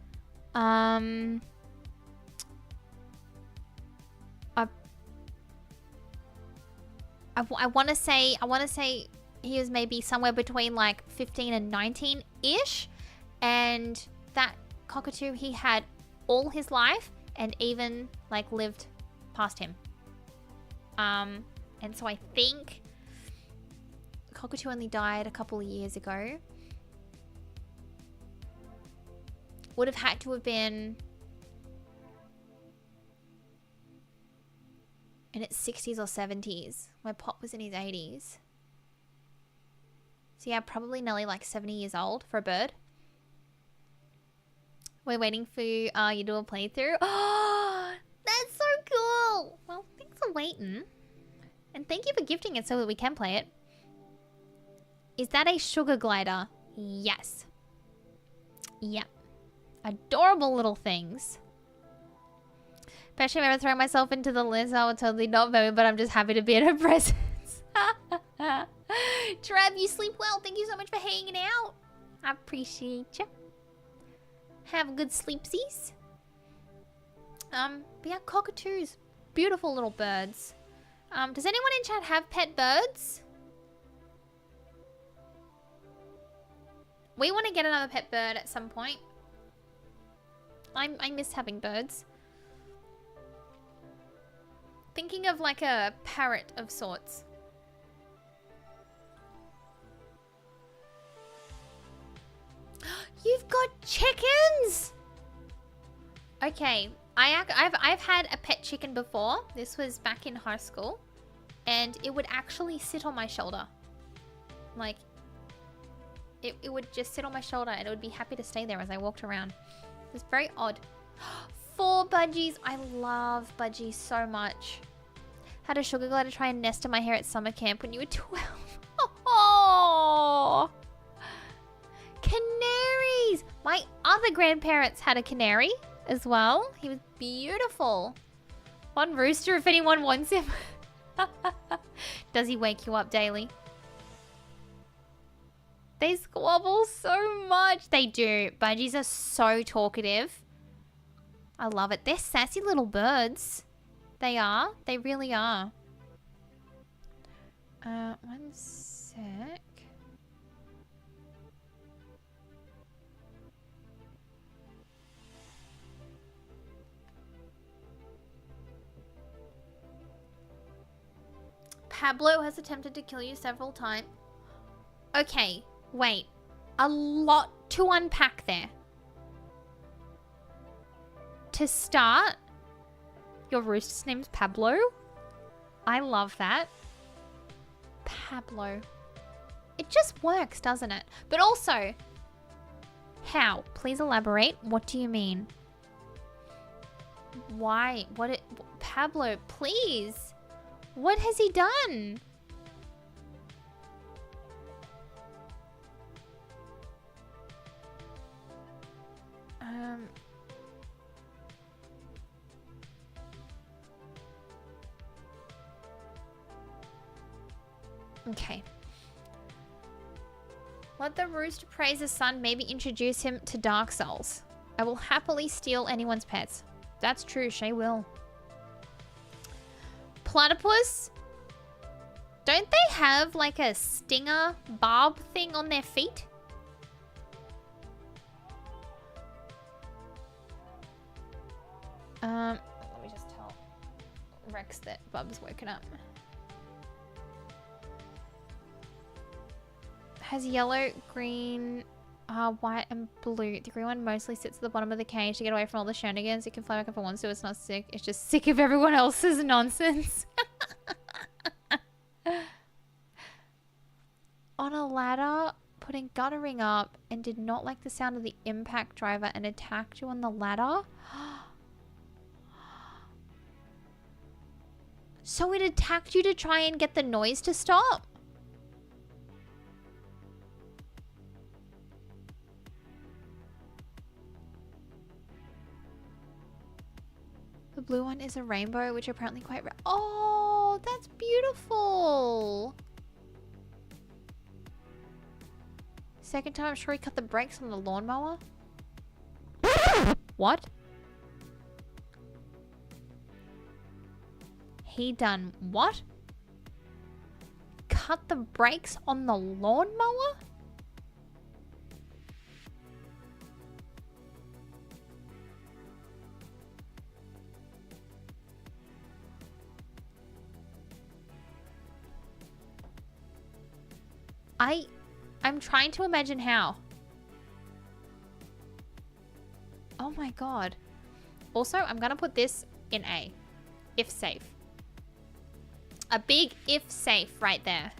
I want to say he was maybe somewhere between like 15 and 19-ish, and that cockatoo he had all his life and even like lived past him. And so I think cockatoo only died a couple of years ago. Would have had to have been in its 60s or 70s. My pop was in his 80s. So yeah, probably nearly like 70 years old for a bird. We're waiting for you to do a playthrough. Oh, that's so cool. Well, thanks for waiting. And thank you for gifting it so that we can play it. Is that a sugar glider? Yes. Yep. Adorable little things. Especially if I ever throw myself into the list, I would totally not vote, but I'm just happy to be in her presence. Trev, you sleep well. Thank you so much for hanging out. I appreciate you. Have good sleepsies. But yeah, cockatoos. Beautiful little birds. Does anyone in chat have pet birds? We want to get another pet bird at some point. I miss having birds. Thinking of like a parrot of sorts. You've got chickens! Okay, I've had a pet chicken before. This was back in high school. And it would actually sit on my shoulder. Like, it would just sit on my shoulder and it would be happy to stay there as I walked around. It was very odd. 4 budgies. I love budgies so much. Had a sugar glider try and nest in my hair at summer camp when you were 12. Oh! Canaries! My other grandparents had a canary as well. He was beautiful. One rooster if anyone wants him. Does he wake you up daily? They squabble so much. They do. Budgies are so talkative. I love it. They're sassy little birds. They are. They really are. One sec. Pablo has attempted to kill you several times. Okay, wait. A lot to unpack there. To start, your rooster's name's Pablo. I love that. Pablo. It just works, doesn't it? But also, how? Please elaborate. What do you mean? Why? Pablo, please. What has he done? Okay. Let the rooster praise his son, maybe introduce him to Dark Souls. I will happily steal anyone's pets. That's true, Shay will. Platypus? Don't they have like a stinger barb thing on their feet? Let me just tell Rex that Bub's woken up. Has yellow, green, white, and blue. The green one mostly sits at the bottom of the cage to get away from all the shenanigans. It can fly back if it wants to. It's not sick. It's just sick of everyone else's nonsense. On a ladder, putting guttering up, and did not like the sound of the impact driver and attacked you on the ladder. So it attacked you to try and get the noise to stop? The blue one is a rainbow, which are apparently quite rare. Oh, that's beautiful. Second time, I'm sure he cut the brakes on the lawnmower. What? He done what? Cut the brakes on the lawnmower? I'm trying to imagine how. Oh my god. Also, I'm gonna put this in A. If safe. A big if safe right there.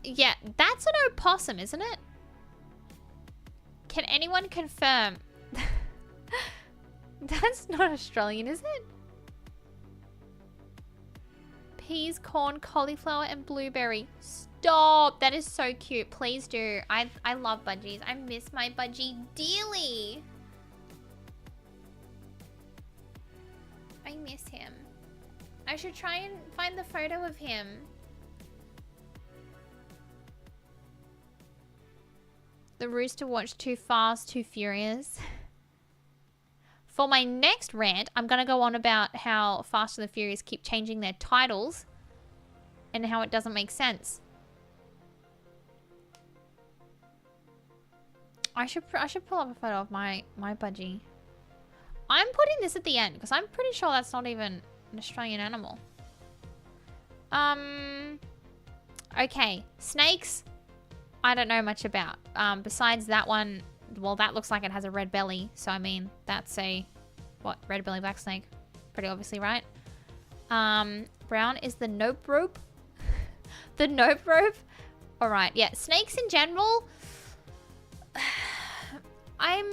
Yeah, that's an opossum, isn't it? Can anyone confirm? That's not Australian, is it? Peas, corn, cauliflower, and blueberry. Stop. That is so cute. Please do. I love budgies. I miss my budgie dearly. I miss him. I should try and find the photo of him. The rooster watched Too Fast, Too Furious. For my next rant, I'm going to go on about how Fast and the Furious keep changing their titles and how it doesn't make sense. I should pull up a photo of my budgie. I'm putting this at the end because I'm pretty sure that's not even an Australian animal. Okay, snakes. I don't know much about. Besides that one, well, that looks like it has a red belly. So, I mean, that's a, what, red belly black snake? Pretty obviously, right? Brown is the nope rope. The nope rope. All right, yeah. Snakes in general, I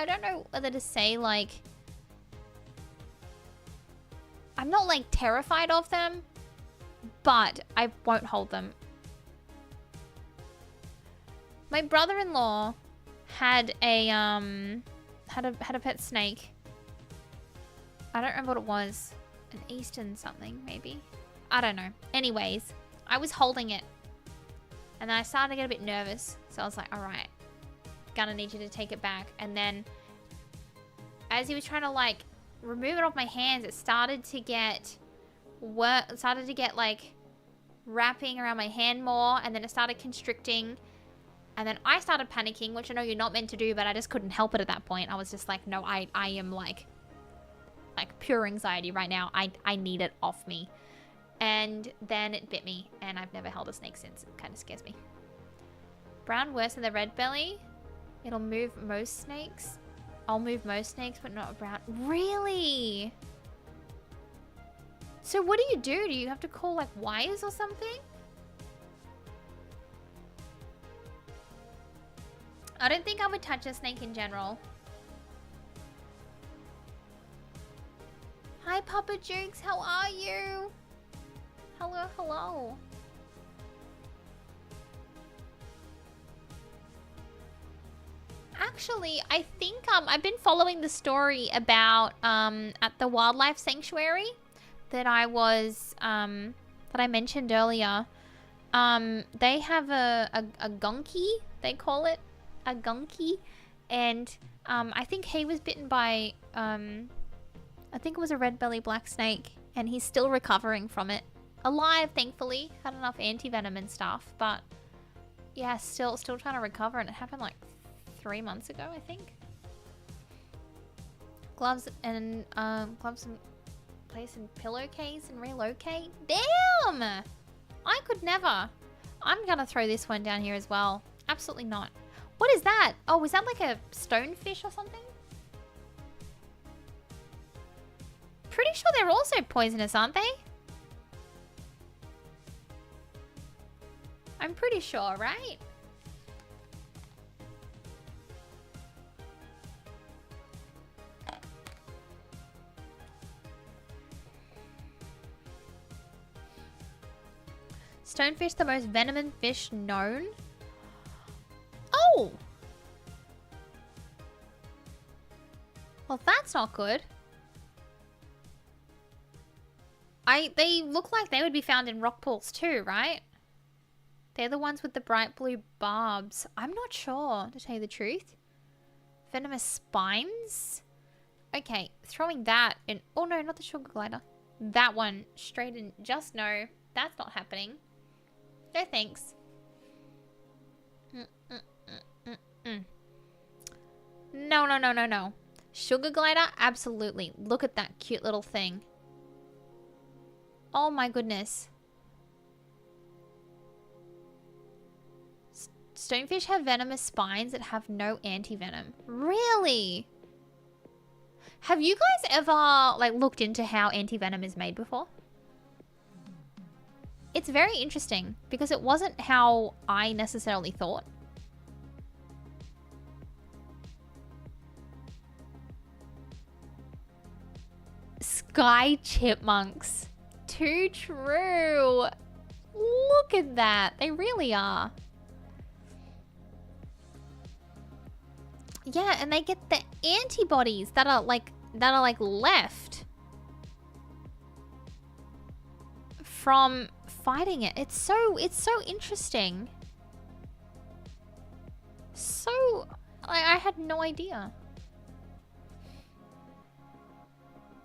don't know whether to say, like, I'm not, like, terrified of them, but I won't hold them. My brother-in-law had a pet snake. I don't remember what it was. An eastern something, maybe. I don't know. Anyways, I was holding it. And then I started to get a bit nervous. So I was like, all right, gonna need you to take it back. And then as he was trying to, like, remove it off my hands, it started to get like wrapping around my hand more, and then it started constricting. And then I started panicking, which I know you're not meant to do, but I just couldn't help it at that point. I was just like, no, I am like pure anxiety right now. I need it off me. And then it bit me, and I've never held a snake since. It kind of scares me. Brown worse than the red belly? It'll move most snakes? I'll move most snakes, but not a brown. Really? So what do? Do you have to call, like, wires or something? I don't think I would touch a snake in general. Hi, Papa Jukes. How are you? Hello, hello. Actually, I think I've been following the story about at the wildlife sanctuary that I was that I mentioned earlier. They have a gunky, they call it a gunky, and I think he was bitten by I think it was a red belly black snake, and he's still recovering from it. Alive, thankfully. Had enough anti-venom and stuff, but yeah, still trying to recover, and it happened like 3 months ago, I think. Gloves and place in pillowcase and relocate. Damn! I could never. I'm gonna throw this one down here as well. Absolutely not. What is that? Oh, is that like a stonefish or something? Pretty sure they're also poisonous, aren't they? I'm pretty sure, right? Stonefish, the most venomous fish known? Oh! Well, that's not good. They look like they would be found in rock pools too, right? They're the ones with the bright blue barbs. I'm not sure, to tell you the truth. Venomous spines? Okay, throwing that in... Oh no, not the sugar glider. That one straight in. Just no. That's not happening. No thanks. No. Sugar glider? Absolutely. Look at that cute little thing. Oh my goodness. Stonefish have venomous spines that have no anti-venom. Really? Have you guys ever, like, looked into how anti-venom is made before? It's very interesting because it wasn't how I necessarily thought. Sky chipmunks. Too true. Look at that. They really are. Yeah, and they get the antibodies that are like left from fighting it. It's so interesting. So I had no idea.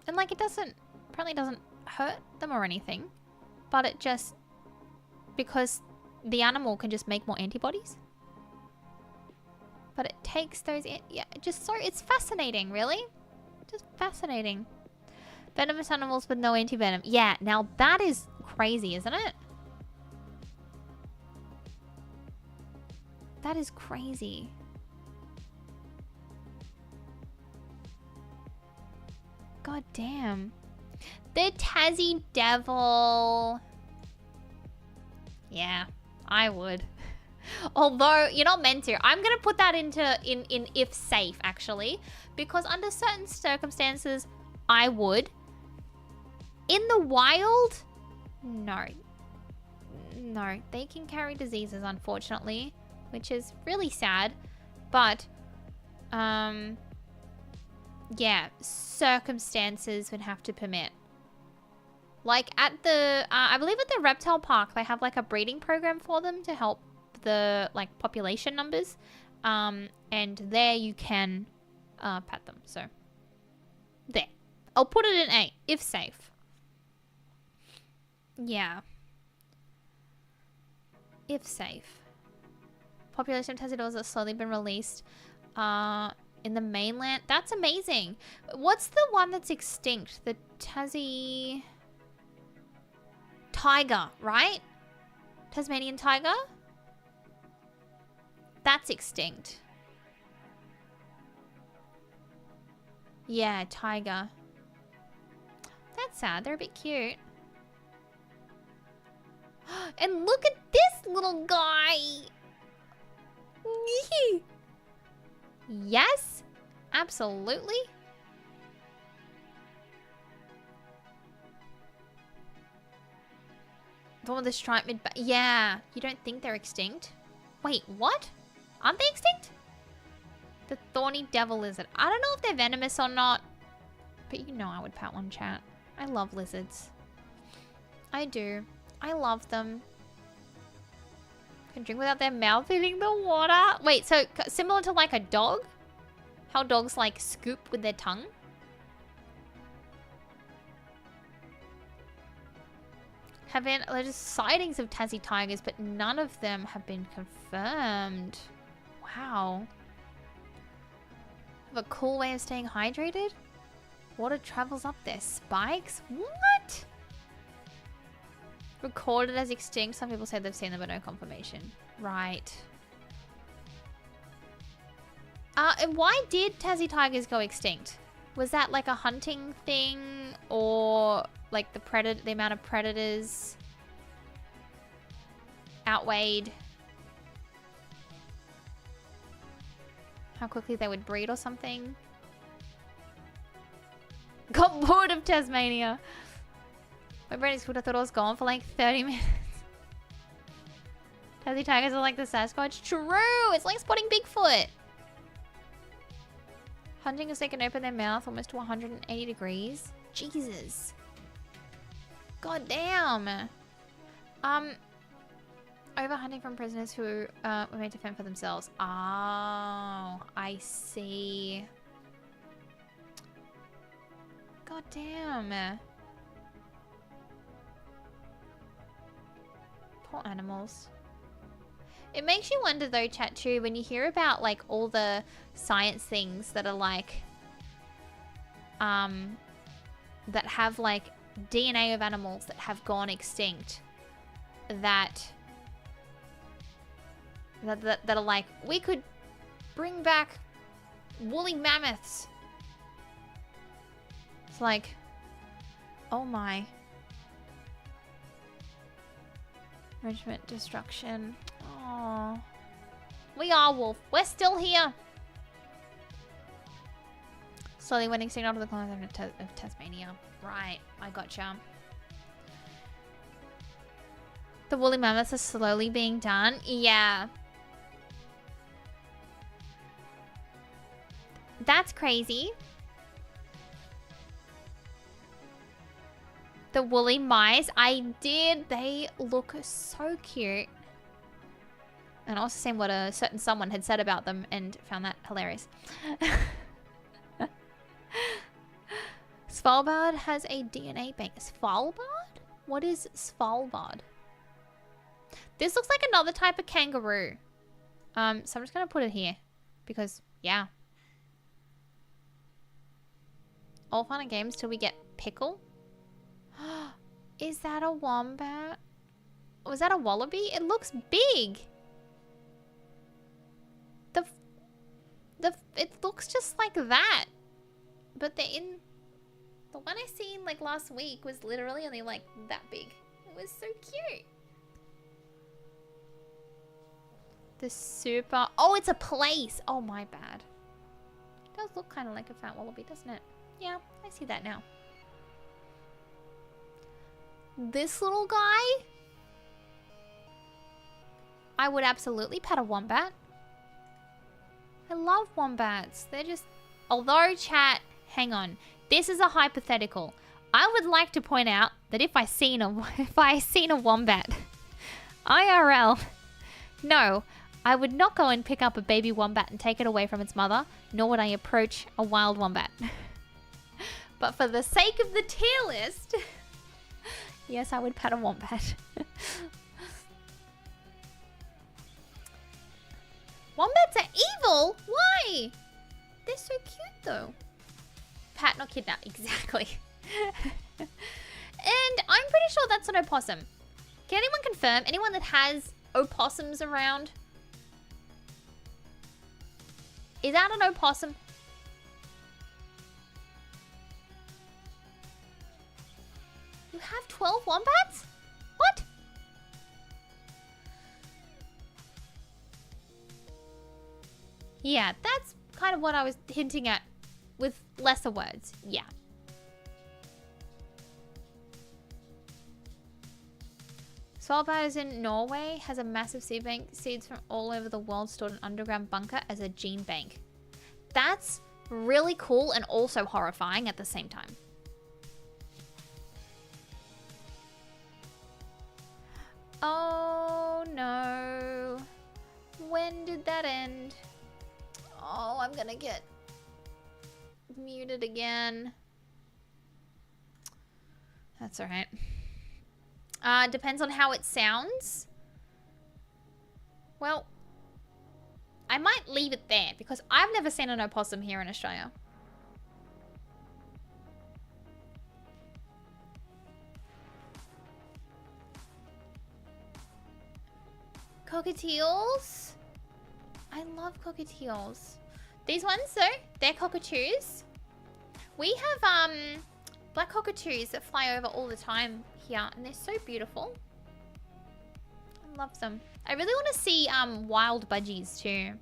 And like it apparently doesn't hurt them or anything, but it just, because the animal can just make more antibodies. But it takes those, yeah, just so, it's fascinating, really. Just fascinating. Venomous animals with no anti-venom. Yeah, now that is crazy, isn't it? That is crazy. God damn. The Tassie Devil. Yeah, I would. Although, you're not meant to. I'm going to put that in if safe, actually. Because under certain circumstances, I would. In the wild, no. No, they can carry diseases, unfortunately. Which is really sad. But, yeah, circumstances would have to permit. Like at the, I believe at the reptile park, they have like a breeding program for them to help the like population numbers. And there you can pet them. So there. I'll put it in A, if safe. Yeah. If safe. Population of Tassie devils has slowly been released in the mainland. That's amazing. What's the one that's extinct? The Tassie tiger, right? Tasmanian tiger? That's extinct. Yeah, tiger. That's sad. They're a bit cute. And look at this little guy. Yes, absolutely. The one with the striped mid-back. Yeah, you don't think they're extinct? Wait, what? Aren't they extinct? The thorny devil lizard. I don't know if they're venomous or not, but you know I would pat one, chat. I love lizards. I do. I love them. Can drink without their mouth hitting the water. Wait, so similar to like a dog? How dogs like scoop with their tongue? There's sightings of Tassie tigers, but none of them have been confirmed. Wow. Have a cool way of staying hydrated? Water travels up their spikes? What? Recorded as extinct. Some people say they've seen them, but no confirmation. Right. And why did Tassie tigers go extinct? Was that like a hunting thing, or like the amount of predators outweighed how quickly they would breed or something? Got bored of Tasmania. My brain is cool. I thought I was gone for like 30 minutes. Tassie tigers are like the Sasquatch. True! It's like spotting Bigfoot. Hunting as they can open their mouth almost to 180 degrees. Jesus. God damn. Overhunting from prisoners who were made to fend for themselves. Oh, I see. God damn. Poor animals. It makes you wonder though, chat too, when you hear about like all the science things that are like, that have like DNA of animals that have gone extinct, that are like, we could bring back woolly mammoths. It's like, oh my. Regiment destruction. Oh, we are wolf. We're still here. Slowly went extinct after the colonization of Tasmania. Right, I gotcha. The woolly mammoths are slowly being done. Yeah. That's crazy. The woolly mice. I did. They look so cute. And also seen what a certain someone had said about them and found that hilarious. Svalbard has a DNA bank. Svalbard? What is Svalbard? This looks like another type of kangaroo. So I'm just gonna put it here. Because, yeah. All fun and games till we get pickle. Is that a wombat? Was that a wallaby? It looks big. It looks just like that. But the one I seen like last week was literally only like that big. It was so cute. The super... Oh, it's a place. Oh, my bad. It does look kind of like a fat wallaby, doesn't it? Yeah, I see that now. This little guy, I would absolutely pet a wombat. I love wombats. They're just... Although, chat, hang on. This is a hypothetical. I would like to point out that if I seen a wombat, IRL, no, I would not go and pick up a baby wombat and take it away from its mother, nor would I approach a wild wombat. But for the sake of the tier list, yes, I would pet a wombat. Wombats are evil? Why? They're so cute though. Pat, not kidnap. Exactly. And I'm pretty sure that's an opossum. Can anyone confirm? Anyone that has opossums around? Is that an opossum? You have 12 wombats? What? Yeah, that's kind of what I was hinting at with lesser words. Yeah. Svalbard is in Norway, has a massive seed bank, seeds from all over the world stored in an underground bunker as a gene bank. That's really cool and also horrifying at the same time. Oh no. When did that end? Oh, I'm gonna get muted again. That's alright. Depends on how it sounds. Well, I might leave it there because I've never seen an opossum here in Australia. Cockatiels? I love cockatiels. These ones though, they're cockatoos. We have black cockatoos that fly over all the time here and they're so beautiful. I love them. I really want to see wild budgies too.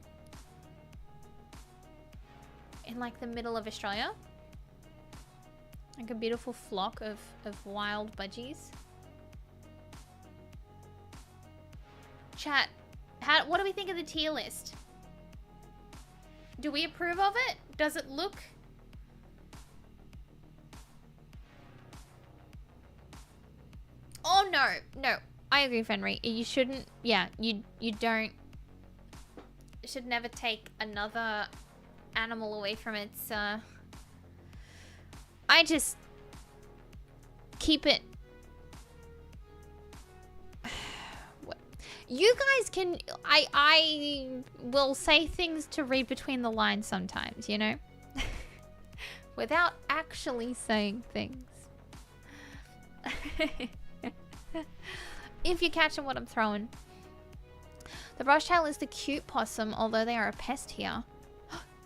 In like the middle of Australia. Like a beautiful flock of wild budgies. Chat, what do we think of the tier list? Do we approve of it? Does it look... Oh no, no. I agree, Fenry. You shouldn't, yeah, you don't, should never take another animal away from its, I just keep it. You guys can, I will say things to read between the lines sometimes, you know? Without actually saying things. If you're catching what I'm throwing. The brushtail is the cute possum, although they are a pest here.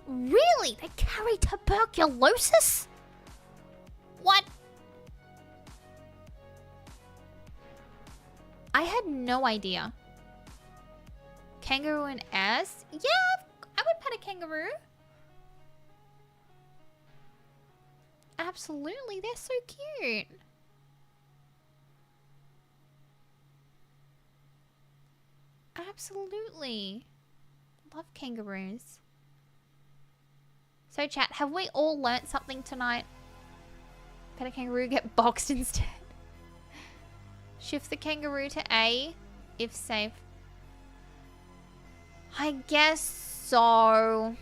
Really? They carry tuberculosis? What? I had no idea. Kangaroo and ass? Yeah, I would pet a kangaroo. Absolutely, they're so cute. absolutely. Love kangaroos. So chat, have we all learnt something tonight? Pet a kangaroo, get boxed instead. Shift the kangaroo to A, if safe. I guess so.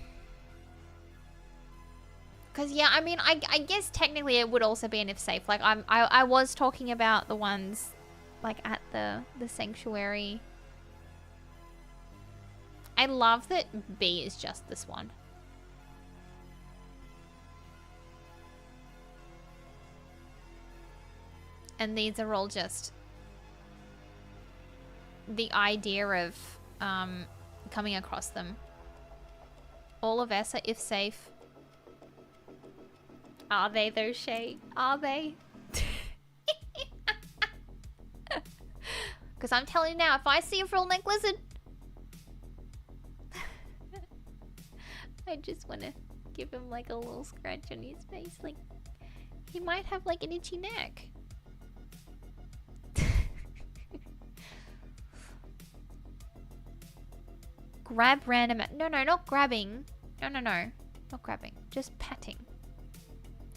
Because, yeah, I mean, I guess technically it would also be an if safe. Like, I was talking about the ones, like, at the sanctuary. I love that B is just this one. And these are all just the idea of coming across them. All of S are if safe. Are they though, Shay? Are they? Because I'm telling you now, if I see a frill neck lizard, I just want to give him like a little scratch on his face. Like, he might have like an itchy neck. Grab random... No, not grabbing. No. Not grabbing. Just patting.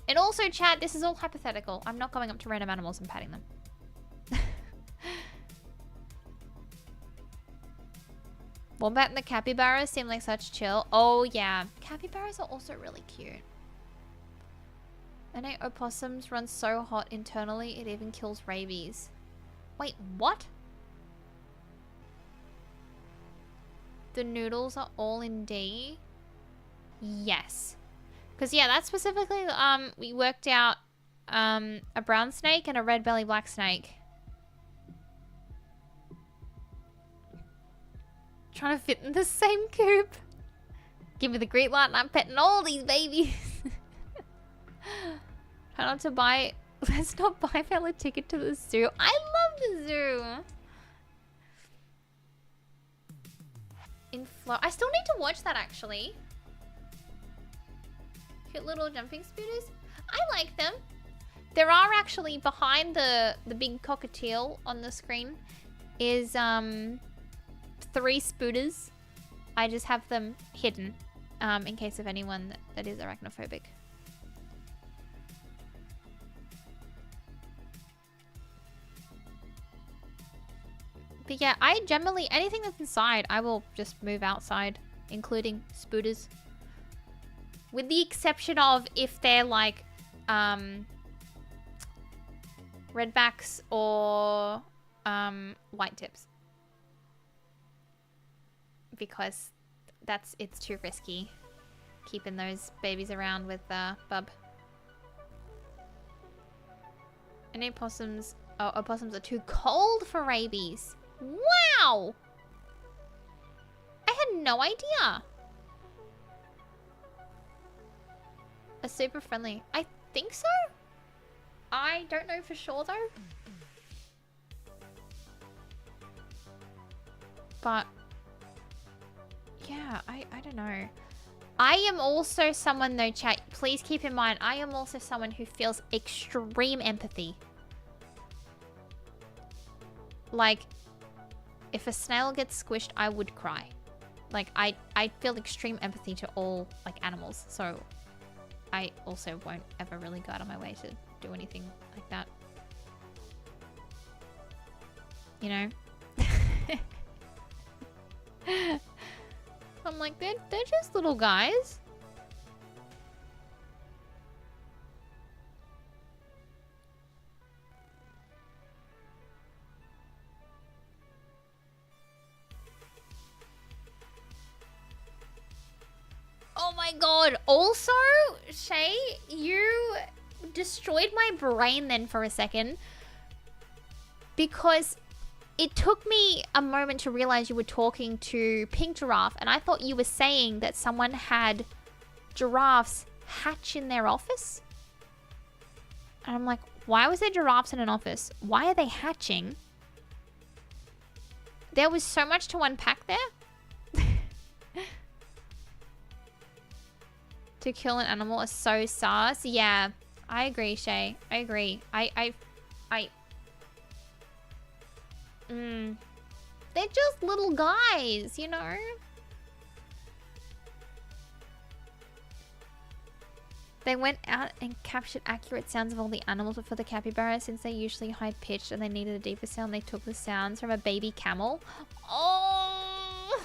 And also, chat, this is all hypothetical. I'm not going up to random animals and patting them. Wombat and the capybaras seem like such chill. Oh, yeah. Capybaras are also really cute. I know opossums run so hot internally, it even kills rabies. Wait, what? The noodles are all in D? Yes. Because, yeah, that's specifically, we worked out a brown snake and a red belly black snake. Trying to fit in the same coop. Give me the green light and I'm petting all these babies. Try not to buy... Let's not buy Fell a ticket to the zoo. I love the zoo. In Flo... I still need to watch that, actually. Cute little jumping spooters. I like them. There are actually, behind the big cockatiel on the screen, is 3 spooters. I just have them hidden, in case of anyone that is arachnophobic. But yeah, I generally, anything that's inside, I will just move outside, including spooters. With the exception of if they're like, redbacks or, white tips. Because it's too risky keeping those babies around with, bub. I know opossums are too cold for rabies. Wow! I had no idea. Are super friendly. I think so. I don't know for sure though. But yeah, I don't know. I am also someone though, chat, please keep in mind, I am also someone who feels extreme empathy. Like, if a snail gets squished, I would cry. Like, I feel extreme empathy to all, like, animals. So, I also won't ever really go out of my way to do anything like that. You know? I'm like, they're just little guys. Oh my god. Also, Shay, you destroyed my brain then for a second. Because it took me a moment to realize you were talking to Pink Giraffe, and I thought you were saying that someone had giraffes hatch in their office. And I'm like, why was there giraffes in an office? Why are they hatching? There was so much to unpack there. To kill an animal is so sus. Yeah, I agree, Shay. I agree. They're just little guys, you know? They went out and captured accurate sounds of all the animals, but for the capybara, since they're usually high-pitched and they needed a deeper sound, they took the sounds from a baby camel. Oh!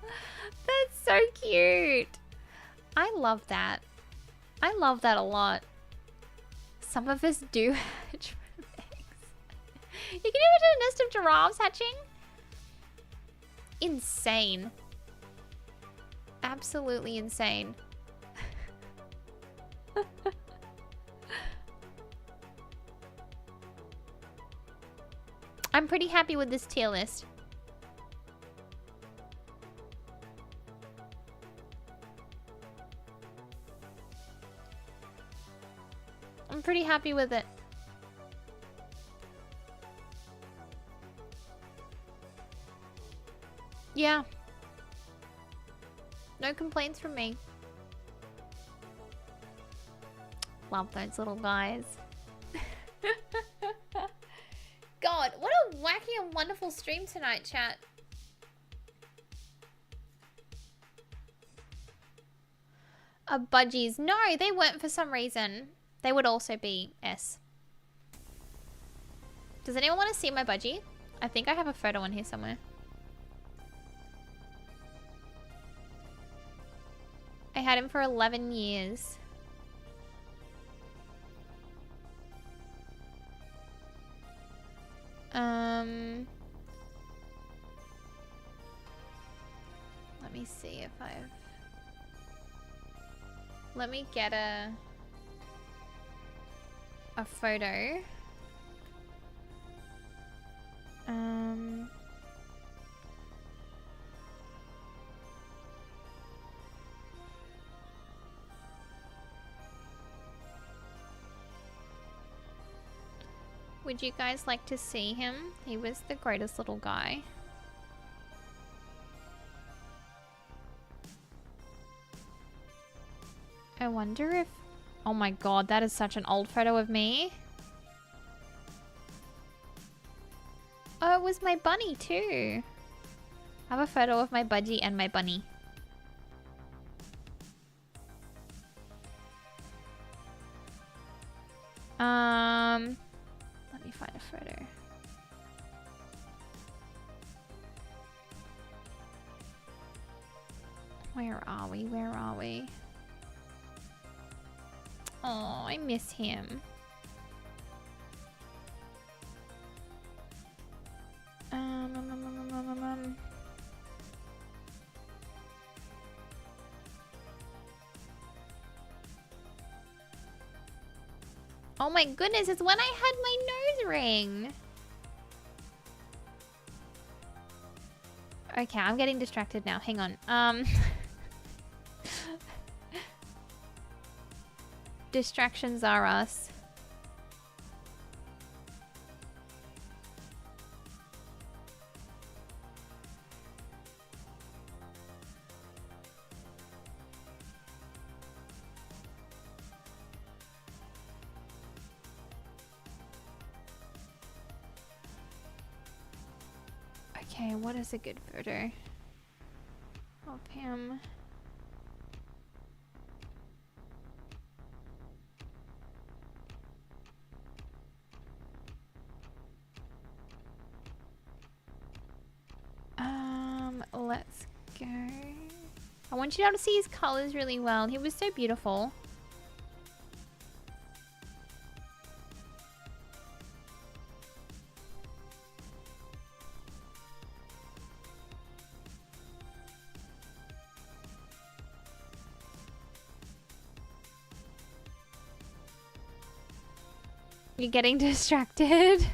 That's so cute! I love that. I love that a lot. Some of us do hatch from eggs. You can imagine a nest of giraffes hatching? Insane. Absolutely insane. I'm pretty happy with this tier list. I'm pretty happy with it. Yeah. No complaints from me. Love those little guys. God, what a wacky and wonderful stream tonight, chat. Budgies. No, they weren't for some reason. They would also be S. Does anyone want to see my budgie? I think I have a photo on here somewhere. I had him for 11 years. Let me see if I've... Let me get a photo. Would you guys like to see him? He was the greatest little guy. I wonder if... Oh my god, that is such an old photo of me. Oh, it was my bunny too. I have a photo of my budgie and my bunny. Let me find a photo. Where are we? Where are we? Oh, I miss him. Oh my goodness, it's when I had my nose ring. Okay, I'm getting distracted now. Hang on. Distractions are us. Okay, what is a good photo of him? Let's go. I want you to be able to see his colors really well. He was so beautiful. You're getting distracted?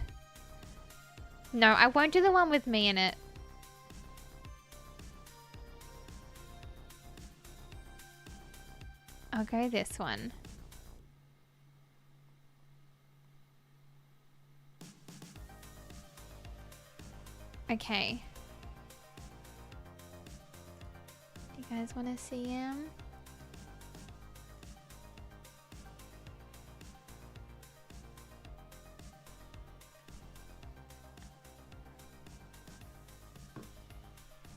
No, I won't do the one with me in it. I'll go this one. Okay. Do you guys want to see him?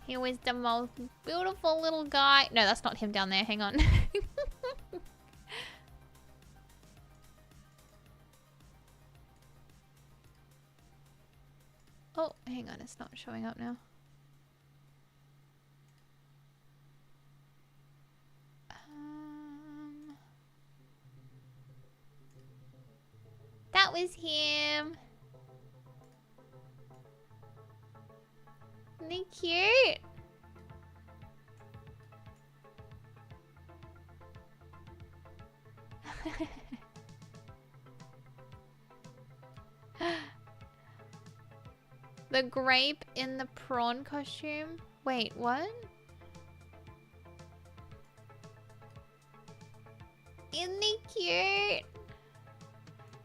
He was the most beautiful little guy. No, that's not him down there. Hang on. Oh, hang on. It's not showing up now. That was him. Isn't he cute? The grape in the prawn costume. Wait, what? Isn't he cute?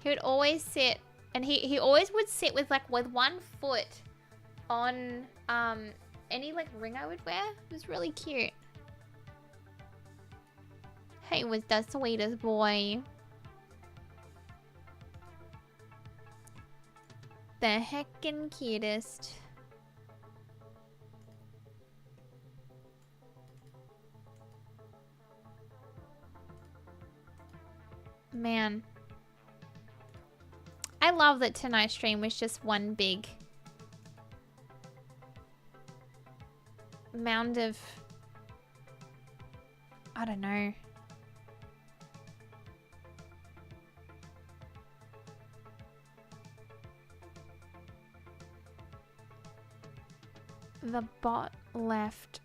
He would always sit, and he always would sit with one foot on any like ring I would wear. It was really cute. He was the sweetest boy. The heckin' cutest. Man. I love that tonight's stream was just one big mound of, I don't know. The bot left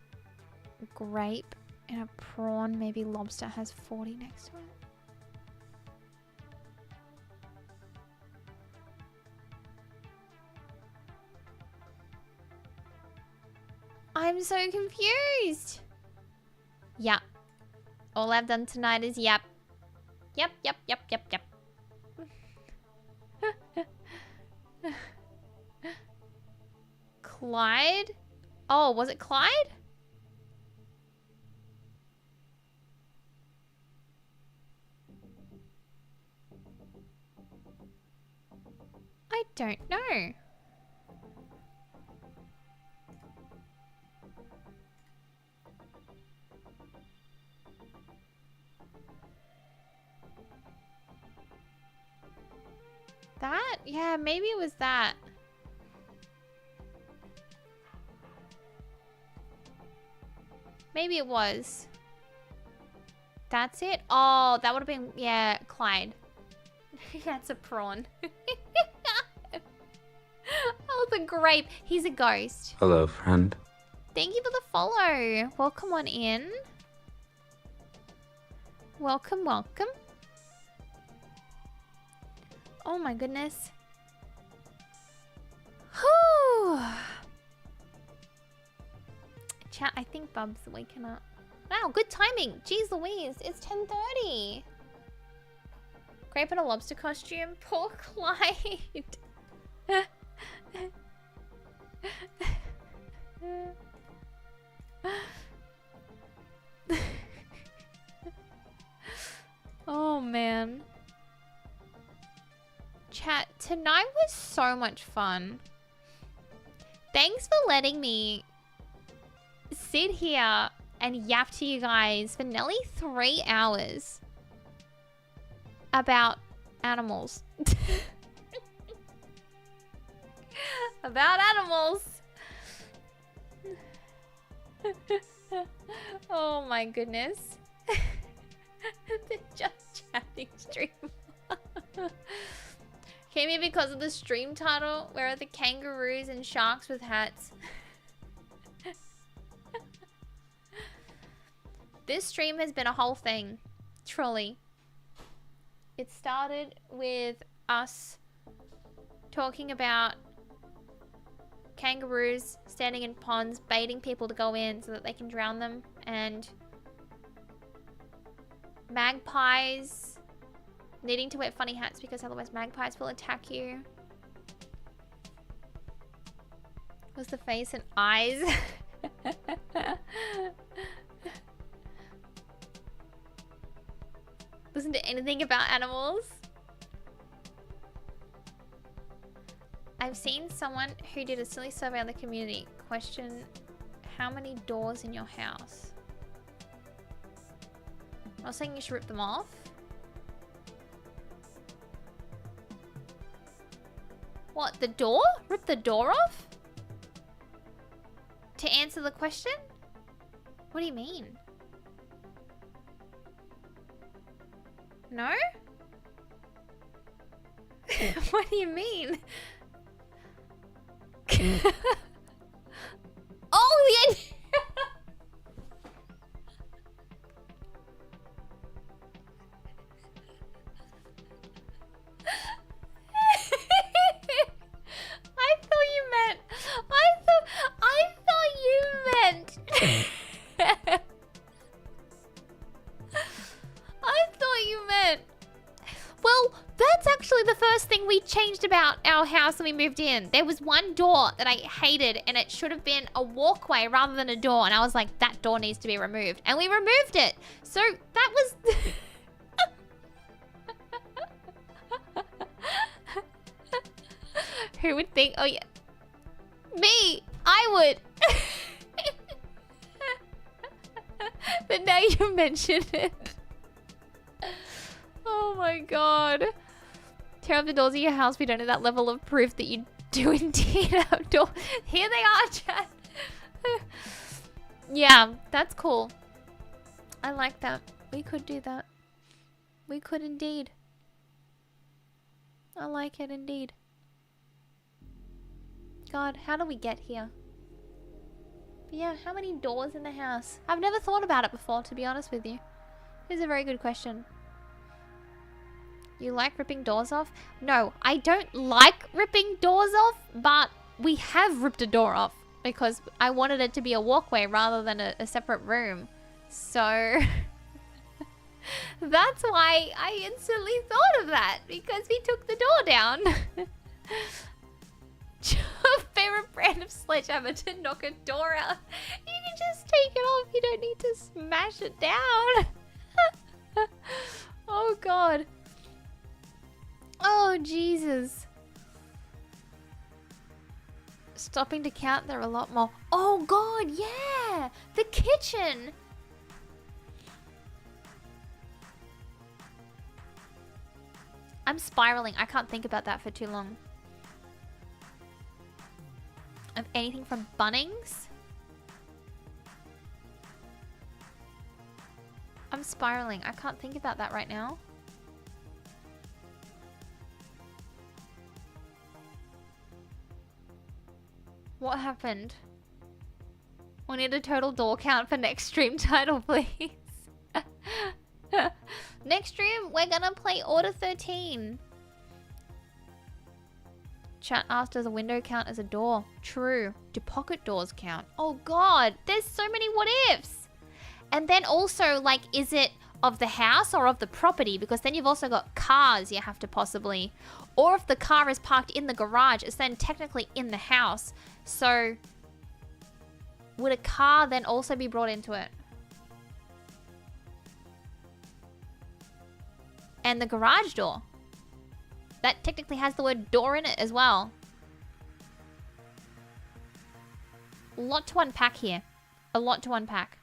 grape and a prawn, maybe lobster has 40 next to it. I'm so confused. Yep. All I've done tonight is yep. Yep, yep, yep, yep, yep. Clyde? Oh, was it Clyde? I don't know. That? Yeah, maybe it was that. Maybe it was. That's it? Oh, that would have been, yeah, Clyde. That's a prawn. Oh, the grape. He's a ghost.
Hello, friend.
Thank you for the follow. Welcome on in. Welcome, welcome. Oh my goodness. Whew. Chat, I think Bub's waking up. Wow, good timing. Jeez Louise, it's 10:30. Grape in a lobster costume. Poor Clyde. Oh man. Chat, tonight was so much fun. Thanks for letting me sit here and yap to you guys for nearly 3 hours about animals. About animals. Oh my goodness. The just chatting stream. Came here because of the stream title. Where are the kangaroos and sharks with hats? This stream has been a whole thing. Truly. It started with us talking about kangaroos standing in ponds, baiting people to go in so that they can drown them, and magpies needing to wear funny hats because otherwise magpies will attack you. Was the face and eyes? Listen to anything about animals. I've seen someone who did a silly survey on the community question How many doors in your house? I was saying you should rip them off. What, the door? Rip the door off? To answer the question? What do you mean? No? What do you mean? Oh, yeah! About our house when we moved in. There was one door that I hated and it should have been a walkway rather than a door, and I was like, that door needs to be removed, and we removed it. So that was who would think? Oh yeah, me. I would. But now you mention it. Oh my god. Tear up the doors of your house. We don't have that level of proof that you do indeed have doors. Here they are, chat. Yeah, that's cool. I like that. We could do that. We could indeed. I like it indeed. God, how do we get here? But yeah, how many doors in the house? I've never thought about it before, to be honest with you. This is a very good question. You like ripping doors off? No, I don't like ripping doors off, but we have ripped a door off because I wanted it to be a walkway rather than a separate room. So that's why I instantly thought of that, because we took the door down. Favorite brand of sledgehammer to knock a door out. You can just take it off. You don't need to smash it down. Oh god. Oh, Jesus. Stopping to count, there are a lot more. Oh, God, yeah! The kitchen! I'm spiraling. I can't think about that for too long. Of anything from Bunnings? I'm spiraling. I can't think about that right now. What happened? We need a total door count for next stream title, please. Next stream, we're gonna play Order 13. Chat asked, does a window count as a door? True. Do pocket doors count? Oh god, there's so many what ifs. And then also, like, is it of the house or of the property? Because then you've also got cars you have to possibly... Or if the car is parked in the garage, it's then technically in the house. So, would a car then also be brought into it? And the garage door. That technically has the word door in it as well. A lot to unpack here. A lot to unpack.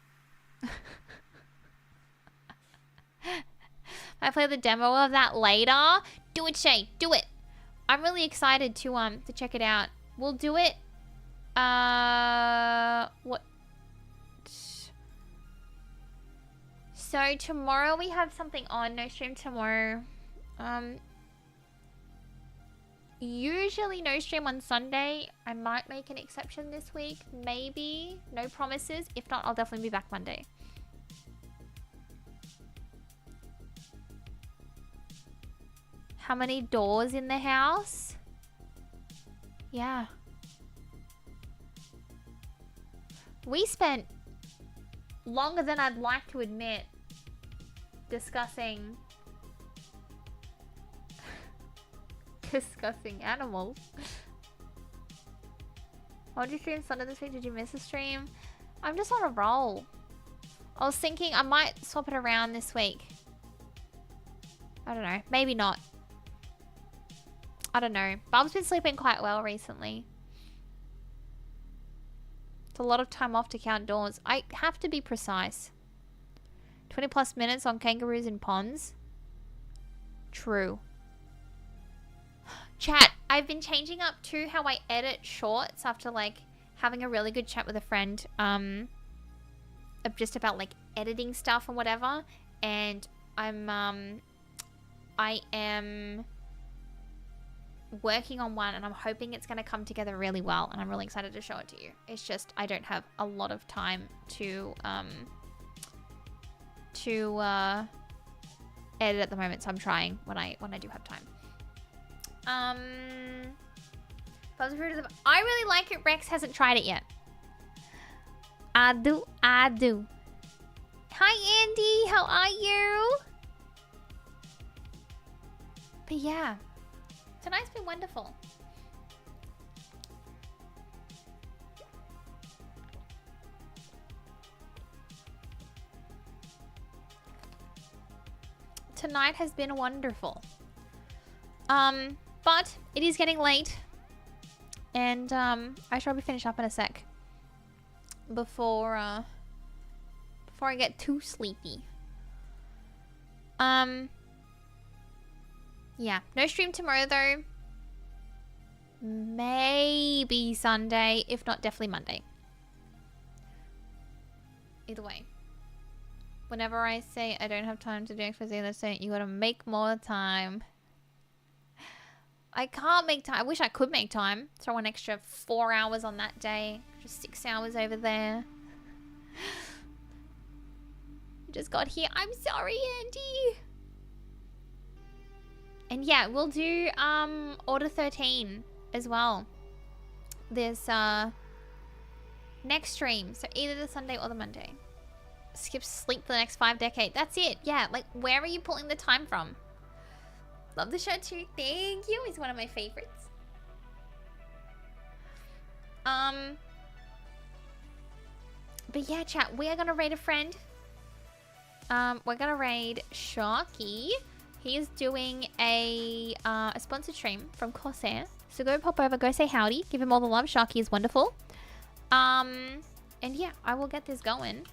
I play the demo of that later. Do it, Shay. Do it. I'm really excited to check it out. We'll do it. What? So tomorrow we have something on. No stream tomorrow. Usually no stream on Sunday. I might make an exception this week. Maybe. No promises. If not, I'll definitely be back Monday. How many doors in the house? Yeah. We spent longer than I'd like to admit discussing animals. What did you stream Sunday this week? Did you miss a stream? I'm just on a roll. I was thinking I might swap it around this week. I don't know. Maybe not. I don't know. Bob's been sleeping quite well recently. It's a lot of time off to count doors. I have to be precise. 20 plus minutes on kangaroos in ponds. True. Chat, I've been changing up to how I edit shorts after like having a really good chat with a friend just about like editing stuff and whatever, and I am working on one and I'm hoping it's going to come together really well, and I'm really excited to show it to you. It's just I don't have a lot of time to edit at the moment, so I'm trying when I do have time. I really like it. Rex hasn't tried it yet. I do. Hi Andy, how are you? But yeah, tonight's been wonderful. Tonight has been wonderful. But it is getting late, and I should probably finish up in a sec before I get too sleepy. Yeah, no stream tomorrow though. Maybe Sunday, if not definitely Monday. Either way. Whenever I say I don't have time to do XYZ, they say you gotta make more time. I can't make time. I wish I could make time. Throw an extra 4 hours on that day. Just 6 hours over there. You just got here. I'm sorry, Andy. And yeah, we'll do Order 13 as well. This next stream. So either the Sunday or the Monday. Skip sleep for the next 5 decades. That's it. Yeah, like where are you pulling the time from? Love the show too. Thank you. It's one of my favorites. But yeah, chat. We are gonna raid a friend. We're gonna raid Sharky. He is doing a sponsored stream from Corsair. So go pop over, go say howdy, give him all the love. Sharky is wonderful. And yeah, I will get this going.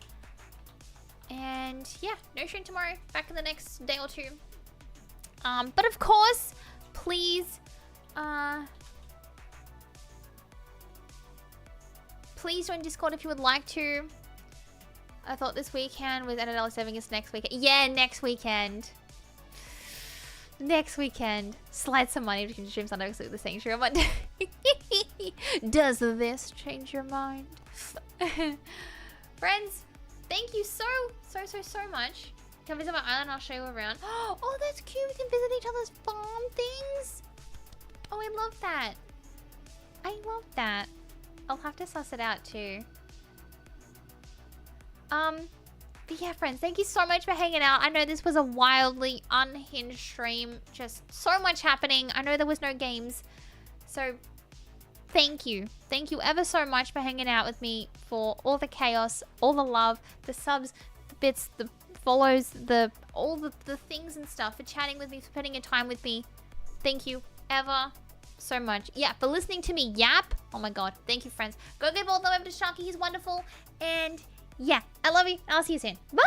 And yeah, no stream tomorrow. Back in the next day or two. But of course, please join Discord if you would like to. I thought this weekend with NLL 7 is next weekend. Yeah, next weekend. Next weekend. Slide some money between streams on the Sanctuary on Monday. Does this change your mind? Friends, thank you so much. Come visit my island, I'll show you around. Oh, that's cute. We can visit each other's farm things. Oh, I love that. I love that. I'll have to suss it out too. But yeah, friends, thank you so much for hanging out. I know this was a wildly unhinged stream. Just so much happening. I know there was no games. So, thank you. Thank you ever so much for hanging out with me, for all the chaos, all the love, the subs, the bits, the follows, all the things and stuff, for chatting with me, for spending your time with me. Thank you ever so much. Yeah, for listening to me yap. Oh my god. Thank you, friends. Go give all the love to Sharky. He's wonderful. And yeah, I love you. I'll see you soon. Bye!